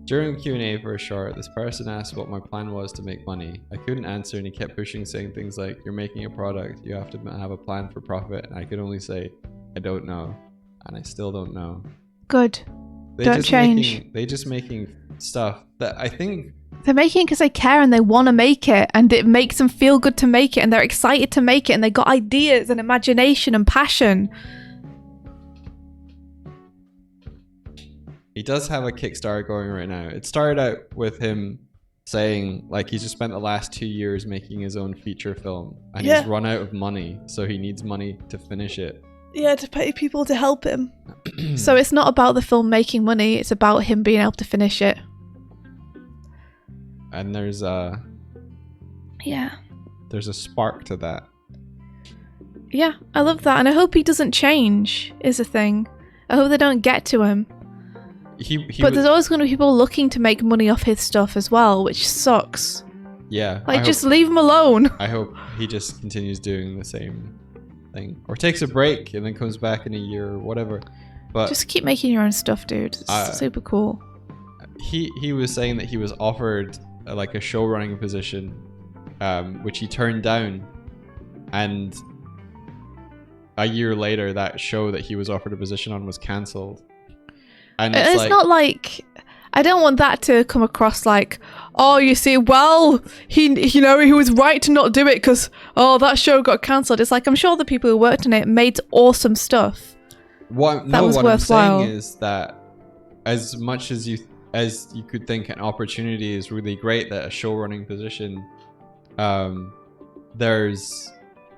Speaker 2: During Q&A for a short, this person asked what my plan was to make money. I couldn't answer, and he kept pushing, saying things like, "You're making a product. You have to have a plan for profit." And I could only say, "I don't know," and I still don't know.
Speaker 1: Good. Don't change.
Speaker 2: They just making stuff that I think
Speaker 1: they're making because they care and they want to make it, and it makes them feel good to make it, and they're excited to make it, and they got ideas and imagination and passion.
Speaker 2: He does have a Kickstarter going right now. It started out with him saying like he just spent the last 2 years making his own feature film, and he's run out of money, so he needs money to finish it.
Speaker 1: Yeah, to pay people to help him. So it's not about the film making money, it's about him being able to finish it.
Speaker 2: And there's a spark to that.
Speaker 1: Yeah, I love that, and I hope he doesn't change, is the thing. I hope they don't get to him. But there's always going to be people looking to make money off his stuff as well, which sucks.
Speaker 2: Yeah.
Speaker 1: Like, just leave him alone.
Speaker 2: I hope he just continues doing the same thing. Or takes a break and then comes back in a year or whatever. But
Speaker 1: just keep making your own stuff, dude. It's super cool.
Speaker 2: He was saying that he was offered like a show running position, which he turned down. And a year later, that show that he was offered a position on was cancelled. And it's
Speaker 1: not like, I don't want that to come across like, oh, you see, well, he was right to not do it because, oh, that show got cancelled. It's like, I'm sure the people who worked on it made awesome stuff.
Speaker 2: What I'm saying is that as much as you could think an opportunity is really great, that a show running position, there's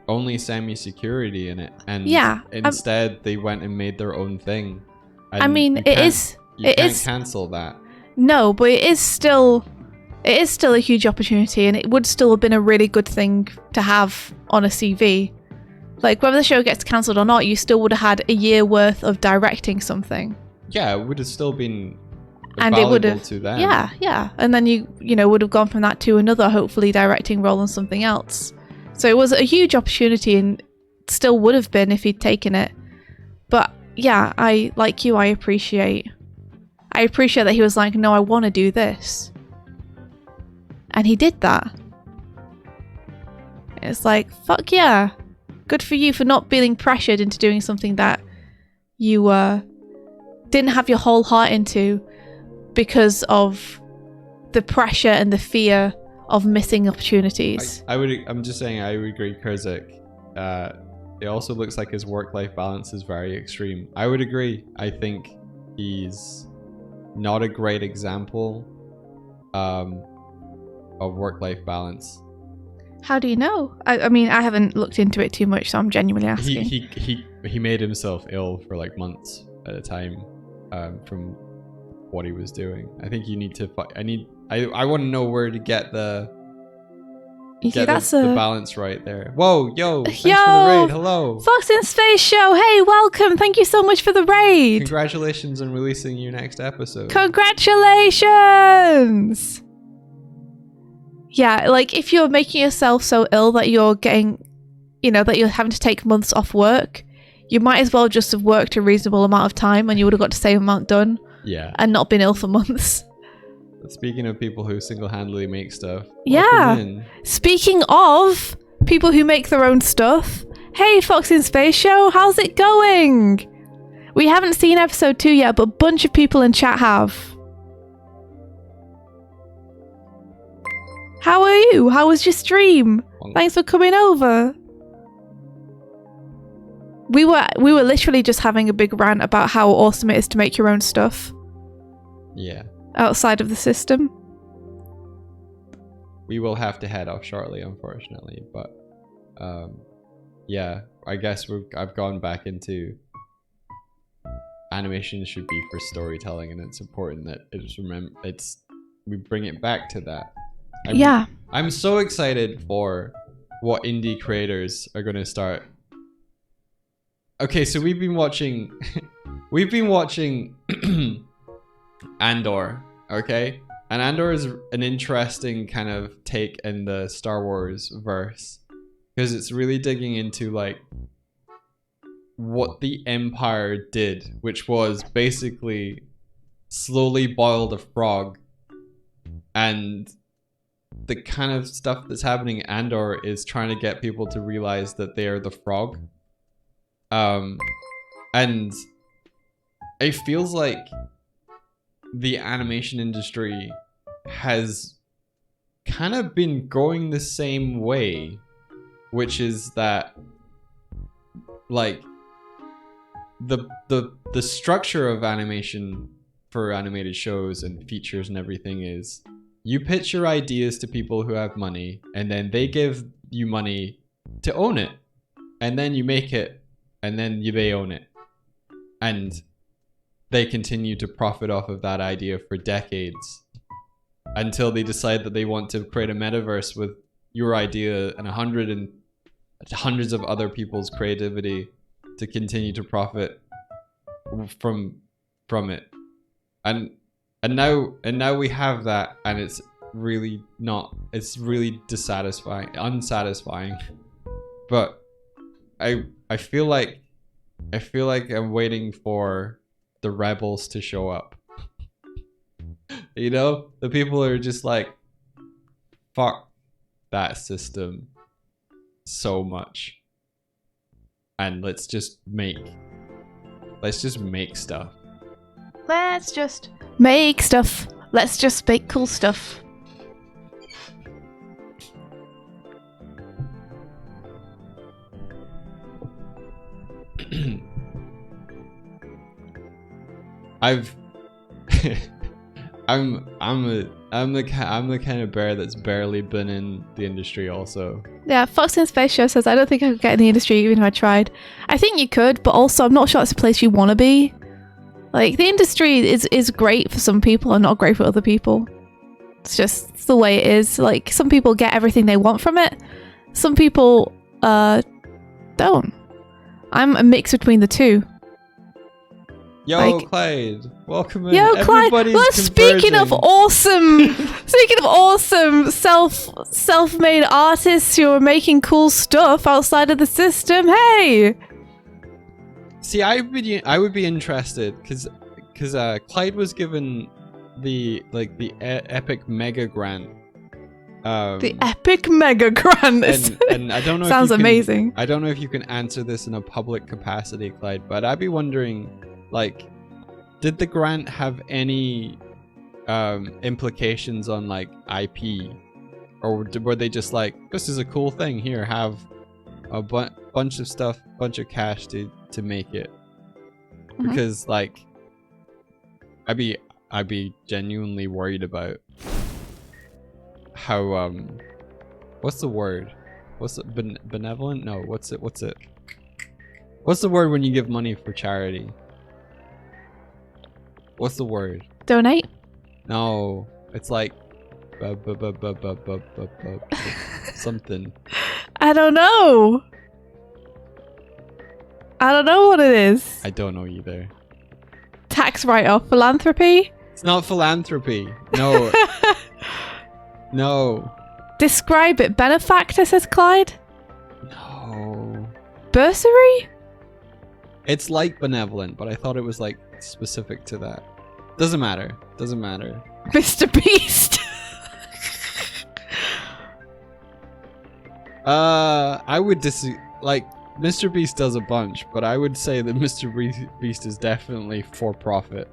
Speaker 2: only semi-security in it, and instead they went and made their own thing. And
Speaker 1: I mean, you can't
Speaker 2: cancel that.
Speaker 1: No, but it is still a huge opportunity, and it would still have been a really good thing to have on a CV. Like, whether the show gets cancelled or not, you still would have had a year worth of directing something.
Speaker 2: Yeah, it would have still been
Speaker 1: valuable
Speaker 2: to them.
Speaker 1: Yeah. And then you would have gone from that to another, hopefully, directing role on something else. So it was a huge opportunity, and still would have been if he'd taken it. But yeah, I appreciate that he was like, no, I want to do this. And he did that. It's like, fuck yeah. Good for you for not feeling pressured into doing something that you didn't have your whole heart into because of the pressure and the fear of missing opportunities.
Speaker 2: I'm just saying, I would agree, Kurzik. It also looks like his work-life balance is very extreme. I would agree. I think he's not a great example of work-life balance.
Speaker 1: How do you know? I mean, I haven't looked into it too much, so I'm genuinely asking.
Speaker 2: He made himself ill for like months at a time from what he was doing. I think you need to. I want to know where to get the balance right there. Whoa, thanks for the raid. Hello.
Speaker 1: Fox in Space Show. Hey, welcome. Thank you so much for the raid.
Speaker 2: Congratulations on releasing your next episode.
Speaker 1: Congratulations. Yeah, like if you're making yourself so ill that you're getting, that you're having to take months off work, you might as well just have worked a reasonable amount of time and you would have got the same amount done.
Speaker 2: Yeah.
Speaker 1: And not been ill for months.
Speaker 2: Speaking of people who single-handedly make stuff.
Speaker 1: Yeah. Speaking of people who make their own stuff. Hey, Fox in Space Show, how's it going? We haven't seen episode 2 yet, but a bunch of people in chat have. How are you? How was your stream? Thanks for coming over. we were literally just having a big rant about how awesome it is to make your own stuff
Speaker 2: Yeah.
Speaker 1: outside of the system.
Speaker 2: We will have to head off shortly, unfortunately, but yeah, I guess I've gone back into animation should be for storytelling, and it's important that we bring it back to that. I'm so excited for what indie creators are going to start. Okay, so we've been watching Andor, okay? And Andor is an interesting kind of take in the Star Wars verse, because it's really digging into like what the Empire did, which was basically slowly boiled a frog, and the kind of stuff that's happening in Andor is trying to get people to realize that they are the frog. And it feels like the animation industry has kind of been going the same way, which is that like the structure of animation for animated shows and features and everything is you pitch your ideas to people who have money, and then they give you money to own it, and then you make it, and then they own it, and they continue to profit off of that idea for decades until they decide that they want to create a metaverse with your idea and hundreds of other people's creativity to continue to profit from it. And now we have that, and it's really unsatisfying. But I feel like I'm waiting for the rebels to show up. You know, the people are just like, fuck that system so much, and let's just make stuff.
Speaker 1: Let's just make stuff. Let's just make cool stuff.
Speaker 2: I'm the kind of bear that's barely been in the industry also.
Speaker 1: Yeah, Fox in Space Show says, I don't think I could get in the industry even if I tried. I think you could, but also I'm not sure it's a place you want to be. Like, the industry is great for some people and not great for other people. It's just the way it is. Like, some people get everything they want from it. Some people don't. I'm a mix between the two.
Speaker 2: Yo,
Speaker 1: like,
Speaker 2: Clyde, welcome in.
Speaker 1: Yo, Clyde. Well, speaking of awesome self-made artists who are making cool stuff outside of the system, hey.
Speaker 2: See, I would be interested because Clyde was given the epic mega grant.
Speaker 1: The epic mega grant.
Speaker 2: And I don't know.
Speaker 1: Sounds amazing.
Speaker 2: I don't know if you can answer this in a public capacity, Clyde, but I'd be wondering, like, did the grant have any implications on like IP, or were they just like, this is a cool thing, here, have a bunch of stuff, bunch of cash to make it?
Speaker 1: Mm-hmm.
Speaker 2: Because like, I'd be genuinely worried about how what's the word? What's it, benevolent? No, what's it? What's the word when you give money for charity? What's the word?
Speaker 1: Donate?
Speaker 2: No, it's like something.
Speaker 1: I don't know. I don't know what it is.
Speaker 2: I don't know either.
Speaker 1: Tax write-off, philanthropy?
Speaker 2: It's not philanthropy. No. No.
Speaker 1: Describe it. Benefactor, says Clyde.
Speaker 2: No.
Speaker 1: Bursary?
Speaker 2: It's like benevolent, but I thought it was like specific to that. Doesn't matter. Doesn't matter.
Speaker 1: Mr. Beast.
Speaker 2: I would like, Mr. Beast does a bunch, but I would say that Mr. Beast is definitely for profit.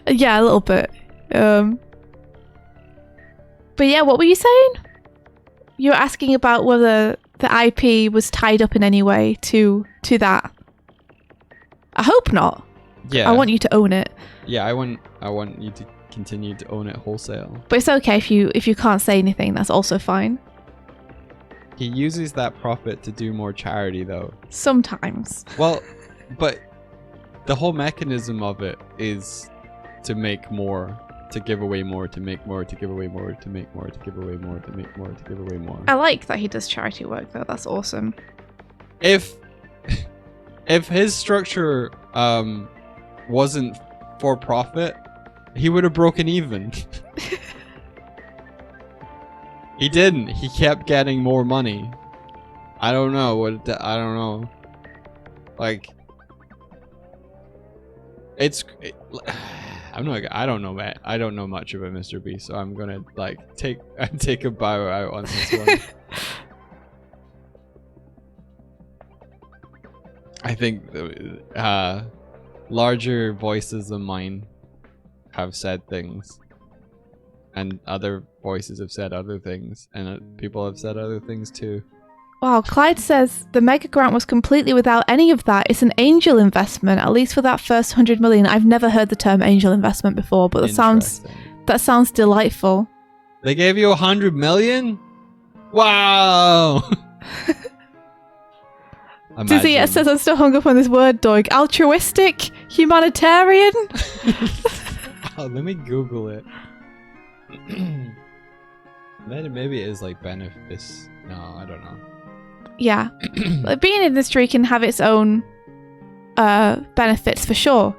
Speaker 1: Yeah, a little bit. But yeah, what were you saying? you're asking about whether the IP was tied up in any way to that. I hope not.
Speaker 2: Yeah.
Speaker 1: I want you to own it.
Speaker 2: Yeah, I want you to continue to own it wholesale.
Speaker 1: But it's okay if you can't say anything. That's also fine.
Speaker 2: He uses that profit to do more charity, though.
Speaker 1: Sometimes.
Speaker 2: Well, but the whole mechanism of it is to make more, to give away more, to make more, to give away more, to make more, to give away more, to make more, to give away more.
Speaker 1: I like that he does charity work, though. That's awesome.
Speaker 2: If his structure wasn't for profit, he would have broken even. He didn't. He kept getting more money. I don't know I don't know. Like, I don't know, man. I don't know much about Mr. Beast, so I'm gonna like take a bow out on this one. I think larger voices than mine have said things, and other voices have said other things, and people have said other things too.
Speaker 1: Wow, Clyde says the mega grant was completely without any of that. It's an angel investment, at least for that first 100 million. I've never heard the term angel investment before, but that sounds delightful.
Speaker 2: They gave you 100 million? Wow!
Speaker 1: Dizzy says I'm still hung up on this word, Doig. Altruistic? Humanitarian?
Speaker 2: Oh, let me Google it. Maybe it is like benefits. No, I don't know.
Speaker 1: Yeah. Being in the industry can have its own benefits for sure.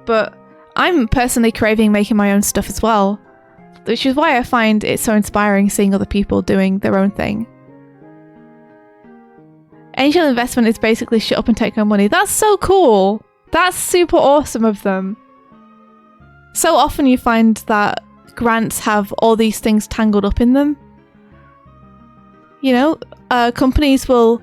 Speaker 1: But I'm personally craving making my own stuff as well. Which is why I find it so inspiring seeing other people doing their own thing. Angel investment is basically shut up and take our money. That's so cool. That's super awesome of them. So often you find that grants have all these things tangled up in them. You know, companies will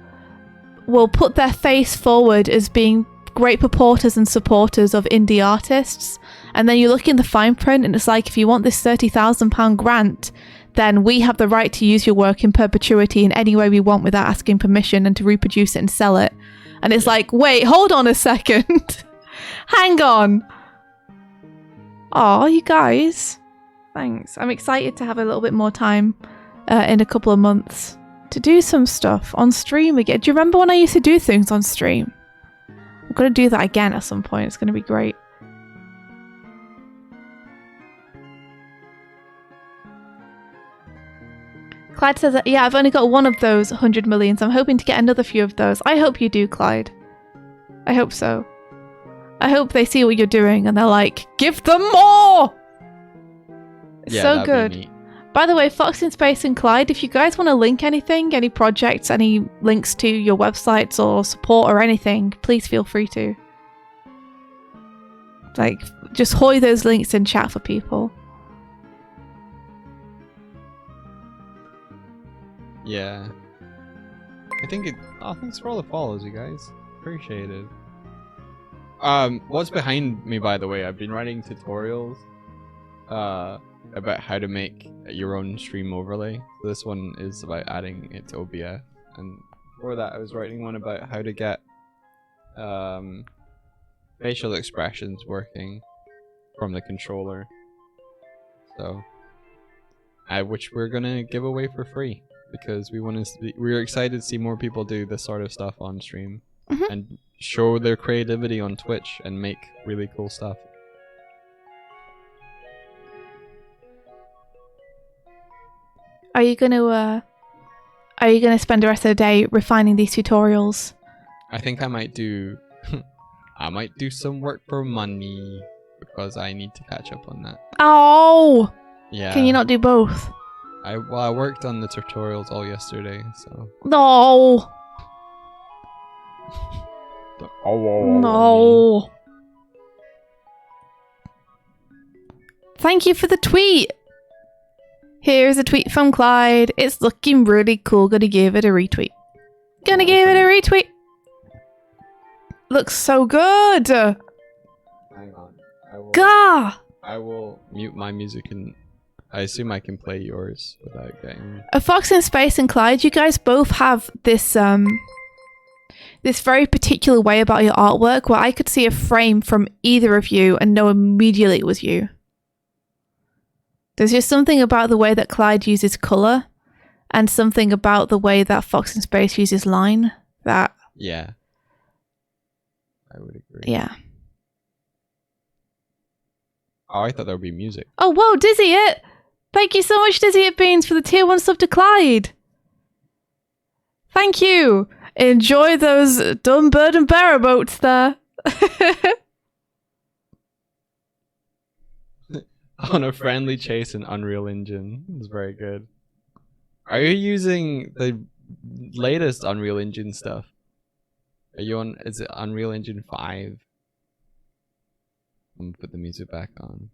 Speaker 1: put their face forward as being great purporters and supporters of indie artists, and then you look in the fine print and it's like, if you want this £30,000 grant, then we have the right to use your work in perpetuity in any way we want without asking permission, and to reproduce it and sell it. And it's like, wait, hold on a second. Hang on. Aw, you guys. Thanks. I'm excited to have a little bit more time in a couple of months to do some stuff on stream again. Do you remember when I used to do things on stream? I'm going to do that again at some point. It's going to be great. Clyde says that, yeah, I've only got one of those 100 million, so I'm hoping to get another few of those. I hope you do, Clyde. I hope so. I hope they see what you're doing and they're like, give them more! It's so good. By the way, Fox in Space and Clyde, if you guys want to link anything, any projects, any links to your websites or support or anything, please feel free to. Like, just hoy those links in chat for people.
Speaker 2: Yeah. Thanks for all the follows, you guys. Appreciate it. What's behind me, by the way, I've been writing tutorials about how to make your own stream overlay. So this one is about adding it to OBS, and before that I was writing one about how to get facial expressions working from the controller. So, which we're gonna give away for free because we're excited to see more people do this sort of stuff on stream and show their creativity on Twitch and make really cool stuff.
Speaker 1: Are you gonna spend the rest of the day refining these tutorials?
Speaker 2: I think I might do some work for money because I need to catch up on that.
Speaker 1: Oh!
Speaker 2: Yeah.
Speaker 1: Can you not do both?
Speaker 2: I worked on the tutorials all yesterday, so.
Speaker 1: No. No. Thank you for the tweet. Here's a tweet from Clyde. It's looking really cool. Gonna give it a retweet. Gonna give it a retweet. Looks so good.
Speaker 2: Hang on.
Speaker 1: Gah!
Speaker 2: I will mute my music and I assume I can play yours without getting...
Speaker 1: A Fox in Space and Clyde, you guys both have this this very particular way about your artwork where I could see a frame from either of you and know immediately it was you. There's just something about the way that Clyde uses colour and something about the way that Fox in Space uses line that...
Speaker 2: Yeah. I would agree.
Speaker 1: Yeah.
Speaker 2: Oh, I thought there would be music.
Speaker 1: Oh, whoa, Dizzy It! Thank you so much, Dizzy It Beans, for the tier 1 sub to Clyde. Thank you. Enjoy those dumb bird and bearer boats there.
Speaker 2: On a friendly chase in Unreal Engine. It was very good. Are you using the latest Unreal Engine stuff? Are you on, is it Unreal Engine 5? I'm gonna put the music back on.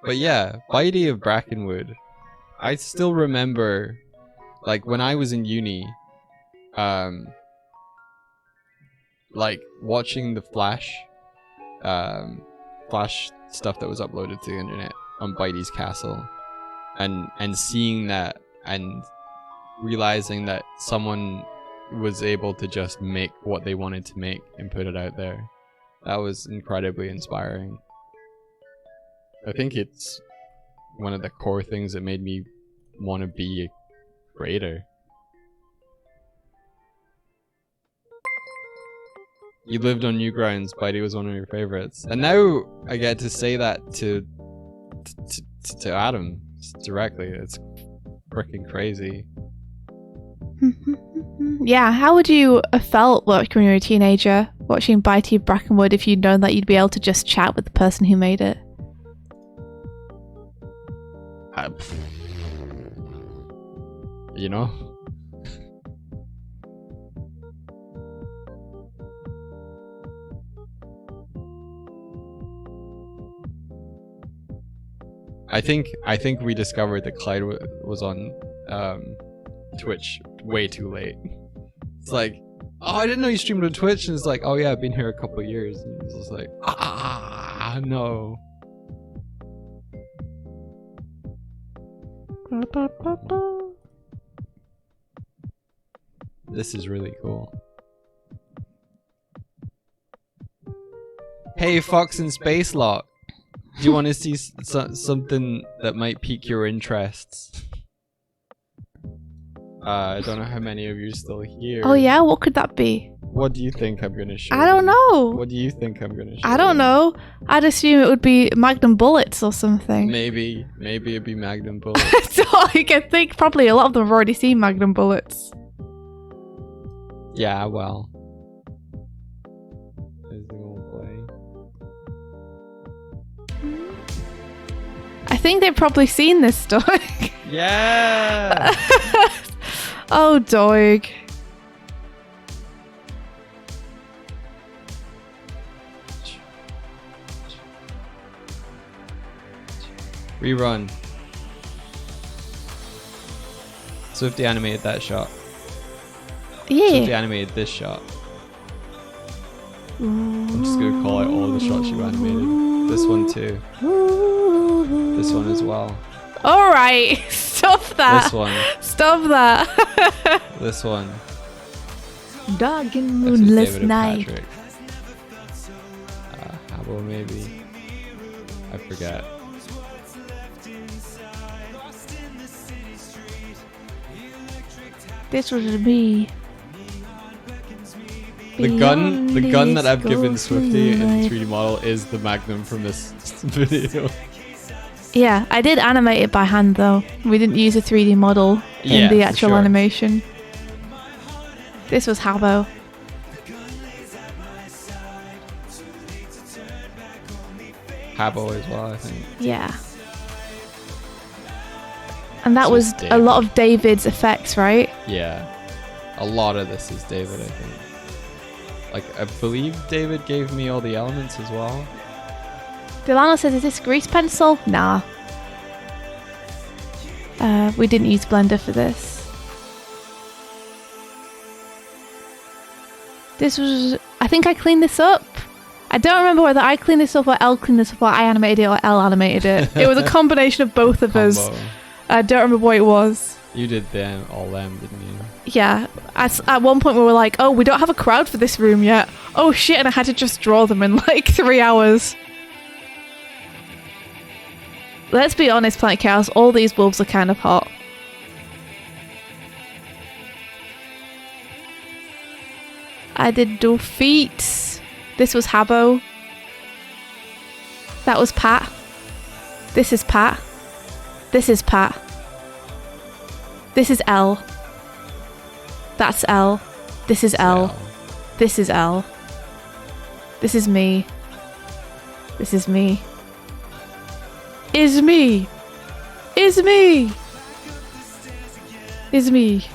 Speaker 2: But yeah, Bitey of Brackenwood. I still remember, like, when I was in uni, like, watching the Flash stuff that was uploaded to the internet on Bitey's Castle, and seeing that, and realizing that someone was able to just make what they wanted to make and put it out there. That was incredibly inspiring. I think it's one of the core things that made me want to be a creator. You lived on Newgrounds, Bitey was one of your favorites. And now I get to say that to Adam directly. It's freaking crazy.
Speaker 1: Yeah, how would you have felt when you were a teenager watching Bitey of Brackenwood if you'd known that you'd be able to just chat with the person who made it?
Speaker 2: You know? I think we discovered that Clyde was on Twitch way too late. It's like, oh, I didn't know you streamed on Twitch, and it's like, oh yeah, I've been here a couple of years, and it's just like, no. This is really cool. Hey, Fox and Space Lock. Do you want to see something that might pique your interests? I don't know how many of you are still here.
Speaker 1: Oh yeah, what could that be?
Speaker 2: What do you think I'm gonna show?
Speaker 1: I don't know.
Speaker 2: What do you think I'm gonna show?
Speaker 1: I don't know. I'd assume it would be Magnum bullets or something.
Speaker 2: Maybe it'd be Magnum bullets.
Speaker 1: So I can think probably a lot of them have already seen Magnum bullets.
Speaker 2: Yeah, well. There's the old play.
Speaker 1: I think they've probably seen this stuff.
Speaker 2: Yeah.
Speaker 1: Oh, Doig.
Speaker 2: Rerun. Swifty animated that shot. Swifty
Speaker 1: Yeah.
Speaker 2: animated this shot. I'm just gonna call out all the shots you animated. This one too. This one as well.
Speaker 1: Alright, stop that.
Speaker 2: This one.
Speaker 1: Stop that.
Speaker 2: This one.
Speaker 1: Dark and
Speaker 2: This is
Speaker 1: moonless
Speaker 2: David and
Speaker 1: night.
Speaker 2: Patrick. Habbo maybe. I forget.
Speaker 1: This was me.
Speaker 2: The gun that I've given Swifty in 3D model is the Magnum from this video.
Speaker 1: Yeah, I did animate it by hand though. We didn't use a 3D model
Speaker 2: Yeah,
Speaker 1: in the
Speaker 2: for
Speaker 1: actual
Speaker 2: sure.
Speaker 1: animation. This was Habbo.
Speaker 2: Habbo as well, I think.
Speaker 1: Yeah. And that
Speaker 2: So
Speaker 1: was
Speaker 2: it's
Speaker 1: a lot of David's effects, right?
Speaker 2: Yeah. A lot of this is David, I think. Like, I believe David gave me all the elements as well.
Speaker 1: Delano says, is this grease pencil? Nah. We didn't use Blender for this. This was... I think I cleaned this up. I don't remember whether I cleaned this up or Elle cleaned this up or I animated it or Elle animated it. It was a combination of both of us.
Speaker 2: Combo.
Speaker 1: I don't remember what it was.
Speaker 2: You did all them, didn't you?
Speaker 1: Yeah. At one point we were like, oh, we don't have a crowd for this room yet. Oh shit, and I had to just draw them in like 3 hours. Let's be honest, Planet Chaos, all these wolves are kind of hot. I did do feet. This was Habbo. That was Pat. This is Pat. This is Pat. This is Elle. That's Elle. This is Elle. This is Elle. This is me. This is me. Is me. Is me. Is me.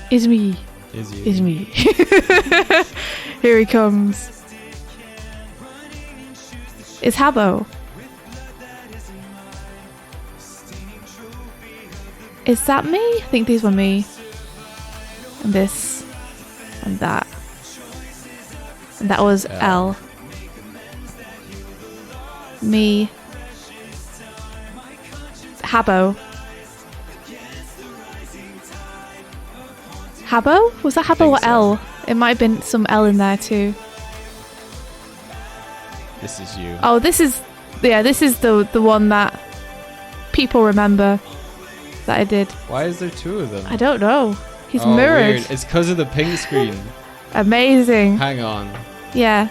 Speaker 1: Is me.
Speaker 2: Is you?
Speaker 1: Is me. Here he comes. It's Habbo. Is that me? I think these were me. And this. And that. And that was L. Me. Habbo. Habbo? Was that Habbo or
Speaker 2: so.
Speaker 1: L? It might have been some L in there too.
Speaker 2: This is you.
Speaker 1: Oh, this is the one that people remember that I did.
Speaker 2: Why is there two of them?
Speaker 1: I don't know. He's
Speaker 2: Oh,
Speaker 1: mirrored.
Speaker 2: Weird. It's because of the pink screen.
Speaker 1: Amazing.
Speaker 2: Hang on.
Speaker 1: Yeah.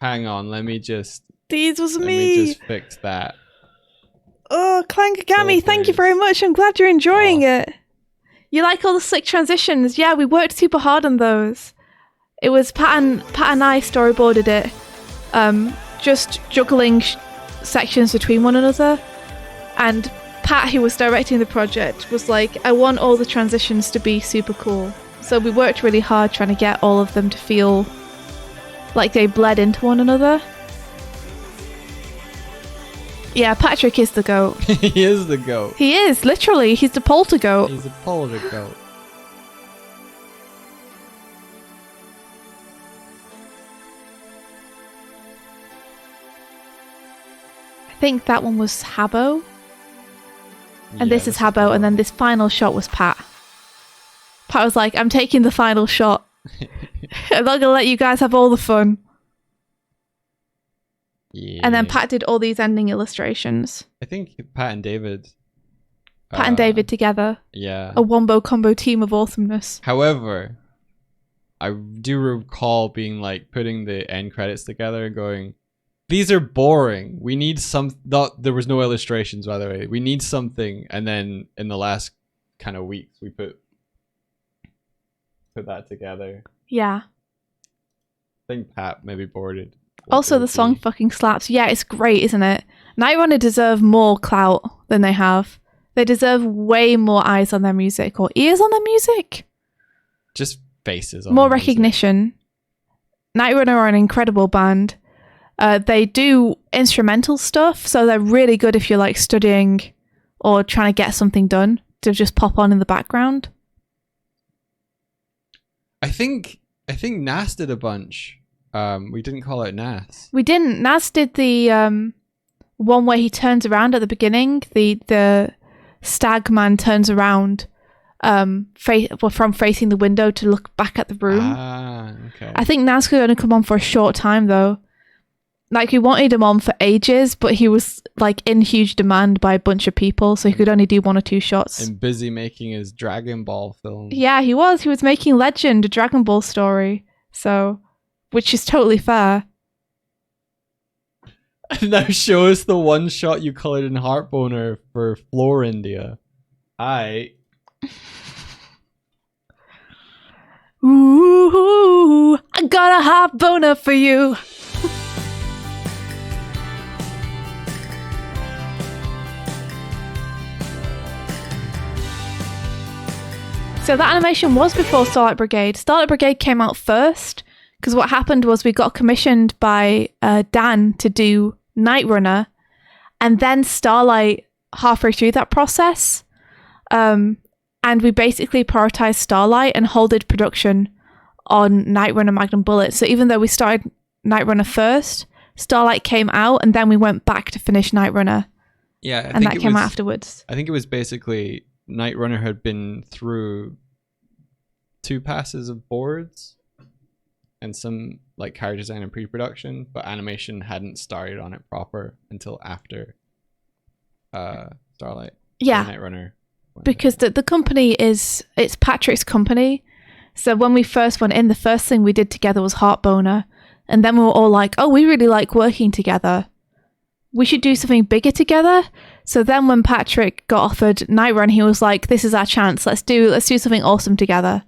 Speaker 2: Hang on. Let me just
Speaker 1: Let me
Speaker 2: just fix that.
Speaker 1: Oh, Clankagami, thank you very much. I'm glad you're enjoying it. You like all the slick transitions? Yeah, we worked super hard on those. It was Pat and I storyboarded it. Just juggling sections between one another. And Pat, who was directing the project, was like, I want all the transitions to be super cool. So we worked really hard trying to get all of them to feel like they bled into one another. Yeah, Patrick is the goat.
Speaker 2: He is the goat.
Speaker 1: He is, literally. He's the polter goat.
Speaker 2: He's a polar goat.
Speaker 1: I think that one was Habbo. And this is Habbo, and then this final shot was Pat. Pat was like, I'm taking the final shot. I'm not gonna let you guys have all the fun.
Speaker 2: Yeah.
Speaker 1: And then Pat did all these ending illustrations.
Speaker 2: I think Pat and David.
Speaker 1: Pat and David together.
Speaker 2: Yeah.
Speaker 1: A wombo combo team of awesomeness.
Speaker 2: However, I do recall being like putting the end credits together and going, these are boring. We need some. There was no illustrations, by the way. We need something. And then in the last kind of weeks, we put that together.
Speaker 1: Yeah.
Speaker 2: I think Pat maybe boarded.
Speaker 1: Also, the song fucking slaps. Yeah, it's great, isn't it? Nightrunner deserve more clout than they have. They deserve way more eyes on their music or ears on their music.
Speaker 2: Just faces on
Speaker 1: more
Speaker 2: the music.
Speaker 1: recognition. Nightrunner are an incredible band. They do instrumental stuff, so they're really good if you're like studying or trying to get something done to just pop on in the background.
Speaker 2: I think Nas did a bunch. We didn't call out Nas.
Speaker 1: We didn't. Nas did the one where he turns around at the beginning. The stag man turns around from facing the window to look back at the room.
Speaker 2: Ah, okay.
Speaker 1: I think Nas could only come on for a short time though. Like, we wanted him on for ages, but he was like in huge demand by a bunch of people, so he could only do 1 or 2 shots.
Speaker 2: And busy making his Dragon Ball film.
Speaker 1: Yeah, he was. He was making Legend, a Dragon Ball story. So, which is totally fair.
Speaker 2: Now show us the one shot you colored in Heartboner for Floor India.
Speaker 1: Ooh, I got a hot boner for you. So that animation was before Starlight Brigade. Starlight Brigade came out first because what happened was we got commissioned by Dan to do Nightrunner and then Starlight halfway through that process. And we basically prioritized Starlight and halted production on Night Runner Magnum Bullet. So even though we started Night Runner first, Starlight came out, and then we went back to finish Night Runner.
Speaker 2: Yeah,
Speaker 1: and that came out afterwards.
Speaker 2: I think it was basically Night Runner had been through 2 passes of boards and some like character design and pre-production, but animation hadn't started on it proper until after Starlight.
Speaker 1: Yeah,
Speaker 2: Night Runner.
Speaker 1: Because the company it's Patrick's company. So when we first went in, the first thing we did together was Heartboner. And then we were all like, oh, we really like working together. We should do something bigger together. So then when Patrick got offered Night Run, he was like, this is our chance. Let's do something awesome together.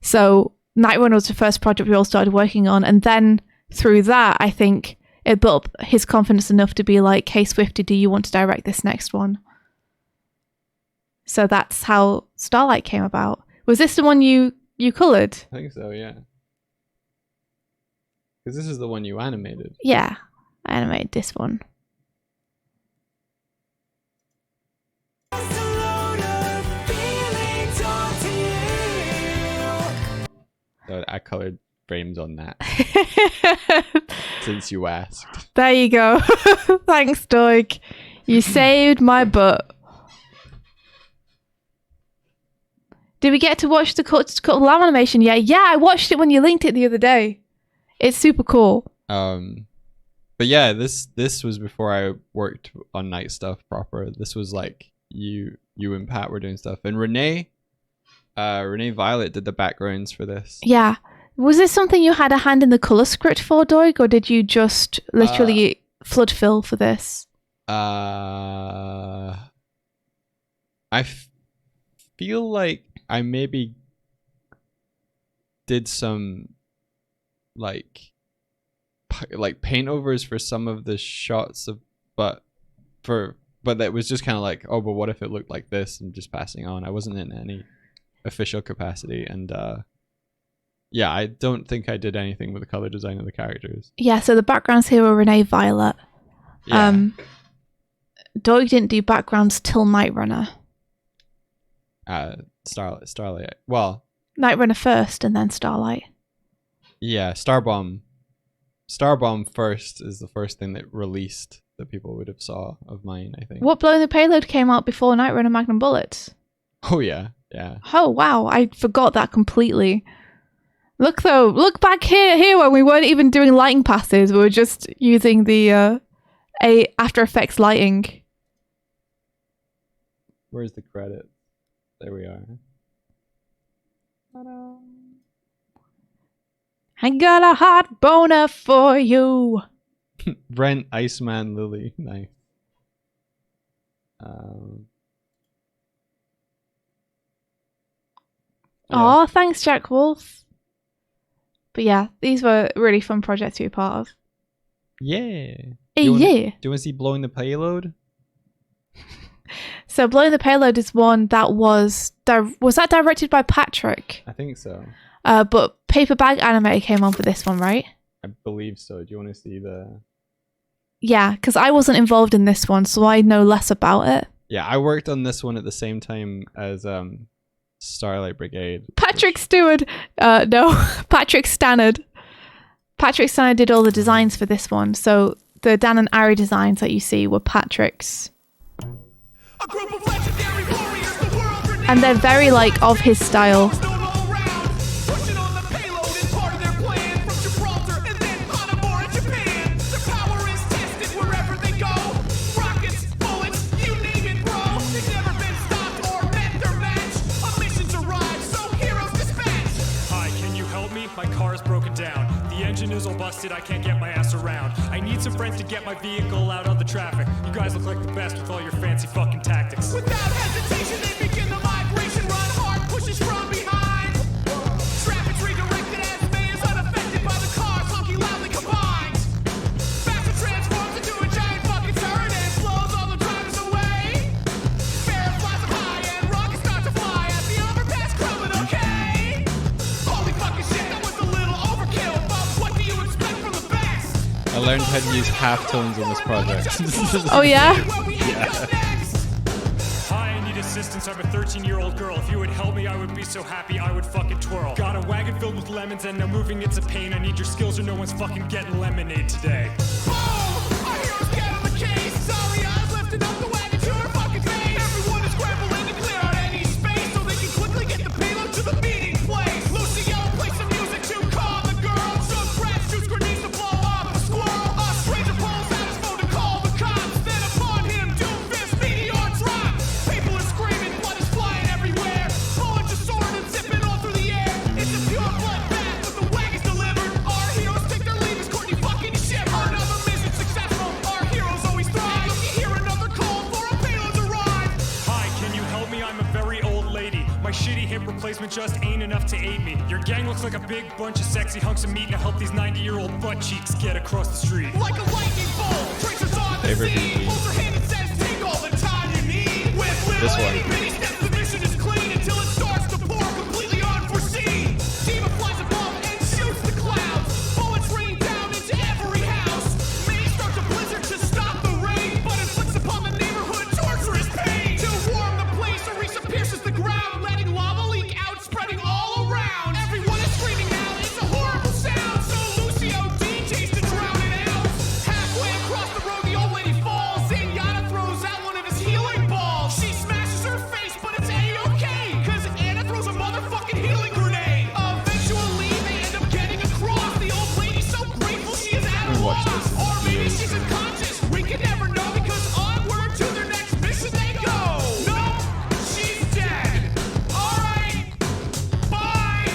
Speaker 1: So Night Run was the first project we all started working on. And then through that, I think it built up his confidence enough to be like, hey, Swifty, do you want to direct this next one? So that's how Starlight came about. Was this the one you coloured?
Speaker 2: I think so, yeah. Because this is the one you animated.
Speaker 1: Yeah, I animated this one.
Speaker 2: So I coloured frames on that. Since you asked.
Speaker 1: There you go. Thanks, Doig. You saved my butt. Did we get to watch the cut lamb animation yet? Yeah, I watched it when you linked it the other day. It's super cool.
Speaker 2: But yeah, this was before I worked on night stuff proper. This was like you and Pat were doing stuff, and Renee Violet did the backgrounds for this.
Speaker 1: Yeah, was this something you had a hand in the color script for, Doig, or did you just literally flood fill for this?
Speaker 2: I feel like I maybe did some like paint overs for some of the shots of, but that was just kind of like, oh, but what if it looked like this, and just passing on. I wasn't in any official capacity, and yeah, I don't think I did anything with the color design of the characters.
Speaker 1: Yeah, so the backgrounds here were Renee Violet.
Speaker 2: Yeah.
Speaker 1: Doig didn't do backgrounds till Night Runner.
Speaker 2: Starlight. Well,
Speaker 1: Night Runner first, and then Starlight.
Speaker 2: Yeah, Starbomb first is the first thing that released that people would have saw of mine, I think.
Speaker 1: What Blowing the Payload came out before Night Runner Magnum Bullets?
Speaker 2: Oh yeah, yeah.
Speaker 1: Oh wow, I forgot that completely. Look back here when we weren't even doing lighting passes. We were just using the After Effects lighting.
Speaker 2: Where's the credit? There we are.
Speaker 1: Ta-da. I got a hot boner for you.
Speaker 2: Brent Iceman Lily. Nice.
Speaker 1: Oh, thanks, Jack Wolf. But yeah, these were really fun projects to be part of.
Speaker 2: Yeah.
Speaker 1: Yeah.
Speaker 2: Do you want to see Blowing the Payload?
Speaker 1: So Blowing the Payload is one that was that directed by Patrick?
Speaker 2: I think so.
Speaker 1: But Paper Bag Animator came on for this one, right?
Speaker 2: I believe so. Do you want to see the...
Speaker 1: Yeah, because I wasn't involved in this one, so I know less about it.
Speaker 2: Yeah, I worked on this one at the same time as Starlight Brigade.
Speaker 1: Patrick Stewart. No, Patrick Stannard. Patrick Stannard did all the designs for this one. So the Dan and Ari designs that you see were Patrick's. And they're very like of his style.
Speaker 6: All busted, I can't get my ass around. I need some friends to get my vehicle out of the traffic. You guys look like the best with all your fancy fucking tactics. Without hesitation, they begin the migration. Run hard, pushes from behind. Traffic's redirected as May is unaffected by the cars, honky loudly combined. Faster transforms into a giant fucking turret and blows all the drivers away. Barrel flies up high and rockets start to fly as the overpass crumbling, okay? Holy fucking shit, that was a little overkill, but what do you expect from the best?
Speaker 2: I learned how to use halftones on this project.
Speaker 1: Oh yeah?
Speaker 6: I need a assistance. I'm a 13-year-old girl. If you would help me, I would be so happy I would fucking twirl. Got a wagon filled with lemons and now moving it's a pain. I need your skills or no one's fucking getting lemonade today. Boom! Our heroes get on the case. Sorry, I was lifting up the wagon to her fucking face. Everyone is scrambling to clear out any space so they can quickly get the payload to the meeting place. Lucio, play some music to calm the girl. Some threats, shoots grenades to blow up a squirrel. A stranger pulls out his phone to call the cops. Then upon him, doomfist meteor drop. People are screaming, blood is flying everywhere. Bullets just soaring and zipping all through the air. It's a pure bloodbath, but the wagon's delivered. Our heroes take their leave as Courtney fucking ship. Another mission successful. Our heroes always thrive. If you hear another call for a payload to arrive. Hi, can you help me? I'm a very old lady. My shitty hip replacement just ain't enough to aid me. Your gang looks like a big bunch of sexy hunks of meat to help these 90-year-old butt cheeks get across the street. Like a lightning bolt, tracers on the
Speaker 2: Favorite
Speaker 6: scene.
Speaker 2: movie.
Speaker 6: Holds her hand and says, take all the time you need. With little
Speaker 2: This one.
Speaker 6: itty-bitty steps, the mission is clean until it starts to pour completely unforeseen. Demon flies above and shoots the clouds. Bullets rain down into every house. May start to blizzard to stop the rain, but inflicts upon the neighborhood torturous pain. To warm the place, Orisa pierces the ground, letting lava leak out, spreading all around. Everyone is screaming out, it's a horrible sound. So Lucio DJs to drown it out. Halfway across the road, the old lady falls. Zenyatta throws out one of his healing balls. She smashes her face, but it's A-okay, cause Anna throws a motherfucking healing grenade. Eventually, they end up getting across. The old lady's so grateful she is at a
Speaker 2: Watch
Speaker 6: loss.
Speaker 2: this.
Speaker 6: Or maybe she's unconscious. We can never know because onward to their next mission they go. No, she's dead. Alright, bye.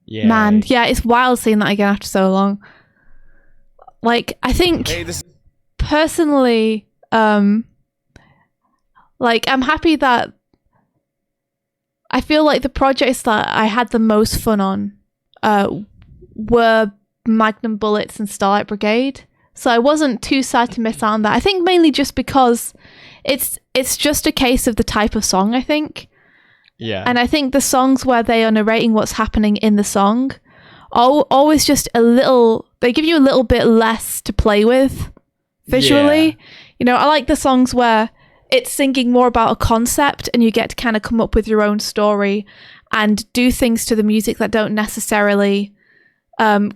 Speaker 2: Yeah.
Speaker 1: Man, yeah, it's wild seeing that again after so long. Like, I think personally, like, I'm happy that I feel like the projects that I had the most fun on were Magnum Bullets and Starlight Brigade. So I wasn't too sad to miss out on that. I think mainly just because it's just a case of the type of song, I think.
Speaker 2: Yeah.
Speaker 1: And I think the songs where they are narrating what's happening in the song are always just a little, they give you a little bit less to play with visually.
Speaker 2: Yeah.
Speaker 1: You know, I like the songs where it's singing more about a concept and you get to kind of come up with your own story and do things to the music that don't necessarily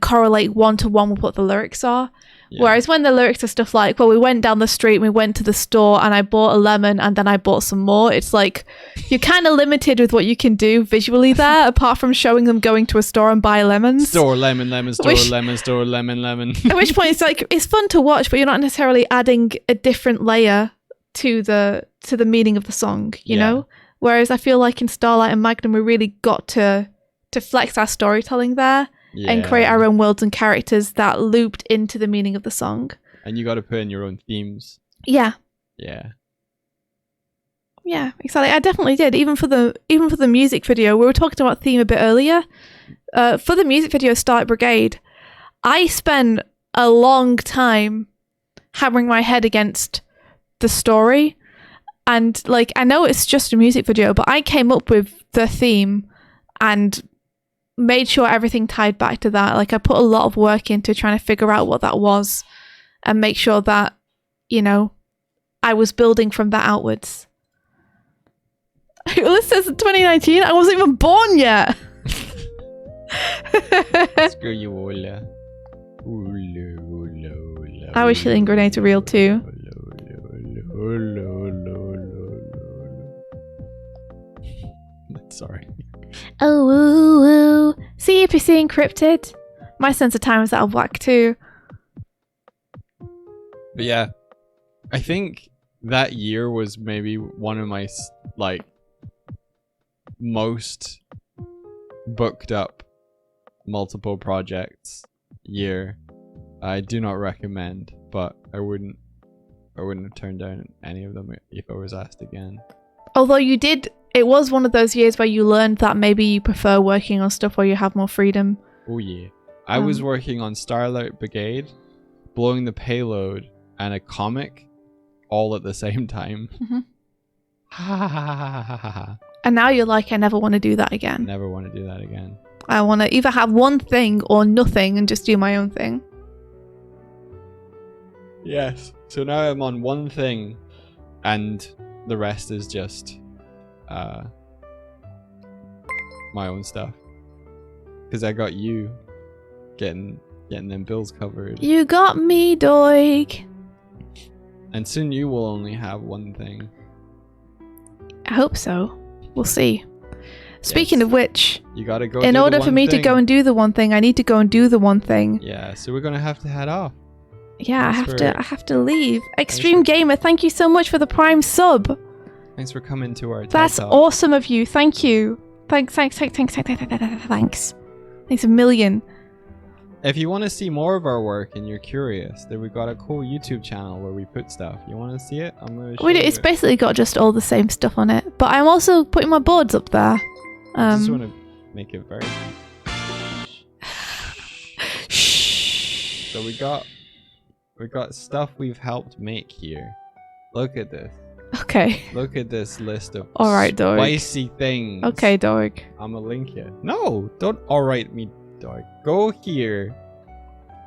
Speaker 1: correlate one-to-one with what the lyrics are.
Speaker 2: Yeah.
Speaker 1: Whereas when the lyrics are stuff like, well, we went down the street, we went to the store and I bought a lemon and then I bought some more. It's like, you're kind of limited with what you can do visually there, apart from showing them going to a store and buy lemons.
Speaker 2: Store lemon, lemon, store
Speaker 1: Which-
Speaker 2: lemon, store lemon, lemon.
Speaker 1: At which point it's like, it's fun to watch, but you're not necessarily adding a different layer to the meaning of the song, you
Speaker 2: Yeah.
Speaker 1: know? Whereas I feel like in Starlight and Magnum, we really got to flex our storytelling there. And create our own worlds and characters that looped into the meaning of the song.
Speaker 2: And you got to put in your own themes.
Speaker 1: Yeah,
Speaker 2: Yeah.
Speaker 1: exactly. I definitely did. Even for the music video, we were talking about theme a bit earlier. For the music video, Starlight Brigade, I spent a long time hammering my head against the story, and like I know it's just a music video, but I came up with the theme and made sure everything tied back to that. Like I put a lot of work into trying to figure out what that was and make sure that, you know, I was building from that outwards. This says 2019. I wasn't even born yet.
Speaker 2: Screw you, Ola. Ola, Ola, Ola.
Speaker 1: I wish healing grenades were real too.
Speaker 2: Ola, Ola, Ola, Ola. Sorry.
Speaker 1: Oh, woo, woo. CPC encrypted. My sense of time is out of whack too.
Speaker 2: But yeah, I think that year was maybe one of my like most booked up multiple projects year. I do not recommend, but I wouldn't have turned down any of them if I was asked again.
Speaker 1: Although you did, it was one of those years where you learned that maybe you prefer working on stuff where you have more freedom.
Speaker 2: Oh yeah. I was working on Starlight Brigade, blowing the payload, and a comic all at the same time. Ha ha ha ha ha ha.
Speaker 1: And now you're like, I never want to do that again.
Speaker 2: Never want to do that again.
Speaker 1: I want to either have one thing or nothing and just do my own thing.
Speaker 2: Yes. So now I'm on one thing, and the rest is just my own stuff. Because I got you getting them bills covered.
Speaker 1: You got me, Doig.
Speaker 2: And soon you will only have one thing.
Speaker 1: I hope so. We'll see. Speaking
Speaker 2: Yes.
Speaker 1: of which,
Speaker 2: You gotta go.
Speaker 1: in
Speaker 2: do
Speaker 1: order
Speaker 2: the
Speaker 1: for
Speaker 2: one
Speaker 1: me to
Speaker 2: thing.
Speaker 1: go and do the one thing, I need to go and do the one thing.
Speaker 2: Yeah, so we're gonna have to head off.
Speaker 1: Yeah,
Speaker 2: Thanks
Speaker 1: I have to leave. Extreme Gamer, thank you so much for the Prime sub.
Speaker 2: Thanks for coming to our TED
Speaker 1: That's
Speaker 2: Talk.
Speaker 1: awesome of you. Thank you. Thanks. Thanks a million.
Speaker 2: If you want to see more of our work and you're curious, then we've got a cool YouTube channel where we put stuff. You want to see it? I'm gonna show
Speaker 1: It's
Speaker 2: you.
Speaker 1: basically got just all the same stuff on it. But I'm also putting my boards up there.
Speaker 2: I just want to make it very.
Speaker 1: Shh.
Speaker 2: So we got stuff we've helped make here. Look at this.
Speaker 1: Okay.
Speaker 2: Look at this list of
Speaker 1: Alright, Doig.
Speaker 2: spicy things.
Speaker 1: Okay, Doig.
Speaker 2: I'm gonna link it. No, don't alright me, Doig. Go here.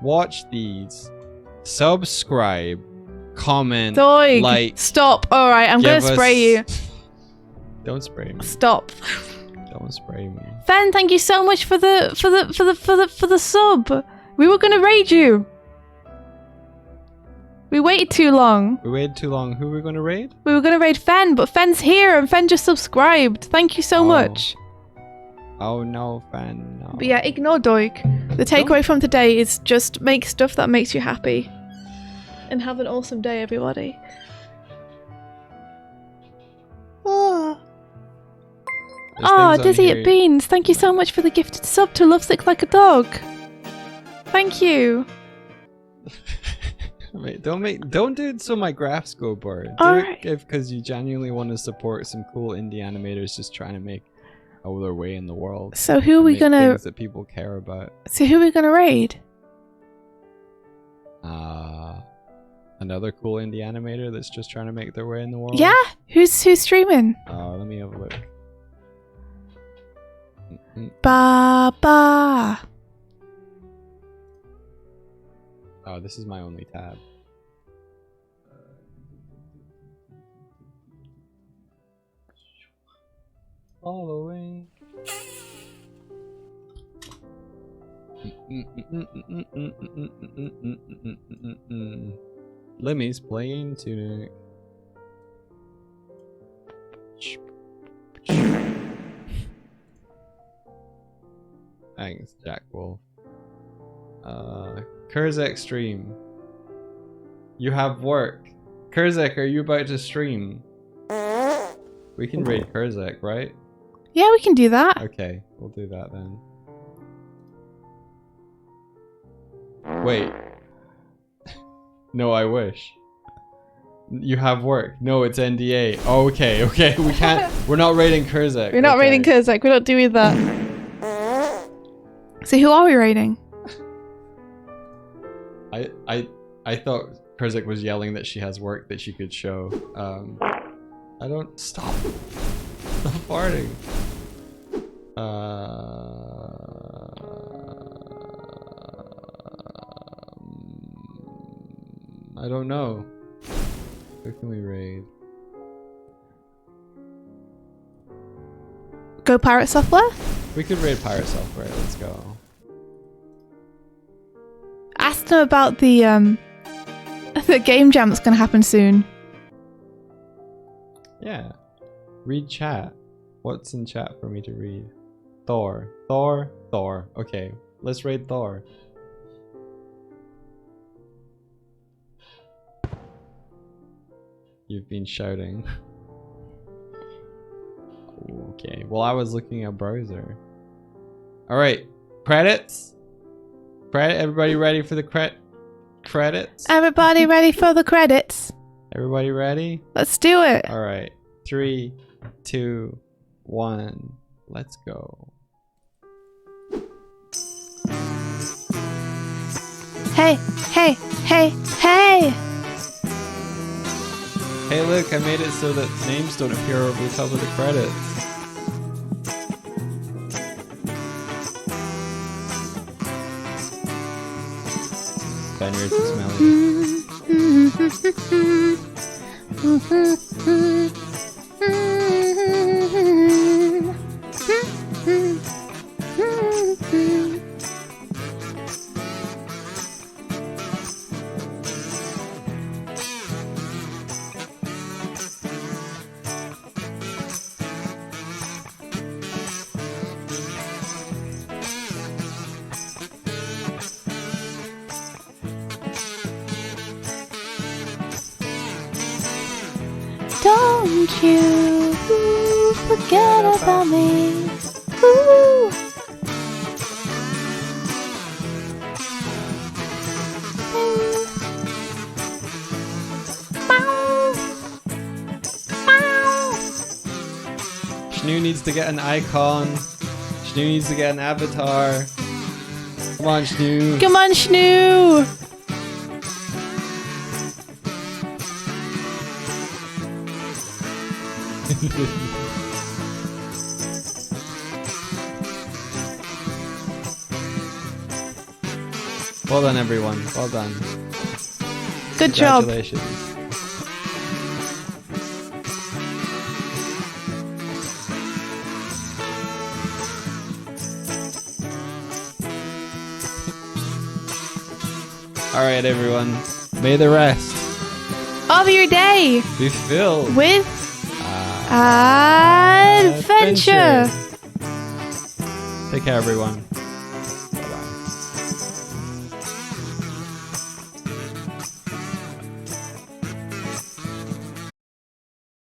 Speaker 2: Watch these. Subscribe. Comment.
Speaker 1: Doig.
Speaker 2: Like.
Speaker 1: Stop. Alright, I'm gonna
Speaker 2: give
Speaker 1: spray you.
Speaker 2: us- Don't spray me.
Speaker 1: Stop.
Speaker 2: Don't spray me.
Speaker 1: Fen, thank you so much for the sub. We were gonna raid you. We waited too long.
Speaker 2: We waited too long. Who are we gonna raid?
Speaker 1: We were gonna raid Fen, but Fen's here and Fen just subscribed. Thank you so
Speaker 2: Oh.
Speaker 1: much.
Speaker 2: Oh no, fan. No.
Speaker 1: But yeah, ignore Doig. The takeaway from today is just make stuff that makes you happy. And have an awesome day, everybody. Oh,
Speaker 2: There's things on
Speaker 1: Dizzy
Speaker 2: here-
Speaker 1: at Beans, thank you so much for the gifted sub to Lovesick Like a Dog. Thank you.
Speaker 2: Wait, don't do it so my graphs go blurred. Do
Speaker 1: Alright.
Speaker 2: it because you genuinely want to support some cool indie animators just trying to make their way in the world.
Speaker 1: So who are
Speaker 2: and
Speaker 1: we
Speaker 2: make
Speaker 1: gonna
Speaker 2: things that people care about?
Speaker 1: raid?
Speaker 2: Another cool indie animator that's just trying to make their way in the world.
Speaker 1: Yeah? Who's streaming?
Speaker 2: Let me have a look.
Speaker 1: Ba ba.
Speaker 2: Oh, this is my only tab. Following. Lemmy's playing Tunic. Thanks, Jack Wolf. Kurzek stream. You have work. Kurzek, are you about to stream? We can raid Kurzek, right?
Speaker 1: Yeah, we can do that.
Speaker 2: Okay, we'll do that then. Wait. No, I wish. You have work. No, it's NDA. Oh, okay, we can't. We're not raiding Kurzek.
Speaker 1: We're not
Speaker 2: okay.
Speaker 1: raiding Kurzak, we're not doing that. So who are we raiding?
Speaker 2: I thought Kurzek was yelling that she has work that she could show. I don't stop. Stop farting. I don't know. Who can we raid?
Speaker 1: Go Pirate Software?
Speaker 2: We could raid Pirate Software. Let's go.
Speaker 1: Ask them about the game jam that's gonna happen soon.
Speaker 2: Yeah. Read chat. What's in chat for me to read? Thor. Okay, let's raid Thor. You've been shouting. Okay, well I was looking at browser. Alright, credits? Everybody ready for the credits?
Speaker 1: Everybody ready for the credits?
Speaker 2: Everybody ready?
Speaker 1: Let's do it.
Speaker 2: Alright, 3, 2, 1, let's go.
Speaker 1: Hey.
Speaker 2: Hey look, I made it so that names don't appear over the top of the credits. Ben, you're too smelly.
Speaker 1: Don't you forget about me. Ooh.
Speaker 2: Schnoo needs to get an icon. Schnoo needs to get an avatar. Come on, Schnoo.
Speaker 1: Come on, Schnoo.
Speaker 2: Well done, everyone. Well done.
Speaker 1: Good job.
Speaker 2: Congratulations. All right, everyone. May the rest
Speaker 1: Of your day
Speaker 2: be filled
Speaker 1: with adventure.
Speaker 2: Take care, everyone.